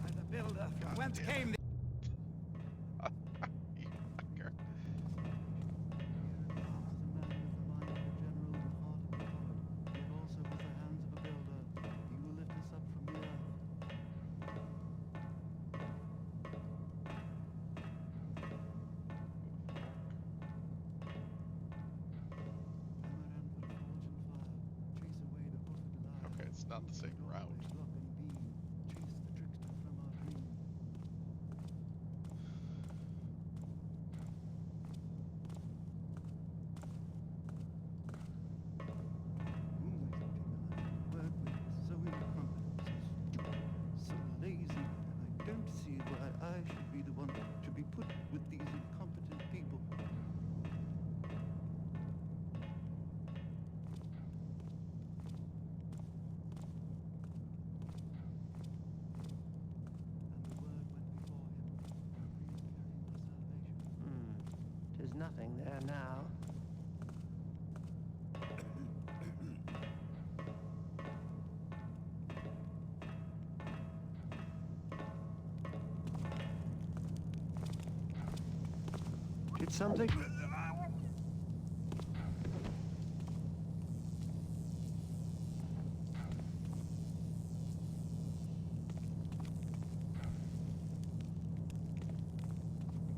by the builder, from whence damn it. came thee? You fucker. Okay, it's not the same route. So lazy, and I don't see why I should be the one to be put with these incompetent people. Tis nothing there now. Did something?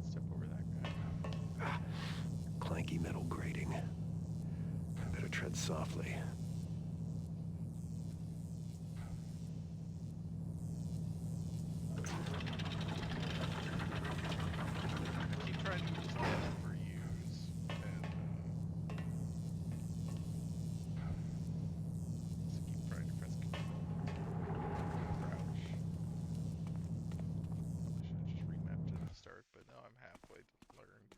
Step over that guy. Clanky metal grating. I better tread softly. Keep trying to use F for use, and just keep trying to press control. Crouch. Probably should have just remapped it at the start, but now I'm halfway learned.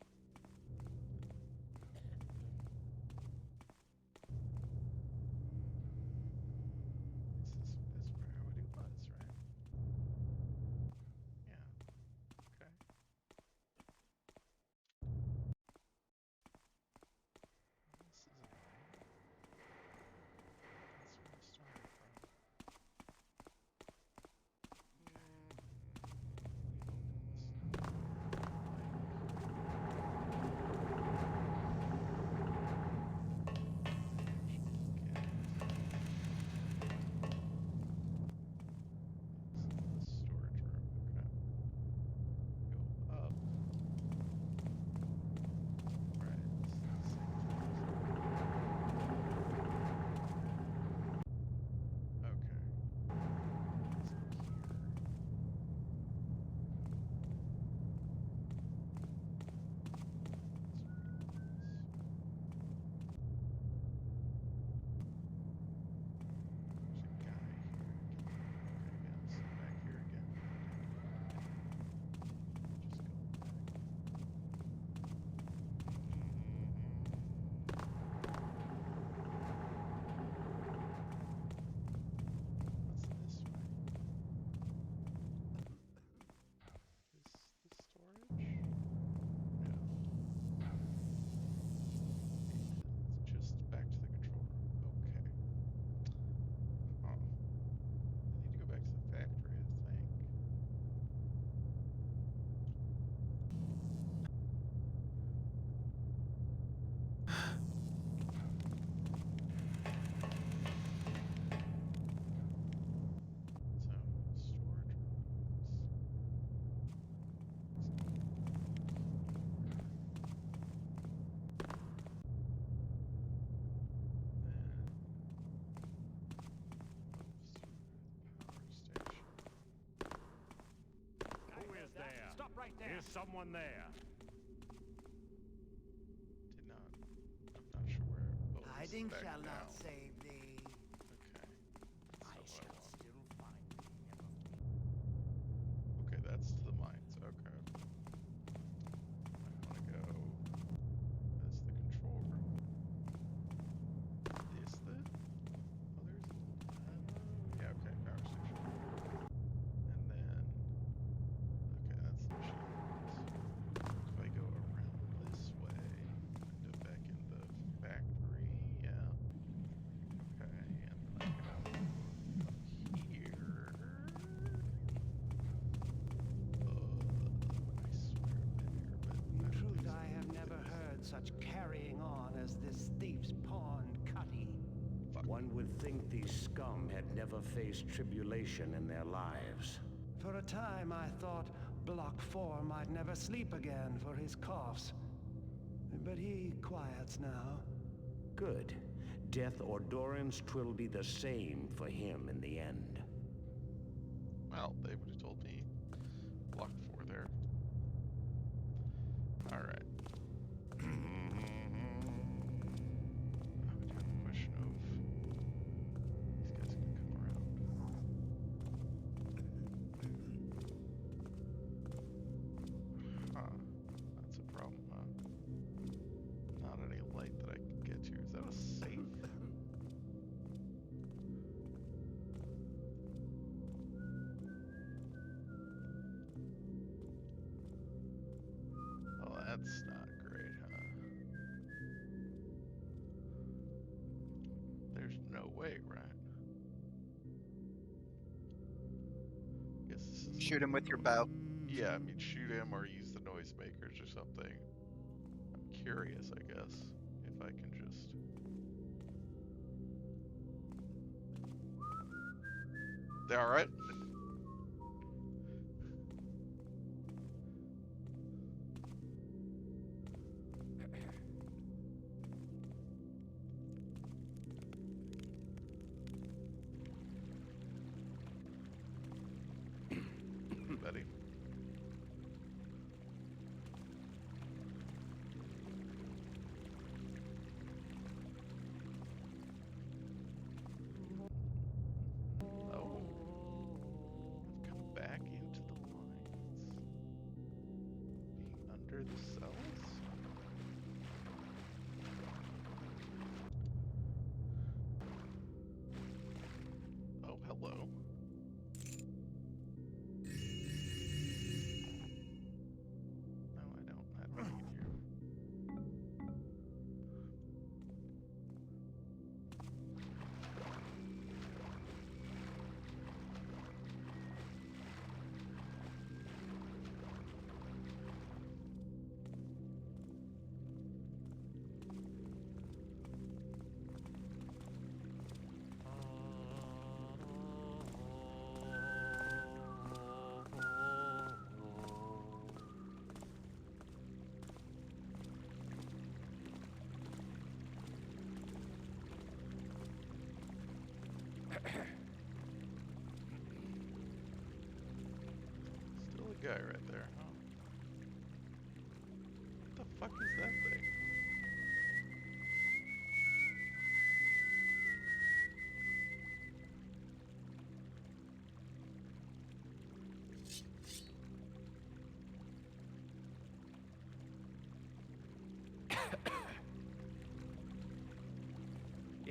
Is someone there? Did not. I'm not sure where. Oh, this is Hiding back shall now. not save thee. Okay. I That's not shall what still find thee. I want. Okay, that's to the mines. Okay. I want to go. That's the control room. Is the? Oh, there's a little. Yeah. Okay. Power station. And then. Okay, that's the machine. If I go around this way, end up back in the factory. Yeah. Okay, and then I go here. I swear I've been here, but I In don't truth, think so. I have never heard such carrying on as this thief's pawn, Cutty. Fuck. One would think these scum had never faced tribulation in their lives. For a time, I thought Block 4 might never sleep again for his coughs. But he quiets now. Good. Death or durance, 'twill be the same for him in the end. Well, they would have told me block 4 there. Alright. I would have a question of these guys can come around. Huh. That's a problem, huh? Not any light that I can get to. Is that a safe? Oh, that's not great, huh? There's no way, right? Guess this is. Shoot him with your bow. Yeah, I mean, shoot him or use the noisemakers or something. I'm curious, I guess, if I can just. They all right? Buddy. Oh. Come back into the lines. Being under the cells? Oh, hello. No, I don't. I don't need you. Still a guy right there, huh? What the fuck is that thing?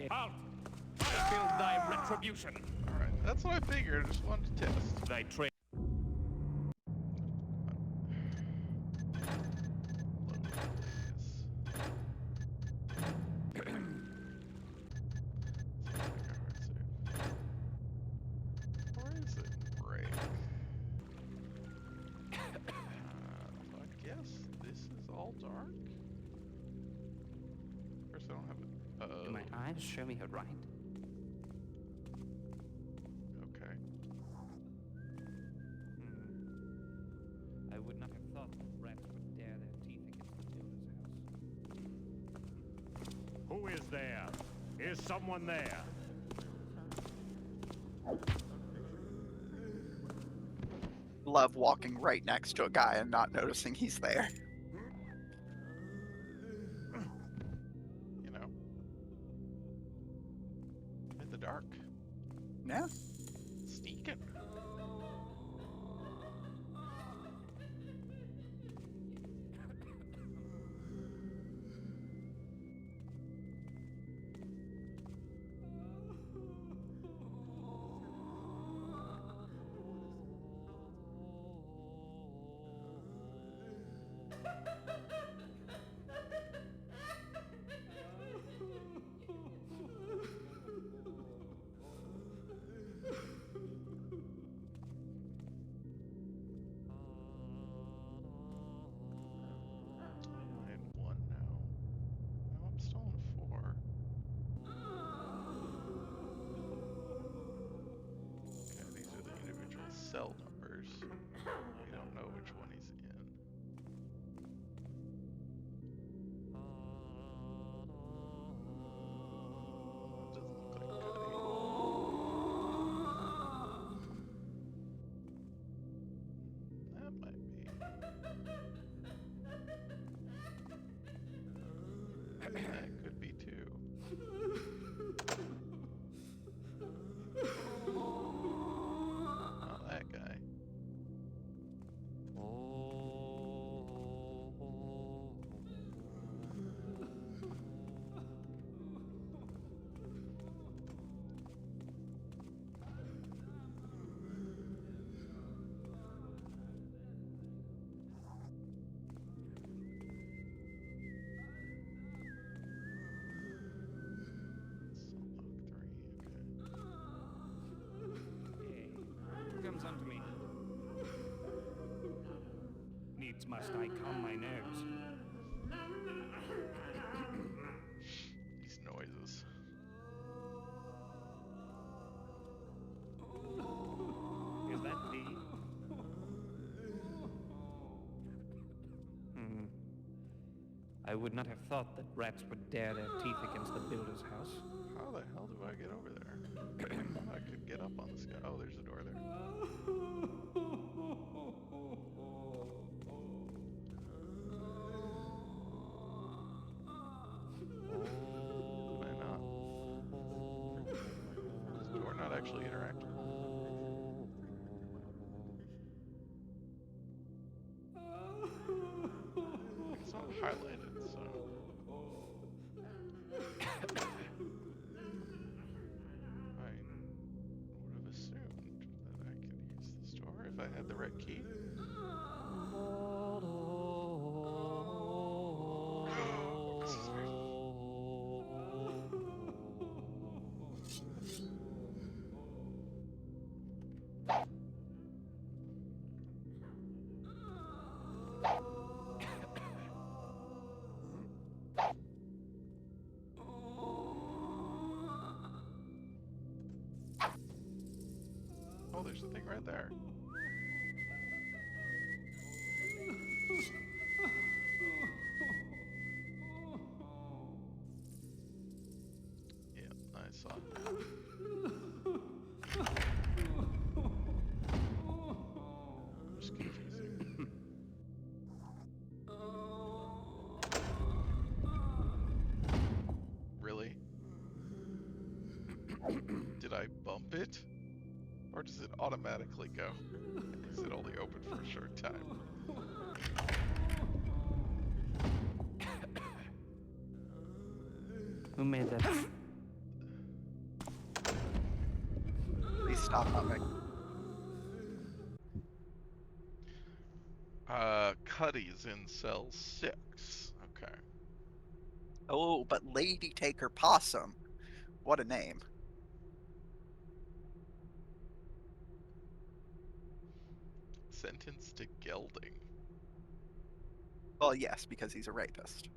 Halt! I feel thy retribution. Alright, that's what I figured. I just wanted to test. Thy trade. Load this. Or is it break? I guess this is all dark? Of course I don't have it. Do my eyes show me right? Okay. I would not have thought that rats would dare their teeth against the builder's house. Who is there? Is someone there? love walking right next to a guy and not noticing he's there. You know, in the dark, Yeah. sneaking. I'm in 1 now. No, I'm still in 4. Okay, these are the individual cell numbers. We don't know which one he's in. That doesn't look like Cuddy. That might be. That could be too. Not that guy. Comes unto me. Needs must I calm my nerves. These noises. Is that thee? I would not have thought that rats would dare their teeth against the builder's house. How the hell do I get over there? I thought I could get up on this guy. Oh, there's a door there. Can I not? Is the door not actually interacting? It's not highlighted, so. I would have assumed that I could use this door if I had the right key. Excuse me. Oh, there's a thing right there. Yeah, I saw that. Just confusing. Really? Did I bump it? Or does it automatically go? Is it only open for a short time? Who made that? Please stop humming. Cuddy's in cell 6. Okay. Oh, but Lady Taker Possum. What a name. Sentenced to gelding. Well, yes, because he's a rapist.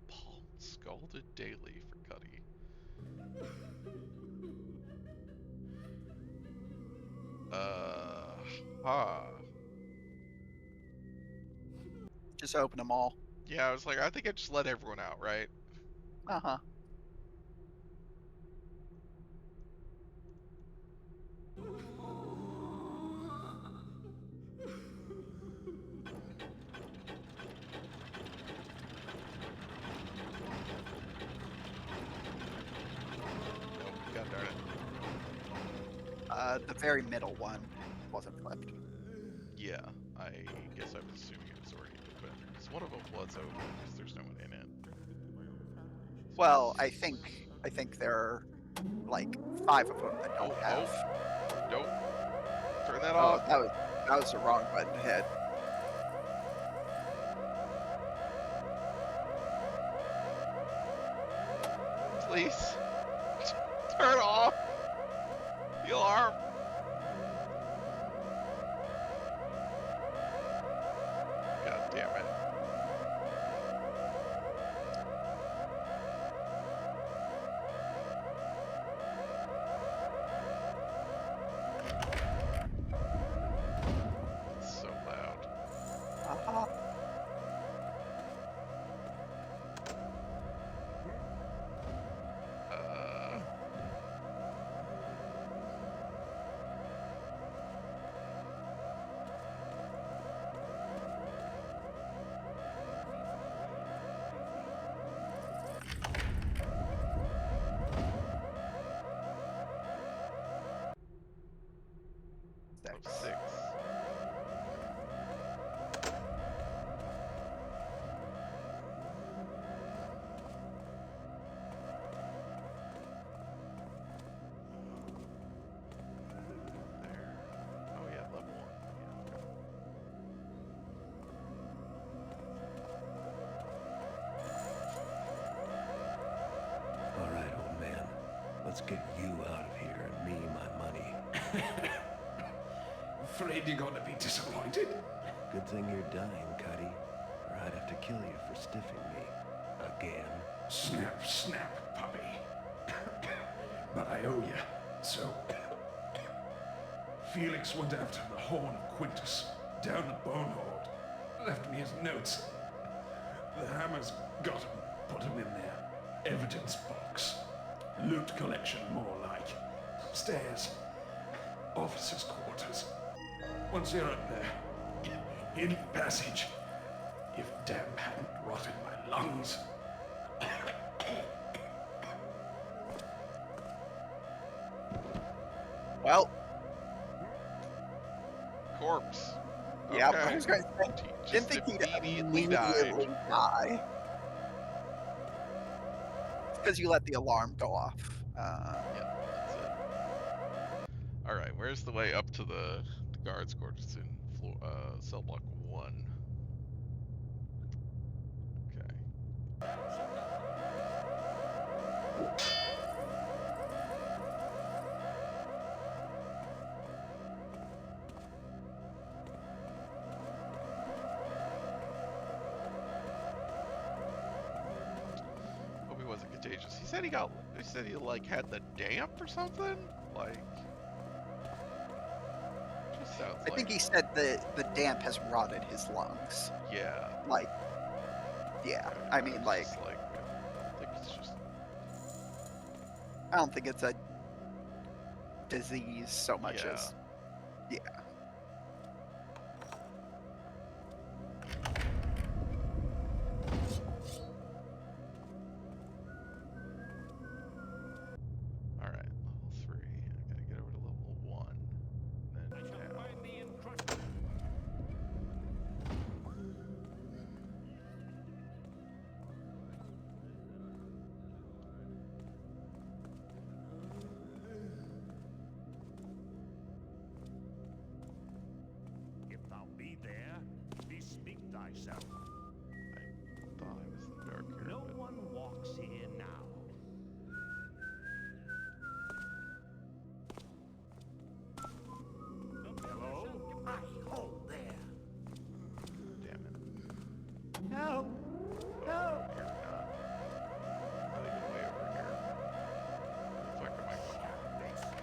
Paul scalded daily for Cuddy. Just open them all. Yeah, I was like, I think I just let everyone out, right? Uh-huh. Nope, god darn it. The very middle one wasn't flipped. Yeah, I guess I was assuming it was already open. Because one of them was open, because there's no one in it. Well, I think there are like 5 of them that don't have. Nope. Turn that Oh, off. that was the wrong button to hit. Please. Turn off the alarm. God damn it. It's so loud. Uh-huh. Six. There. Oh yeah, level 1. Yeah, okay. All right, old man. Let's get you out of here and me my money. Afraid you're gonna be disappointed? Good thing you're dying, Cuddy, or I'd have to kill you for stiffing me. Again. Snap, snap, puppy. But I owe you, so... Felix went after the horn of Quintus, down at Bonehoard. Left me his notes. The Hammers got him, put him in their evidence box. Loot collection, more like. Stairs. Officers' quarters. Once you're up there, in the passage, if damp hadn't rotted my lungs... Well, Corpse. yeah, Okay. I was going to say, Just didn't think he'd immediately immediately died. die. Because you let the alarm go off. Yeah, that's it. Alright, where's the way up to the guards' quarters in cell block 1? Okay. Hope he wasn't contagious. He said he like had the damp or something? Like just sounds I think he said the damp has rotted his lungs. yeah. Like, yeah. I mean, like, Just like I think it's just I don't think it's a disease so much Yeah. as, yeah. alright, level 3. I gotta get over to level 1. Then down. If thou be there, bespeak thyself. I thought I was in the dark here. No but one walks here now. Hello? I hold there. damn it. No. No. You're not. Not even way over here. Where the fuck am I going? They say.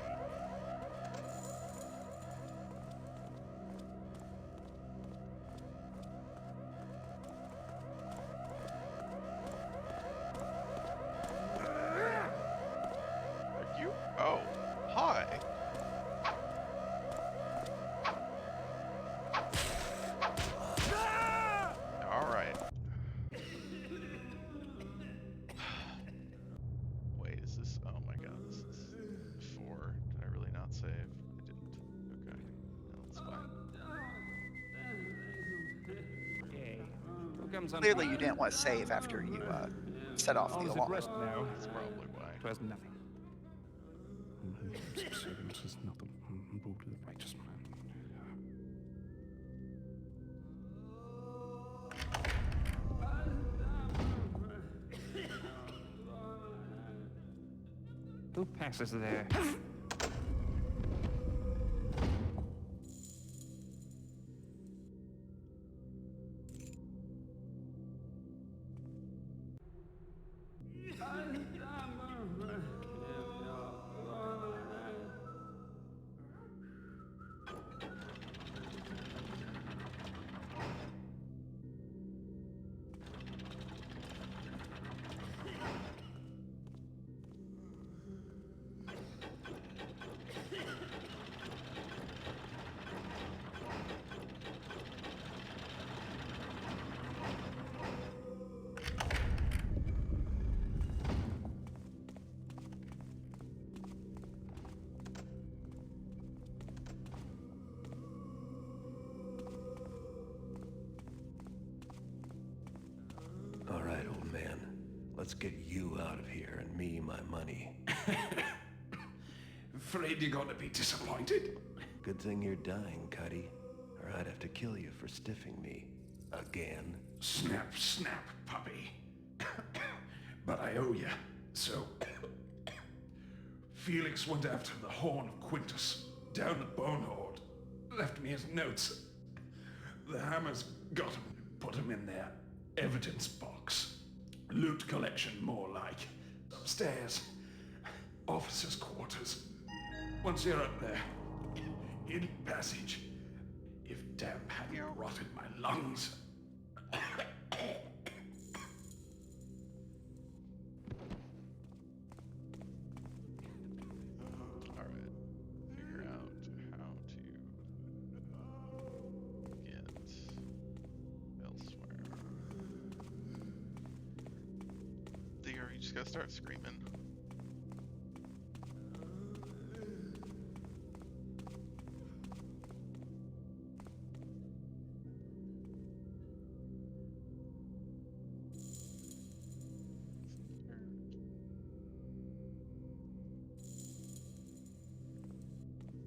comes on. Clearly, you didn't want to save after you set off All the is at alarm. rest now. That's probably why. It was nothing. Subservience is not the rule of the righteous man. Who passes there? All right, old man. Let's get you out of here and me my money. Afraid you're gonna be disappointed? Good thing you're dying, Cuddy. Or I'd have to kill you for stiffing me. Again. Snap, snap, puppy. But I owe you, so... Felix went after the Horn of Quintus, down at Bonehoard. Left me his notes. The Hammers got him, put him in their evidence box. Loot collection, more like. Upstairs. Officers' quarters. Once you're up there, hidden passage. If damp hadn't rotted my lungs. Alright. Figure out how to get elsewhere. There, you just gotta start screaming.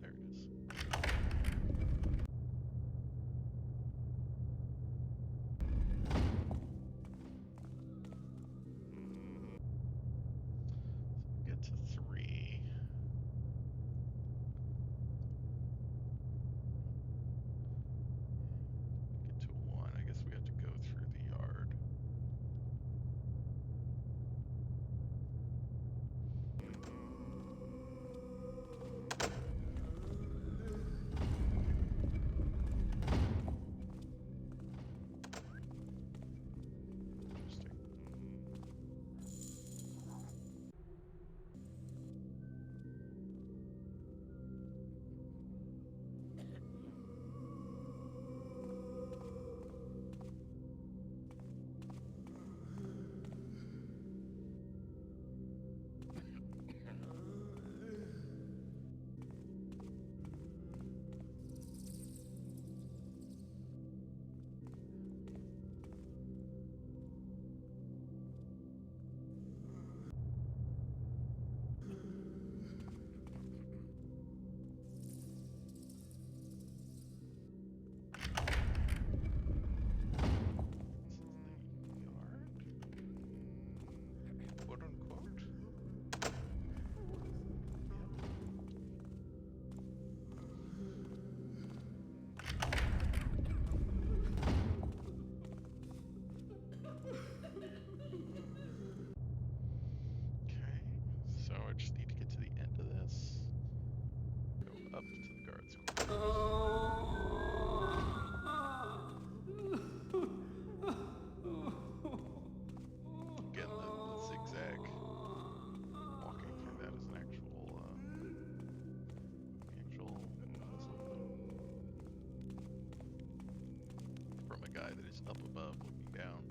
There it is. Get to 3. Get to 1. I guess we have to go through the yard. Interesting. Yard? Quote unquote. Okay, so I just need to get to the end of this. Go up to the guards' quarters. Again, the zigzag walking through that is an actual puzzle from a guy that is up above looking down.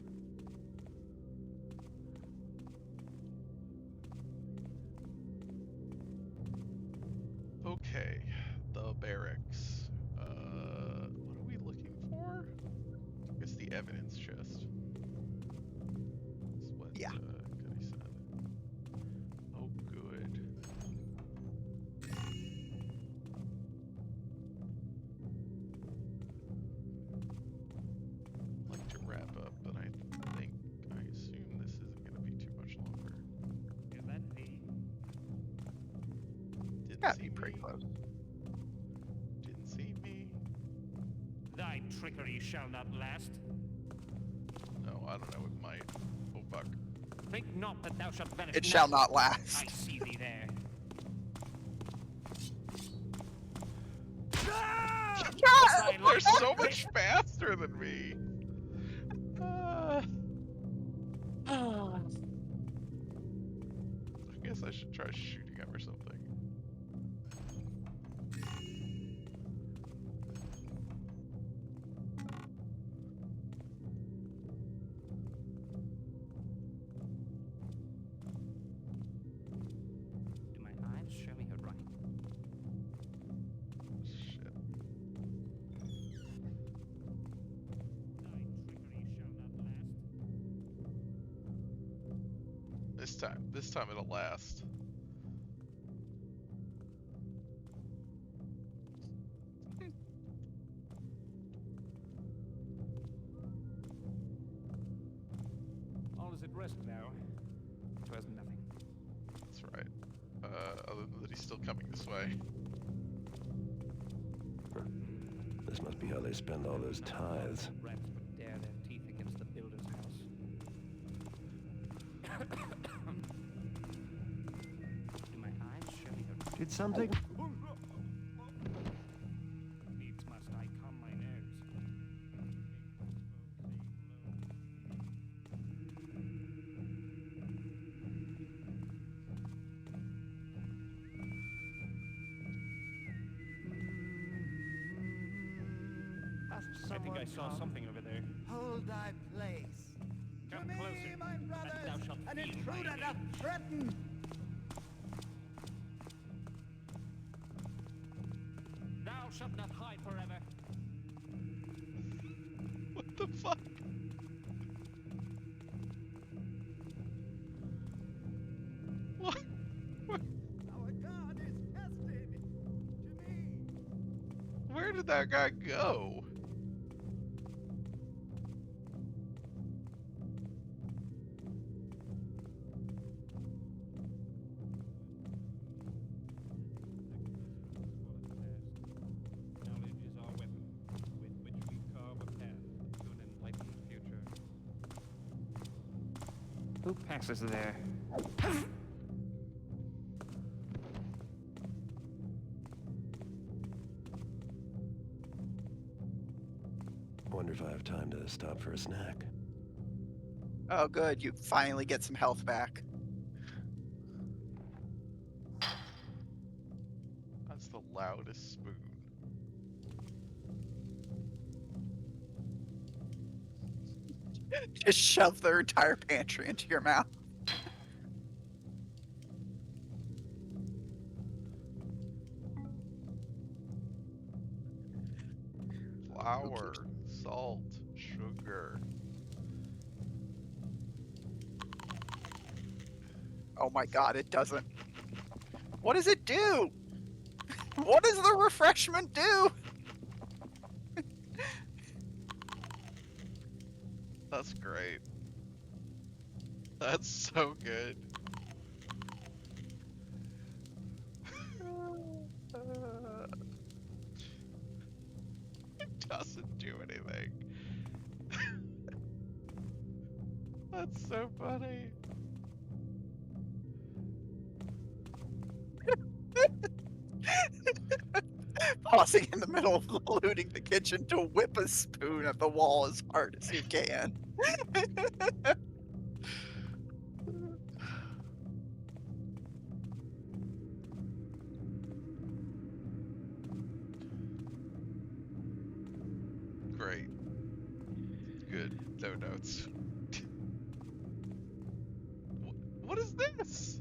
Okay, the barracks. What are we looking for? I guess the evidence chest. Yeah. Goody said. Oh, good. I'd like to wrap up, but I assume this isn't going to be too much longer. Is that me? Didn't Gotta see be pretty me. close. Didn't see me. Thy trickery shall not last. No, I don't know. It might. Oh, fuck. Think not that thou shalt vanish. It shall now. not last. I see thee there. They're so much faster than me. I guess I should try shooting him or something. Do my eyes show me her right? Shit. Thy trickery shall not last. This time it'll last. All is at rest now. 'Twas nothing. That's right. Other than that he's still coming this way. This must be how they spend all those tithes. Rats would dare their teeth against the builder's house. Do my eyes show me her right? Did something? Needs must I calm my nerves. I think I saw something over there. Hold thy place. Come to me, closer, my and brothers, thou shalt an feel my intruder hate. doth threaten. Thou shalt not hide forever. What the fuck? What? Our God is tested. To me. Where did that guy go? Knowledge is our weapon, with which we carve a path to an enlightened future. Who passes there? Wonder if I have time to stop for a snack. Oh, good. You finally get some health back. That's the loudest spoon. Just shove their entire pantry into your mouth. Flour, salt, sugar. Oh my god, it doesn't. What does it do? What does the refreshment do? That's great. That's so good. It doesn't do anything. That's so funny. Pausing in the middle of looting the kitchen to whip a spoon at the wall as hard as you can. Great. Good. No notes. What is this?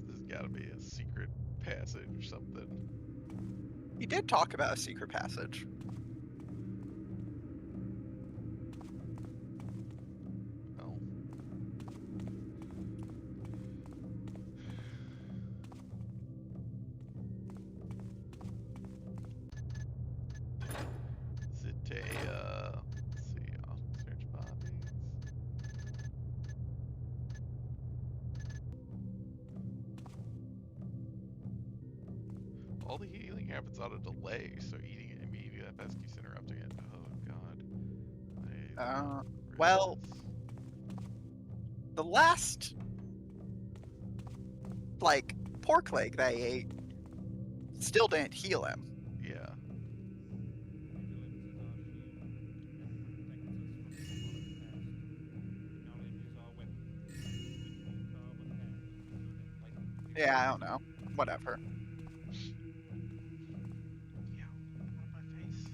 There's gotta be a secret passage or something. He did talk about a secret passage. Oh. Is it a, let's see, I'll search bodies. All the healing happens on a delay, so eating it immediately, that pest keeps interrupting it. Oh god. Well, the last, like, pork leg they ate still didn't heal him. Yeah. Yeah, I don't know. Whatever. Yeah, out of my face.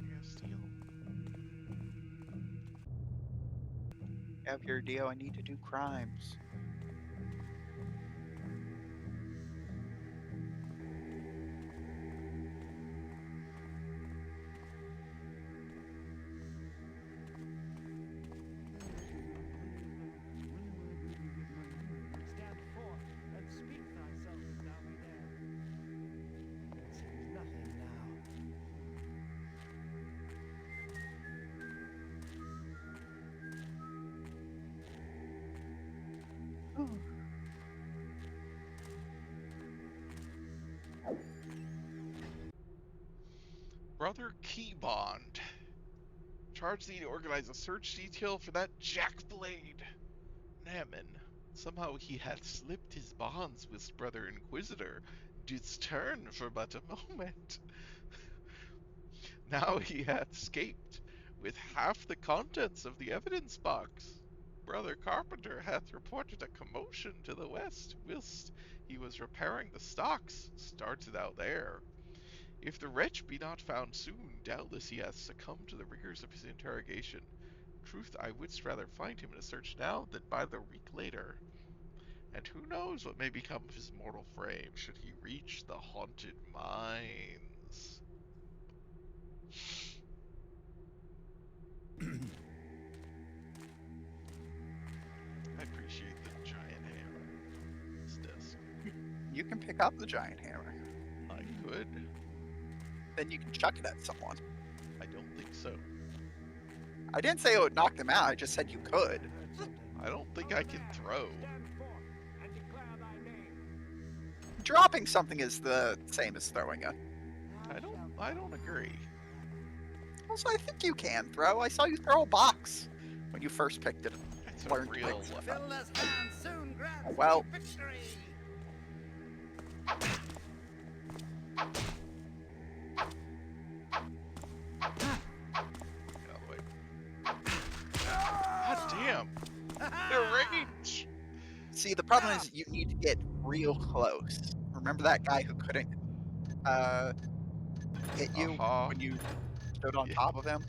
You have steel. Have your deal. I need to do crimes. Stand forth and speak thyself if thou be there. It seems nothing now. Brother Keybond. Charged thee to organize a search detail for that Jackblade. Naman. Somehow he hath slipped his bonds with Brother Inquisitor. Didst turn for but a moment. Now he hath escaped with half the contents of the evidence box. Brother Carpenter hath reported a commotion to the west, whilst he was repairing the stocks. Started out there. If the wretch be not found soon, doubtless he hath succumbed to the rigors of his interrogation. Truth, I wouldst rather find him in a search now than by the week later. And who knows what may become of his mortal frame should he reach the haunted mines. I appreciate the giant hammer. This desk. You can pick up the giant hammer. I could. Then you can chuck it at someone. I don't think so. I didn't say it would knock them out. I just said you could. I don't think I can throw. Stand forth and declare thy name. Dropping something is the same as throwing it. I don't agree. Also, I think you can throw. I saw you throw a box when you first picked it. It's a Learned to real pick weapon. Fiddler's hand soon grants Well- thee victory. Get out of the way. God damn! They're range! See, the problem is you need to get real close. Remember that guy who couldn't hit you Uh-huh. when you stood on Yeah. top of him?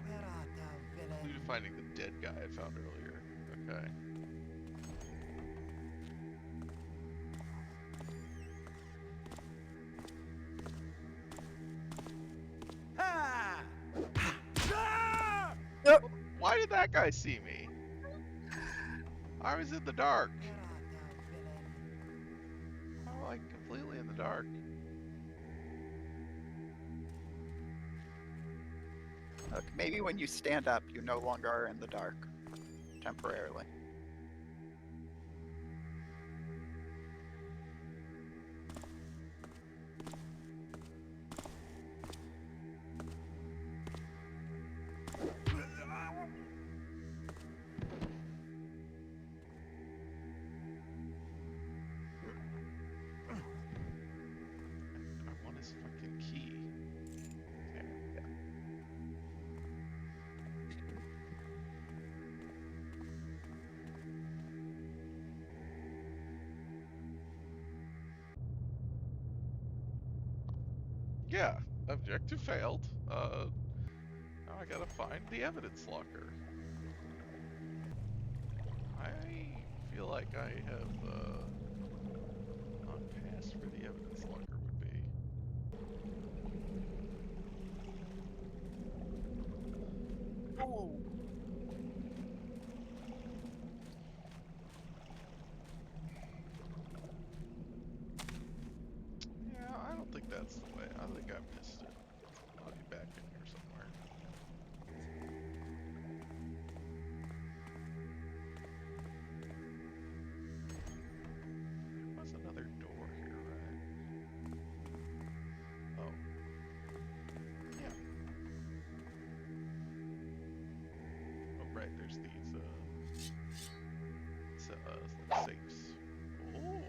Where art thou, Due villain? to finding the dead guy I found earlier. Okay. Ha! Why did that guy see me? I was in the dark. Where art thou, villain? I'm like completely in the dark. Look, maybe when you stand up, you no longer are in the dark. Temporarily. I want his fucking key. Damn it. Yeah, objective failed. Now I gotta find the evidence locker. I feel like I have not passed where the evidence locker would be. Oh. Yeah, I don't think that's the way. I think I missed it. I'll be back in here somewhere. There was another door here, right? Oh. Yeah. Oh, right, there's these, like safes. Oh!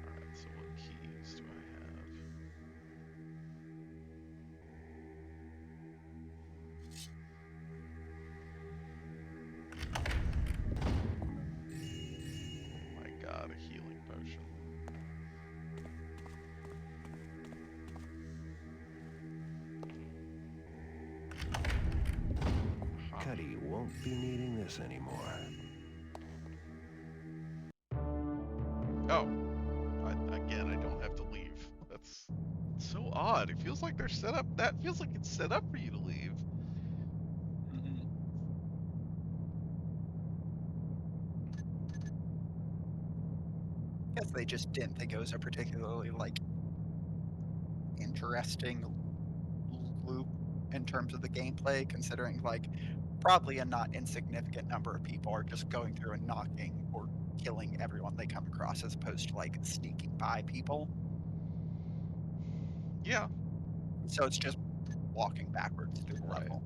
Alright, so what keys do I have? Oh my god, a healing potion. Cuddy won't be needing this anymore. Oh, again, I don't have to leave. That's so odd. It feels like they're set up. That feels like it's set up for you to leave. Guess they just didn't think it was a particularly like interesting loop in terms of the gameplay, considering like probably a not insignificant number of people are just going through and knocking or killing everyone they come across, as opposed to like sneaking by people. Yeah. So it's just walking backwards through the Right. level.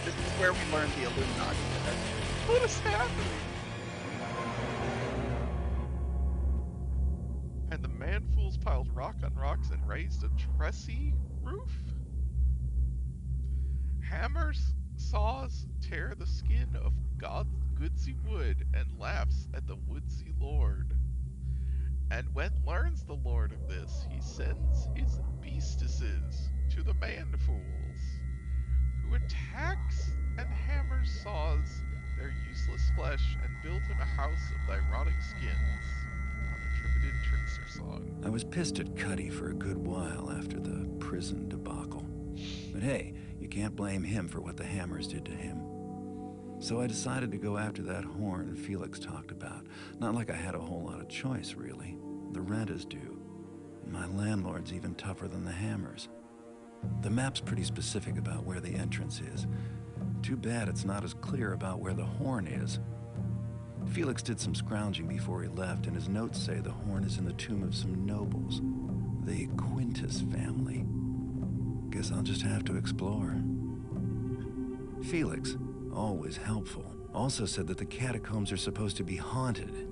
This is where we learn the Illuminati. What is happening? And the man fools piled rock on rocks and raised a tressy roof? Hammers, saws tear the skin of Goodsey Wood and laughs at the Woodsey Lord. And when learns the Lord of this, he sends his beastises to the man fools, who attacks and hammers saws their useless flesh and build him a house of thy rotting skins. Unattributed trickster song. I was pissed at Cuddy for a good while after the prison debacle. But hey, you can't blame him for what the Hammers did to him. So I decided to go after that horn Felix talked about. Not like I had a whole lot of choice, really. The rent is due. My landlord's even tougher than the Hammers. The map's pretty specific about where the entrance is. Too bad it's not as clear about where the horn is. Felix did some scrounging before he left, and his notes say the horn is in the tomb of some nobles. The Quintus family. Guess I'll just have to explore. Felix, always helpful, also said that the catacombs are supposed to be haunted.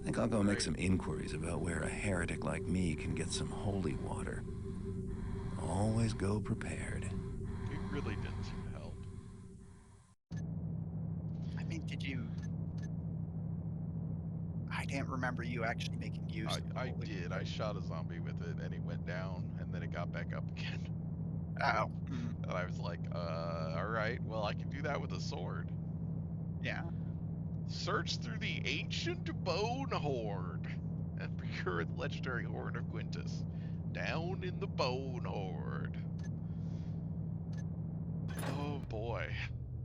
I think I'll go make some inquiries about where a heretic like me can get some holy water. Always go prepared. It really didn't seem to help. I mean, did you... I didn't remember you actually making use of I holy did. I shot a zombie with it, and it went down, and then it got back up again. Oh. And I was like, alright, well, I can do that with a sword. Yeah. Search through the ancient bone hoard and procure the legendary horn of Quintus. Down in the bone hoard. Oh boy.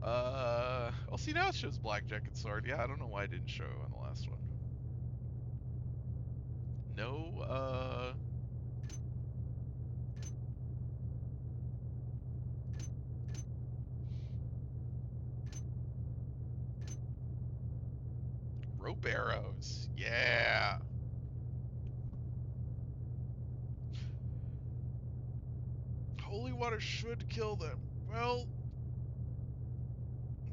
Well, see, now it shows blackjack and sword. Yeah, I don't know why it didn't show on the last one. No, rope arrows. Yeah. Holy water should kill them. Well,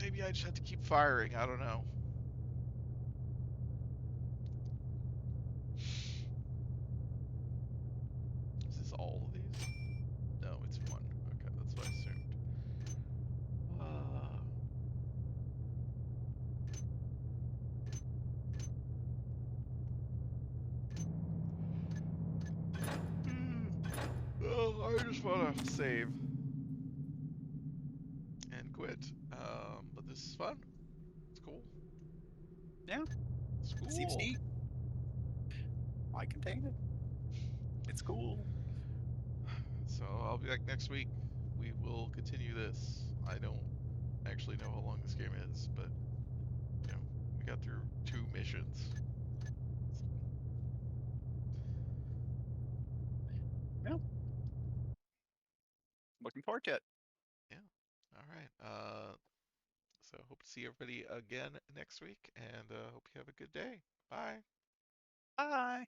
maybe I just have to keep firing. I don't know. Is this all of these? No, it's one. Okay, that's what I assumed. I just wanna save and quit. But this is fun. It's cool. Yeah. It's cool. Seems neat. Why contain it? It's cool. So I'll be back next week. We will continue this. I don't actually know how long this game is, but you know, we got through 2 missions. Yeah. Looking forward to it. Yeah. All right. So hope to see everybody again next week, and hope you have a good day. Bye. Bye.